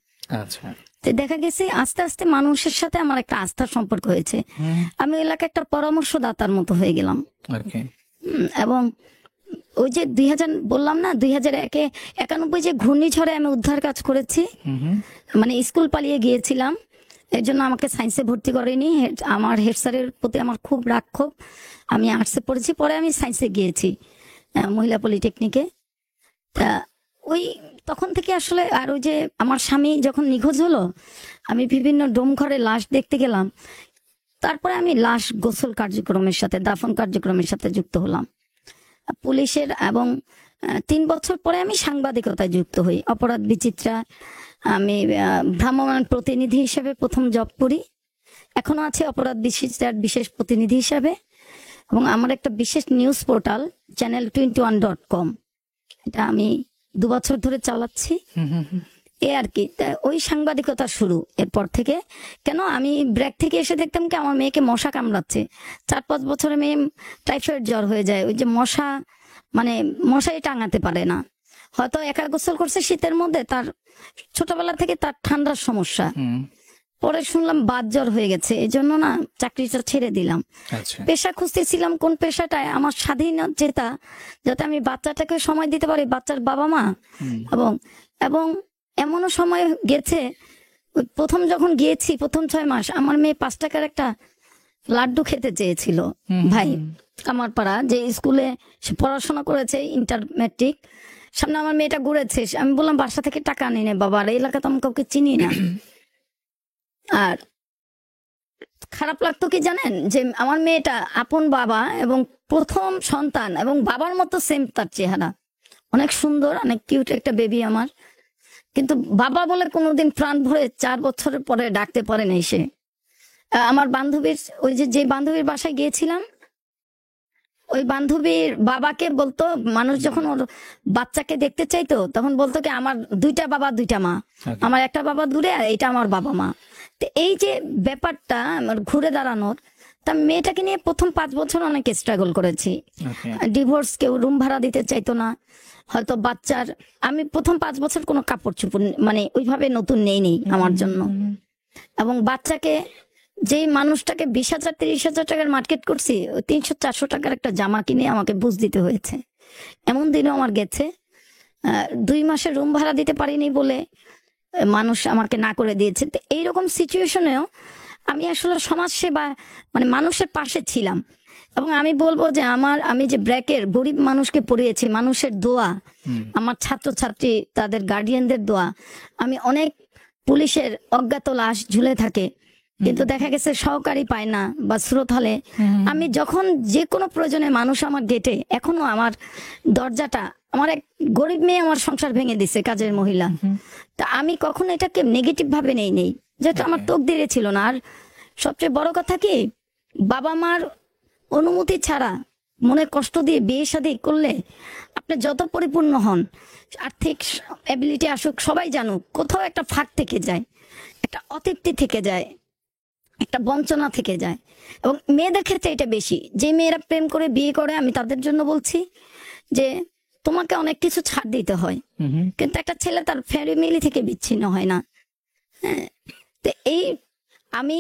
তো দেখা গেছে আস্তে আস্তে মানুষের সাথে আমার একটা আস্থার সম্পর্ক হয়েছে। আমি এলাকায় একটা পরামর্শদাতার মতো হয়ে গেলাম। এবং ওই যে 2000 বললাম না, 2091 যে ঘূর্ণিঝড়ে আমি উদ্ধার কাজ করেছি, মানে স্কুল পালিয়ে গিয়েছিলাম, এর জন্য আমাকে সায়েন্সে ভর্তি করেনি। আমার হেড স্যারের প্রতি আমার খুব রাগ ক্ষোভ, আমি আর্টসে পড়েছি, পরে আমি সায়েন্সে গিয়েছি মহিলা পলিটেকনিকে। তা ওই তখন থেকে আসলে, আর ওই যে আমার স্বামী যখন নিখোঁজ হলো, আমি বিভিন্ন ডোমঘরে লাশ দেখতে গেলাম। তারপরে আমি লাশ গোসল কার্যক্রমের সাথে, দাফন কার্যক্রমের সাথে যুক্ত হলাম পুলিশের। এবং 3 বছর পরে আমি সাংবাদিকতায় যুক্ত হই, অপরাধ বিচিত্রা। আমি ভ্রাম্যমাণ প্রতিনিধি হিসেবে প্রথম জব করি, এখনো আছে অপরাধ বিচিত্রার বিশেষ প্রতিনিধি হিসাবে। এবং আমার একটা বিশেষ নিউজ পোর্টাল channel21.com, এটা আমি 2 বছর ধরে চালাচ্ছি। এ আর কি, ওই সাংবাদিকতা শুরু। এরপর থেকে কেন আমি ব্রেক থেকে এসে দেখতাম কি আমার মেয়েকে মশা কামড়াচ্ছে, 4-5 বছরের মেয়ে টাইফয়েড জ্বর হয়ে যায়। ওই যে মশা, মানে মশাই টাঙাতে পারে না, হয়তো একা গোসল করছে শীতের মধ্যে, তার ছোটবেলা থেকে তার ঠান্ডার সমস্যা। পরে শুনলাম বাত জ্বর হয়ে গেছে, এই জন্য না চাকরিটা ছেড়ে দিলাম। পেশা খুঁজতেছিলাম কোন পেশাটায় আমার স্বাধীনতা, যাতে আমি বাচ্চাটাকে সময় দিতে পারি, বাচ্চার বাবা মা। এবং এমনও সময় গেছে, প্রথম যখন গিয়েছি প্রথম 6 মাস আমার মেয়ে 5 টাকার একটা লাড্ডু খেতে চেয়েছিল ভাই আমার পাড়া, যে স্কুলে সে পড়াশোনা করেছে ইন্টার ম্যাট্রিক, সামনে আমার মেয়েটা ঘুরেছে। আমি বললাম বাসা থেকে টাকা আনি না বাবা, আর এই এলাকা তো আমি কাউকে চিনি না। আর খারাপ লাগতো কি জানেন, যে আমার মেয়েটা আপন বাবা এবং প্রথম সন্তান, এবং বাবার মতো সেম তার চেহারা, অনেক সুন্দর, অনেক কিউট একটা বেবি আমার, কিন্তু বাবা বলে কোনোদিন প্রাণ ভরে 4 বছরের পরে ডাকতে পারে নাই সে। আমার বান্ধবীর ওই যে বান্ধবীর বাসায় গিয়েছিলাম, ওই বান্ধবীর বাবাকে বলতো, মানুষ যখন ওর বাচ্চাকে দেখতে চাইতো তখন বলতো কি আমার 2টা বাবা 2টা মা, আমার একটা বাবা দূরে আর এটা আমার বাবা মা। তো এই যে ব্যাপারটা আমার ঘুরে দাঁড়ানোর, তা মেয়েটাকে নিয়ে প্রথম 5 বছর অনেক স্ট্রাগল করেছি। ডিভোর্স, কেউ রুম ভাড়া দিতে চাইতো না, হয়তো বাচ্চার আমি প্রথম 5 বছর কোনো কাপড় চোপড় মানে ওইভাবে নতুন নেই আমার জন্য। এবং বাচ্চাকে যেই মানুষটাকে 20,000 30,000 টাকার মার্কেট করছি, 300-400 টাকার একটা জামা কিনে আমাকে বুঝ দিতে হয়েছে। এমন দিনও আমার গেছে 2 মাসের রুম ভাড়া দিতে পারিনি বলে মানুষ আমাকে না করে দিয়েছে। তো এইরকম সিচুয়েশনেও আমি আসলে সমাজ সেবা মানে মানুষের পাশে ছিলাম। এবং আমি বলবো যে আমি যে ব্র্যাকের গরিব মানুষকে পড়িয়েছি, মানুষের দোয়া, আমার ছাত্রছাত্রী তাদের গার্ডিয়ানদের দোয়া, আমি অনেক পুলিশের অজ্ঞাত লাশ ঝুলে থাকে কিন্তু দেখা গেছে সহকারী পায় না বা স্রোত হলে আমি যখন যে কোনো প্রয়োজনে মানুষ আমার গেটে, এখনো আমার দরজাটা, আমার এক গরিব মেয়ে আমার সংসার ভেঙে দিছে, কাজের মহিলা। তা আমি কখনো এটাকে নেগেটিভ ভাবে নেই, যেটা আমার তকদিরে ছিল না। আর সবচেয়ে বড় কথা কি, বাবা মার অনুমতি ছাড়া মনের কষ্ট দিয়ে বিয়ে শাদী করলে আপনি যত পরিপূর্ণ হন, আর্থিক এবিলিটি আসুক, সবাই জানুক, কোথাও একটা ফাঁক থেকে যায়, একটা অতৃপ্তি থেকে যায়, একটা বঞ্চনা থেকে যায়। এবং মেয়েদের ক্ষেত্রে এটা বেশি, যে মেয়েরা প্রেম করে বিয়ে করে, আমি তাদের জন্য বলছি যে তোমাকে অনেক কিছু ছাড় দিতে হয়, কিন্তু একটা ছেলে তার ফ্যামিলি থেকে বিচ্ছিন্ন হয় না। হ্যাঁ, তো এই আমি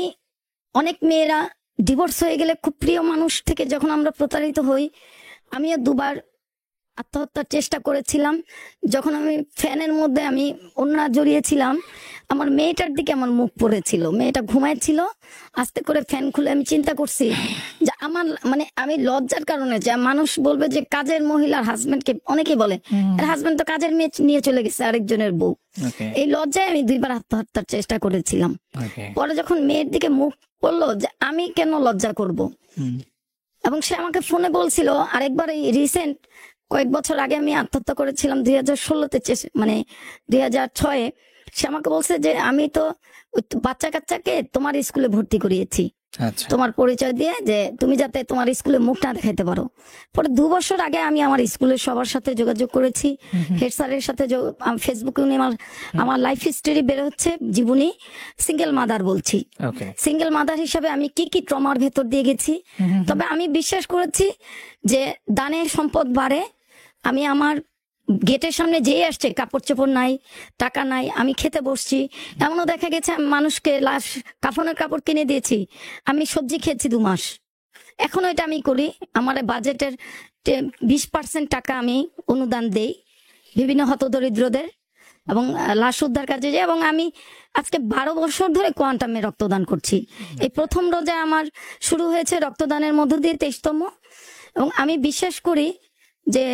অনেক মেয়েরা ডিভোর্স হয়ে গেলে খুব প্রিয় মানুষ থেকে যখন আমরা প্রতারিত হই, আমিও 2বার আত্মহত্যার চেষ্টা করেছিলাম। যখন আমি ফ্যানের মধ্যে আমি ওড়না জড়িয়েছিলাম, আমার মেয়েটার দিকে আমার মুখ পড়েছিল, মেয়েটা ঘুমাইছিল, আস্তে করে ফ্যান খুলে আমি চিন্তা করছি যে আমার মানে আমি লজ্জার কারণে, যে মানুষ বলবে যে কাজের মহিলার হাজবেন্ডকে, অনেকেই বলে হাজবেন্ড তো কাজের মেয়ে নিয়ে চলে গেছে আরেকজনের বউ, এই লজ্জায় আমি 2বার আত্মহত্যার চেষ্টা করেছিলাম। পরে যখন মেয়ের দিকে মুখ পড়লো যে আমি কেন লজ্জা করব, এবং সে আমাকে ফোনে বলছিল, আরেকবার এই রিসেন্ট কয়েক বছর আগে আমি আত্মহত্যা করেছিলাম 2016-তে, মানে 2006-এ, সে আমাকে বলছে যে আমি তো বাচ্চা কাচ্চাকে তোমার স্কুলে ভর্তি করিয়েছি, তোমার পরিচয় দিয়ে, যে তুমি যাতে তোমার স্কুলে মুখ না দেখাতে পারো। পরে 2 বছর আগে আমি আমার স্কুলের সবার সাথে যোগাযোগ করেছি, হেড স্যারের সাথে ফেসবুকে আমার লাইফ হিস্টরি বের হচ্ছে, জীবনী, সিঙ্গেল মাদার বলছি, সিঙ্গেল মাদার হিসাবে আমি কি কি ট্রমার ভেতর দিয়ে গেছি। তবে আমি বিশ্বাস করেছি যে দানে সম্পদ বাড়ে। আমি আমার গেটের সামনে যেই আসছে, কাপড় চোপড় নাই, টাকা নাই, আমি খেতে বসছি, এমনও দেখা গেছে আমি মানুষকে লাশ কাফনের কাপড় কিনে দিয়েছি, আমি সবজি খেয়েছি 2 মাস। এখনো এটা আমি করি, আমার বাজেটের 20% টাকা আমি অনুদান দেই বিভিন্ন হতদরিদ্রদের এবং লাশ উদ্ধার কাজে যাই। এবং আমি আজকে 12 বছর ধরে কোয়ান্টামে রক্তদান করছি। এই প্রথম রোজা আমার শুরু হয়েছে রক্তদানের মধ্য দিয়ে 23তম। এবং আমি বিশ্বাস করি যে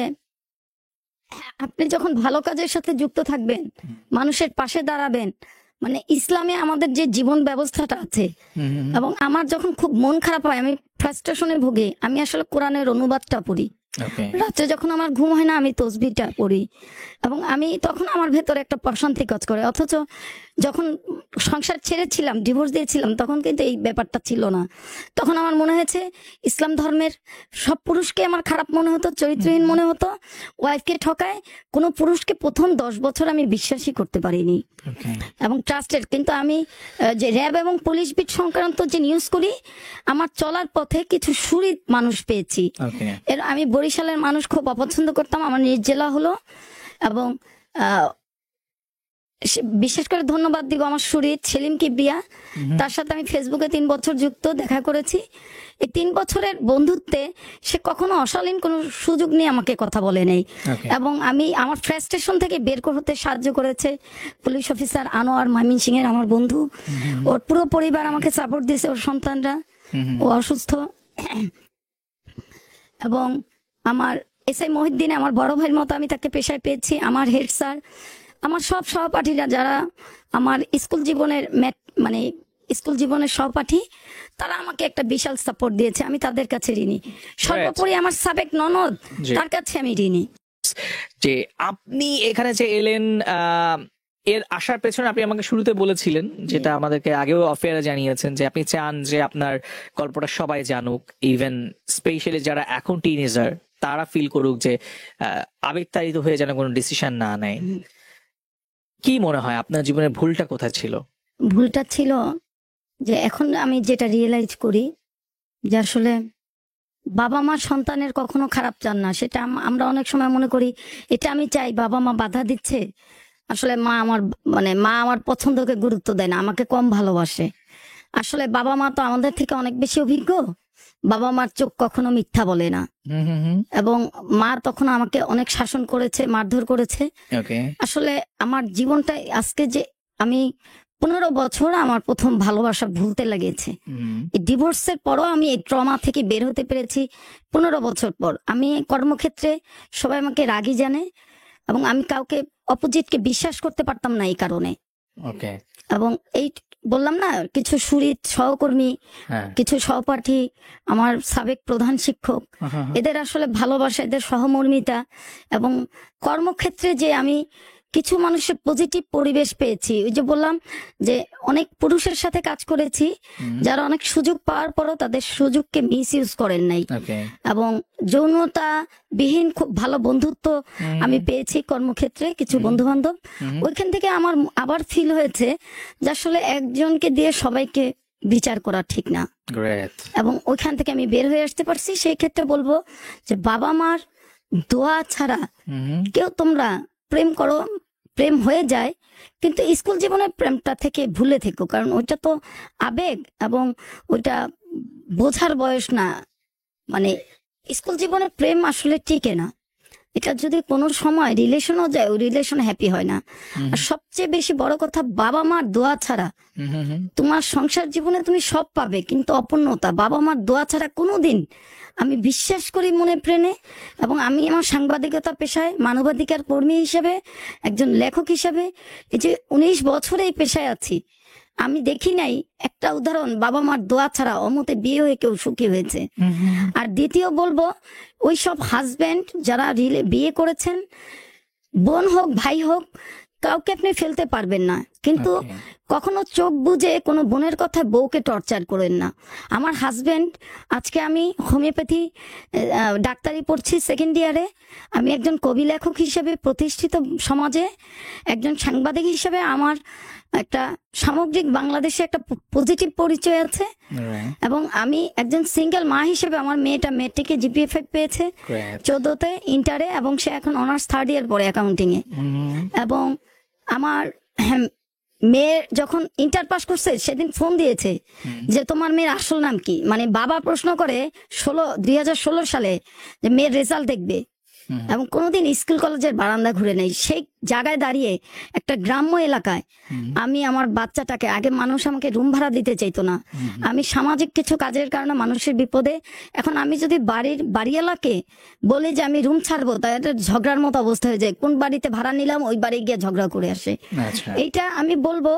আপনি যখন ভালো কাজের সাথে যুক্ত থাকবেন, মানুষের পাশে দাঁড়াবেন, মানে ইসলামে আমাদের যে জীবন ব্যবস্থাটা আছে, এবং আমার যখন খুব মন খারাপ হয়, আমি ফ্রাস্ট্রেশনে ভুগি, আমি আসলে কোরআনের অনুবাদটা পড়ি, রাত্রে যখন আমার ঘুম হয় না আমি তসবিহটা পড়ি, এবং আমি তখন আমার ভেতরে একটা প্রশান্তি কাজ করে। অথচ যখন সংসার ছেড়েছিলাম, ডিভোর্স দিয়েছিলাম, তখন কিন্তু এই ব্যাপারটা ছিল না। তখন আমার মনে হয়েছে ইসলাম ধর্মের সব পুরুষকে আমার খারাপ মনে হতো, চরিত্রহীন মনে হতো, ওয়াইফকে ঠকায়। কোনো পুরুষকে প্রথম 10 বছর আমি বিশ্বাসই করতে পারিনি এবং ট্রাস্টেড। কিন্তু আমি যে র্যাব এবং পুলিশ বিট সংক্রান্ত যে নিউজ করি, আমার চলার পথে কিছু সুরিত মানুষ পেয়েছি। এর আমি বরিশালের মানুষ খুব অপছন্দ করতাম, আমার নিজ জেলা হলো। এবং বিশেষ করে ধন্যবাদ দিব আমার সুরিত সেলিম কিবরিয়া, তার সাথে আমি ফেসবুকে 3 বছর যুক্ত, দেখা করেছি। এই 3 বছরের বন্ধুত্বে সে কখনো অশালীন কোনো সুযোগ নিয়ে আমাকে কথা বলে নেই। এবং আমি আমার ফ্রাস্ট্রেশন থেকে বের করতে সাহায্য করেছে পুলিশ অফিসার আনোয়ার ময়মনসিংহ এর, আমার বন্ধু। ওর পুরো পরিবার আমাকে সাপোর্ট দিয়েছে, ওর সন্তানরা, ও অসুস্থ। এবং আমার এসআই মহিউদ্দিন আমার বড় ভাইয়ের মতো আমি তাকে পেশায় পেয়েছি। আমার হেড স্যার, আমার সব সহপাঠীরা যারা আমার স্কুল জীবনের মানে স্কুল জীবনের সহপাঠী, তারা আমাকে একটা বিশাল সাপোর্ট দিয়েছে, আমি তাদের কাছে ঋণী। সর্বোপরি আমার সাবেক ননদ, তার কাছে আমি ঋণী। যে আপনি এখানে যে এলেন, এর আসার পেছনে আপনি আমাকে শুরুতে বলেছিলেন, যেটা আমাদেরকে আগেও অফেয়ারে জানিয়েছেন, যে আপনি চান যে আপনার গল্পটা সবাই জানুক, ইভেন স্পেশালি যারা এখন টিনেজার তারা ফিল করুক যে আবেগতাড়িত হয়ে যেন কোনো ডিসিশন না নেয়। কি মনে হয় আপনার জীবনের ভুলটা কোথায় ছিল? ভুলটা ছিল যে এখন আমি যেটা রিয়েলাইজ করি যে আসলে বাবা মা সন্তানের কখনো খারাপ চান না। সেটা আমরা অনেক সময় মনে করি এটা আমি চাই, বাবা মা বাধা দিচ্ছে, আসলে মা আমার পছন্দকে গুরুত্ব দেয় না, আমাকে কম ভালোবাসে। আসলে বাবা মা তো আমাদের থেকে অনেক বেশি অভিজ্ঞ। বাবা মার চোখ কখনো মিথ্যা বলে না। এবং মা তখন আমাকে অনেক শাসন করেছে, মারধর করেছে। আসলে আমার জীবনটাই আজকে যে আমি 15 বছর আমার প্রথম ভালোবাসা ভুলতে লেগেছে। এই ডিভোর্সের পরও আমি এই ট্রমা থেকে বের হতে পেরেছি 15 বছর পর। আমি কর্মক্ষেত্রে সবাই আমাকে রাগী জানে এবং আমি কাউকে অপোজিটকে বিশ্বাস করতে পারতাম না এই কারণে। এবং এই বললাম না, কিছু সুরিত সহকর্মী, কিছু সহপাঠী, আমার সাবেক প্রধান শিক্ষক, এদের আসলে ভালোবাসা, এদের সহমর্মিতা এবং কর্মক্ষেত্রে যে আমি কিছু মানুষের পজিটিভ পরিবেশ পেয়েছি। ওই যে বললাম যে অনেক পুরুষের সাথে কাজ করেছি যারা অনেক সুযোগ পাওয়ার পরও তাদের সুযোগকে মিস ইউজ করেন নাই। এবং যৌনতা বিহীন খুব ভালো বন্ধুত্ব আমি পেয়েছি কর্মক্ষেত্রে, কিছু বন্ধু বান্ধব। ওইখান থেকে আমার আবার ফিল হয়েছে যে আসলে একজনকে দিয়ে সবাইকে বিচার করা ঠিক না। এবং ওইখান থেকে আমি বের হয়ে আসতে পারছি। সেই ক্ষেত্রে বলবো যে বাবা মার দোয়া ছাড়া কেউ, তোমরা প্রেম করো, প্রেম হয়ে যায়, কিন্তু স্কুল জীবনের প্রেমটা থেকে ভুলে থেকো, কারণ ওইটা তো আবেগ এবং ওইটা বোঝার বয়স না। স্কুল জীবনের প্রেম আসলে টিকে না। এটা যদি কোনো সময় রিলেশনও যায়, ওই রিলেশন হ্যাপি হয় না। আর সবচেয়ে বেশি বড় কথা, বাবা মার দোয়া ছাড়া তোমার সংসার জীবনে তুমি সব পাবে, কিন্তু অপূর্ণতা বাবা মার দোয়া ছাড়া কোনোদিন, আমি বিশ্বাস করি মনে প্রেমে। এবং আমি আমার সাংবাদিকতা পেশায়, মানবাধিকার কর্মী হিসেবে, একজন লেখক হিসেবে এই যে 19 বছরে এই পেশায় আছি, আমি দেখি নাই একটা উদাহরণ বাবা মার দোয়া ছাড়া অমতে বিয়ে হয়ে কেউ সুখী হয়েছে। আর দ্বিতীয় বলবো, ওই সব হাজবেন্ড যারা বিয়ে করেছেন, বোন হোক ভাই হোক, কাউকে আপনি ফেলতে পারবেন না, কিন্তু কখনো চোখ বুঝে কোনো বোনের কথা বউকে টর্চার করেন না। আমার হাজবেন্ড, আজকে আমি হোমিওপ্যাথি ডাক্তারি পড়ছি সেকেন্ড ইয়ারে, আমি একজন কবি লেখক হিসেবে প্রতিষ্ঠিত সমাজে, একজন সাংবাদিক হিসেবে আমার একটা সামগ্রিক বাংলাদেশে একটা পজিটিভ পরিচয় আছে। এবং আমি একজন সিঙ্গেল মা হিসেবে, আমার মেয়েটা মেট্রিকে GPA-5 পেয়েছে 14তে ইন্টারে, এবং সে এখন অনার্স 3rd ইয়ার পড়ে অ্যাকাউন্টিং এ। এবং আমার মেয়ে যখন ইন্টার পাস করছে, সেদিন ফোন দিয়েছে যে তোমার মেয়ের আসল নাম কি। বাবা প্রশ্ন করে 2016 সালে যে মেয়ের রেজাল্ট দেখবে, এবং কোনোদিন স্কুল কলেজের বারান্দা ঘুরে নেই। সেই জায়গায় দাঁড়িয়ে একটা গ্রাম্য এলাকায় আমি আমার বাচ্চাটাকে, আগে মানুষ আমাকে রুম ভাড়া দিতে চাইতো না, আমি সামাজিক কিছু কাজের কারণে মানুষের বিপদে, এখন আমি যদি বাড়িওয়ালাকে বলি যে আমি রুম ছাড়বো, তাদের ঝগড়ার মতো অবস্থা হয়ে যায়। কোন বাড়িতে ভাড়া নিলাম, ওই বাড়ি গিয়ে ঝগড়া করে আসে। এইটা আমি বলবো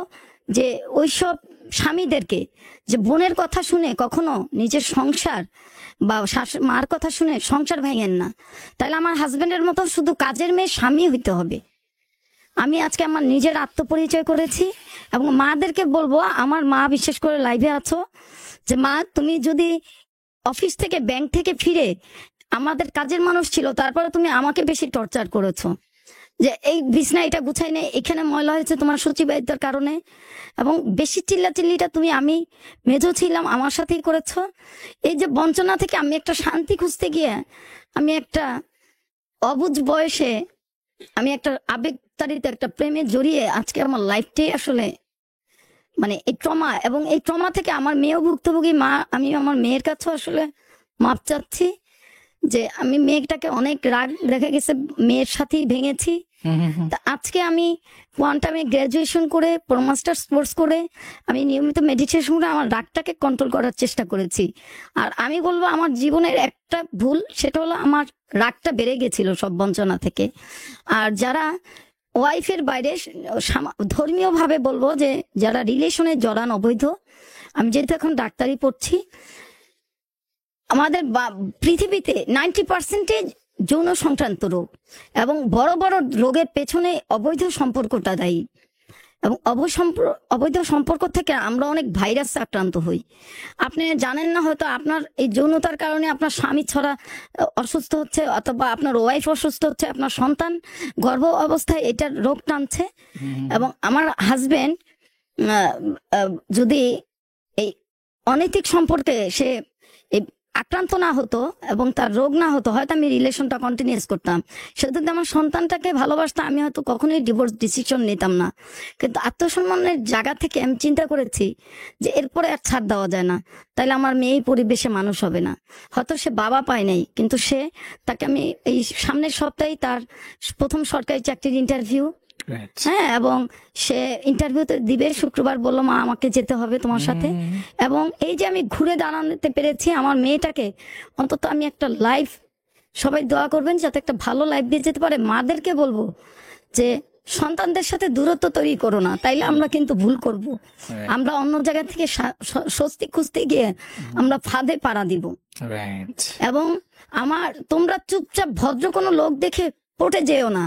যে ওইসব স্বামীদেরকে, যে বোনের কথা শুনে কখনো নিজের সংসার বা মার কথা শুনে সংসার ভেঙেন না। তাহলে আমার হাজবেন্ডের মতো শুধু কাজের মেয়ে স্বামী হইতে হবে। আমি আজকে আমার নিজের আত্মপরিচয় করেছি। এবং মাদেরকে বলবো, আমার মা বিশেষ করে লাইভে আছো, যে মা, তুমি যদি অফিস থেকে, ব্যাংক থেকে ফিরে, আমাদের কাজের মানুষ ছিল, তারপরে তুমি আমাকে বেশি টর্চার করেছো, যে এই বিছনা এটা গুছাই নেই, এখানে ময়লা হয়েছে তোমার সচিবায়িত্বের কারণে, এবং বেশি চিল্লাচিল্লিটা তুমি, আমি মেজো ছিলাম, আমার সাথেই করেছো। এই যে বঞ্চনা থেকে আমি একটা শান্তি খুঁজতে গিয়ে, আমি একটা অবুঝ বয়সে আমি একটা আবেগতাড়িত একটা প্রেমে জড়িয়ে আজকে আমার লাইফটাই আসলে এই ট্রমা, এবং এই ট্রমা থেকে আমার মেয়েও ভুক্তভোগী। আমি আমার মেয়ের কাছেও আসলে মাপ চাচ্ছি যে আমি মেয়েটাকে অনেক রাগ রেখে গেছে, মেয়ের সাথেই ভেঙেছি। আজকে আমি কোয়ান্টামে গ্রাজুয়েশন করে, মাস্টার্স কোর্স করে, আমি নিয়মিত মেডিটেশন করে আমার রাগটাকে কন্ট্রোল করার চেষ্টা করেছি। আর আমি বলবো, আমার জীবনের একটা ভুল, সেটা হলো আমার রাগটা বেড়ে গেছিল সব বঞ্চনা থেকে। আর যারা ওয়াইফের বাইরে, ধর্মীয় ভাবে বলবো, যে যারা রিলেশনে জড়ান অবৈধ, আমি যেহেতু এখন ডাক্তারি পড়ছি, আমাদের পৃথিবীতে 90% যৌন সংক্রান্ত রোগ, এবং বড় বড় রোগের পেছনে অবৈধ সম্পর্কটা দায়ী। এবং অবৈধ সম্পর্ক থেকে আমরা অনেক ভাইরাস আক্রান্ত হই। আপনি জানেন না, হয়তো আপনার এই যৌনতার কারণে আপনার স্বামী ছড়া অসুস্থ হচ্ছে, অথবা আপনার ওয়াইফ অসুস্থ হচ্ছে, আপনার সন্তান গর্ভ অবস্থায় এটার রোগ টানছে। এবং আমার হাজবেন্ড যদি এই অনৈতিক সম্পর্কে সে আক্রান্ত না হতো এবং তার রোগ না হতো, হয়তো আমি রিলেশনটা কন্টিনিউস করতাম। সে যদি আমার সন্তানটাকে ভালোবাসতাম, আমি হয়তো কখনোই ডিভোর্স ডিসিশন নিতাম না। কিন্তু আত্মসম্মানের জায়গা থেকে আমি চিন্তা করেছি যে এরপরে আর ছাড় দেওয়া যায় না, তাইলে আমার মেয়ে এই পরিবেশে মানুষ হবে না। হয়তো সে বাবা পায় নাই, কিন্তু তাকে আমি এই সামনের সপ্তাহে তার প্রথম সরকারি চাকরির ইন্টারভিউ, হ্যাঁ, এবং সে ইন্টারভিউতে দিবে। শুক্রবার বললো, মা আমাকে যেতে হবে তোমার সাথে। এবং এই যে আমি ঘুরে দাঁড়াতে পেরেছি আমার মেয়েটাকে, অন্তত আমি একটা লাইফ, সবাই দোয়া করবেন যাতে একটা ভালো লাইফ দিয়ে যেতে পারে। মাদেরকে বলবো যে সন্তানদের সাথে দূরত্ব তৈরি করো না, তাইলে আমরা কিন্তু ভুল করব। আমরা অন্য জায়গা থেকে স্বস্তি খুঁজতে গিয়ে আমরা ফাঁদে পাড়া দিব। এবং তোমরা চুপচাপ ভদ্র কোনো লোক দেখে পটে যেও না।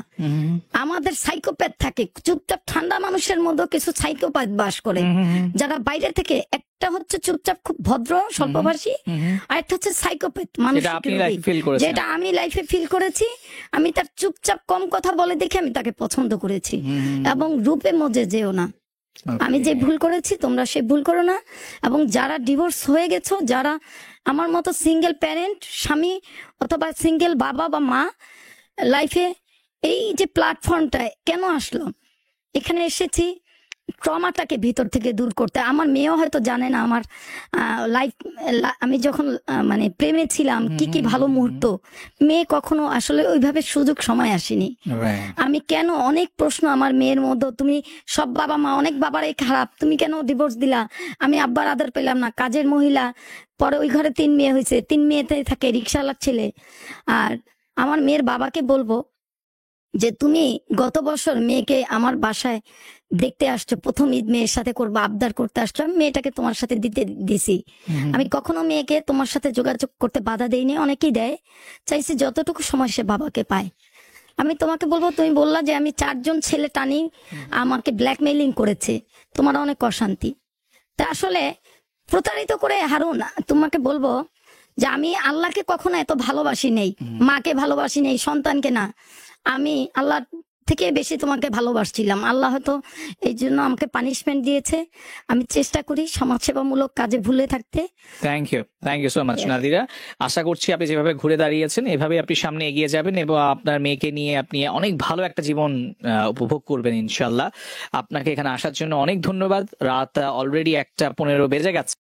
আমাদের সাইকোপ্যাথ থাকে, চুপচাপ ঠান্ডা মানুষের মধ্যে কিছু সাইকোপ্যাথ বাস করে, যারা বাইরে থেকে। একটা হচ্ছে চুপচাপ খুব ভদ্র স্বল্পভাষী, আর একটা হচ্ছে সাইকোপ্যাথ মানুষ, যেটা আমি লাইফে ফিল করেছি। আমি তার চুপচাপ কম কথা বলে দেখে আমি তাকে পছন্দ করেছি। এবং রূপে মজে যেও না, আমি যে ভুল করেছি তোমরা সে ভুল করো না। এবং যারা ডিভোর্স হয়ে গেছো, যারা আমার মতো সিঙ্গেল প্যারেন্ট, স্বামী অথবা সিঙ্গেল বাবা বা মা, লাইফে এই যে প্ল্যাটফর্মটা কেন আসলাম, এখানে এসেছি ট্রমাটাকে ভিতর থেকে দূর করতে। আমার মেয়েও হয়তো জানে না আমার লাইফ, আমি যখন মানে প্রেমে ছিলাম কি কি ভালো মুহূর্ত, মেয়ে কখনো আসলে ওইভাবে সুযোগ সময় আসেনি। আমি কেন, অনেক প্রশ্ন আমার মেয়ের মধ্যে, তুমি সব বাবা মা, অনেক বাবারাই খারাপ, তুমি কেন ডিভোর্স দিলা, আমি আব্বার আদর পেলাম না, কাজের মহিলা, পরে ওই ঘরে 3 মেয়ে হয়েছে, 3 মেয়েতে থাকে, রিক্সাওয়ালার ছেলে। আর আমার মেয়ের বাবাকে বলবো যে তুমি গত বছর মেয়েকে আমার বাসায় দেখতে আসছো, প্রথম ঈদ মেয়ের সাথে করবো, আবদার করতে আসছো, আমি মেয়েটাকে তোমার সাথে দিছি। আমি কখনো মেয়েকে তোমার সাথে যোগাযোগ করতে বাধা দেইনি, অনেকেই দেয়, চাইছি যতটুকু সময় সে বাবাকে পায়। আমি তোমাকে বলবো, তুমি বললা যে আমি 4 জন ছেলে টানি, আমাকে ব্ল্যাকমেইলিং করেছে, তোমার অনেক অশান্তি। তা আসলে প্রতারিত করে হারুন, তোমাকে বলবো যে আমি আল্লাহকে কখনো এত ভালোবাসি নেই, মাকে ভালোবাসি নেই, সন্তানকে না। আমি আল্লাহ থেকে বেশি তোমাকে ভালোবাসছিলাম। আল্লাহ হয়তো এই জন্য আমাকে পানিশমেন্ট দিয়েছে। আমি চেষ্টা করি সমাজসেবামূলক কাজে ভুলে থাকতে। Thank you so much Nadira. আশা করছি আপনি যেভাবে ঘুরে দাঁড়িয়েছেন এভাবে আপনি সামনে এগিয়ে যাবেন এবং আপনার মেয়েকে নিয়ে আপনি অনেক ভালো একটা জীবন উপভোগ করবেন ইনশাল্লাহ। আপনাকে এখানে আসার জন্য অনেক ধন্যবাদ। রাত অলরেডি 1:15 বেজে গেছে।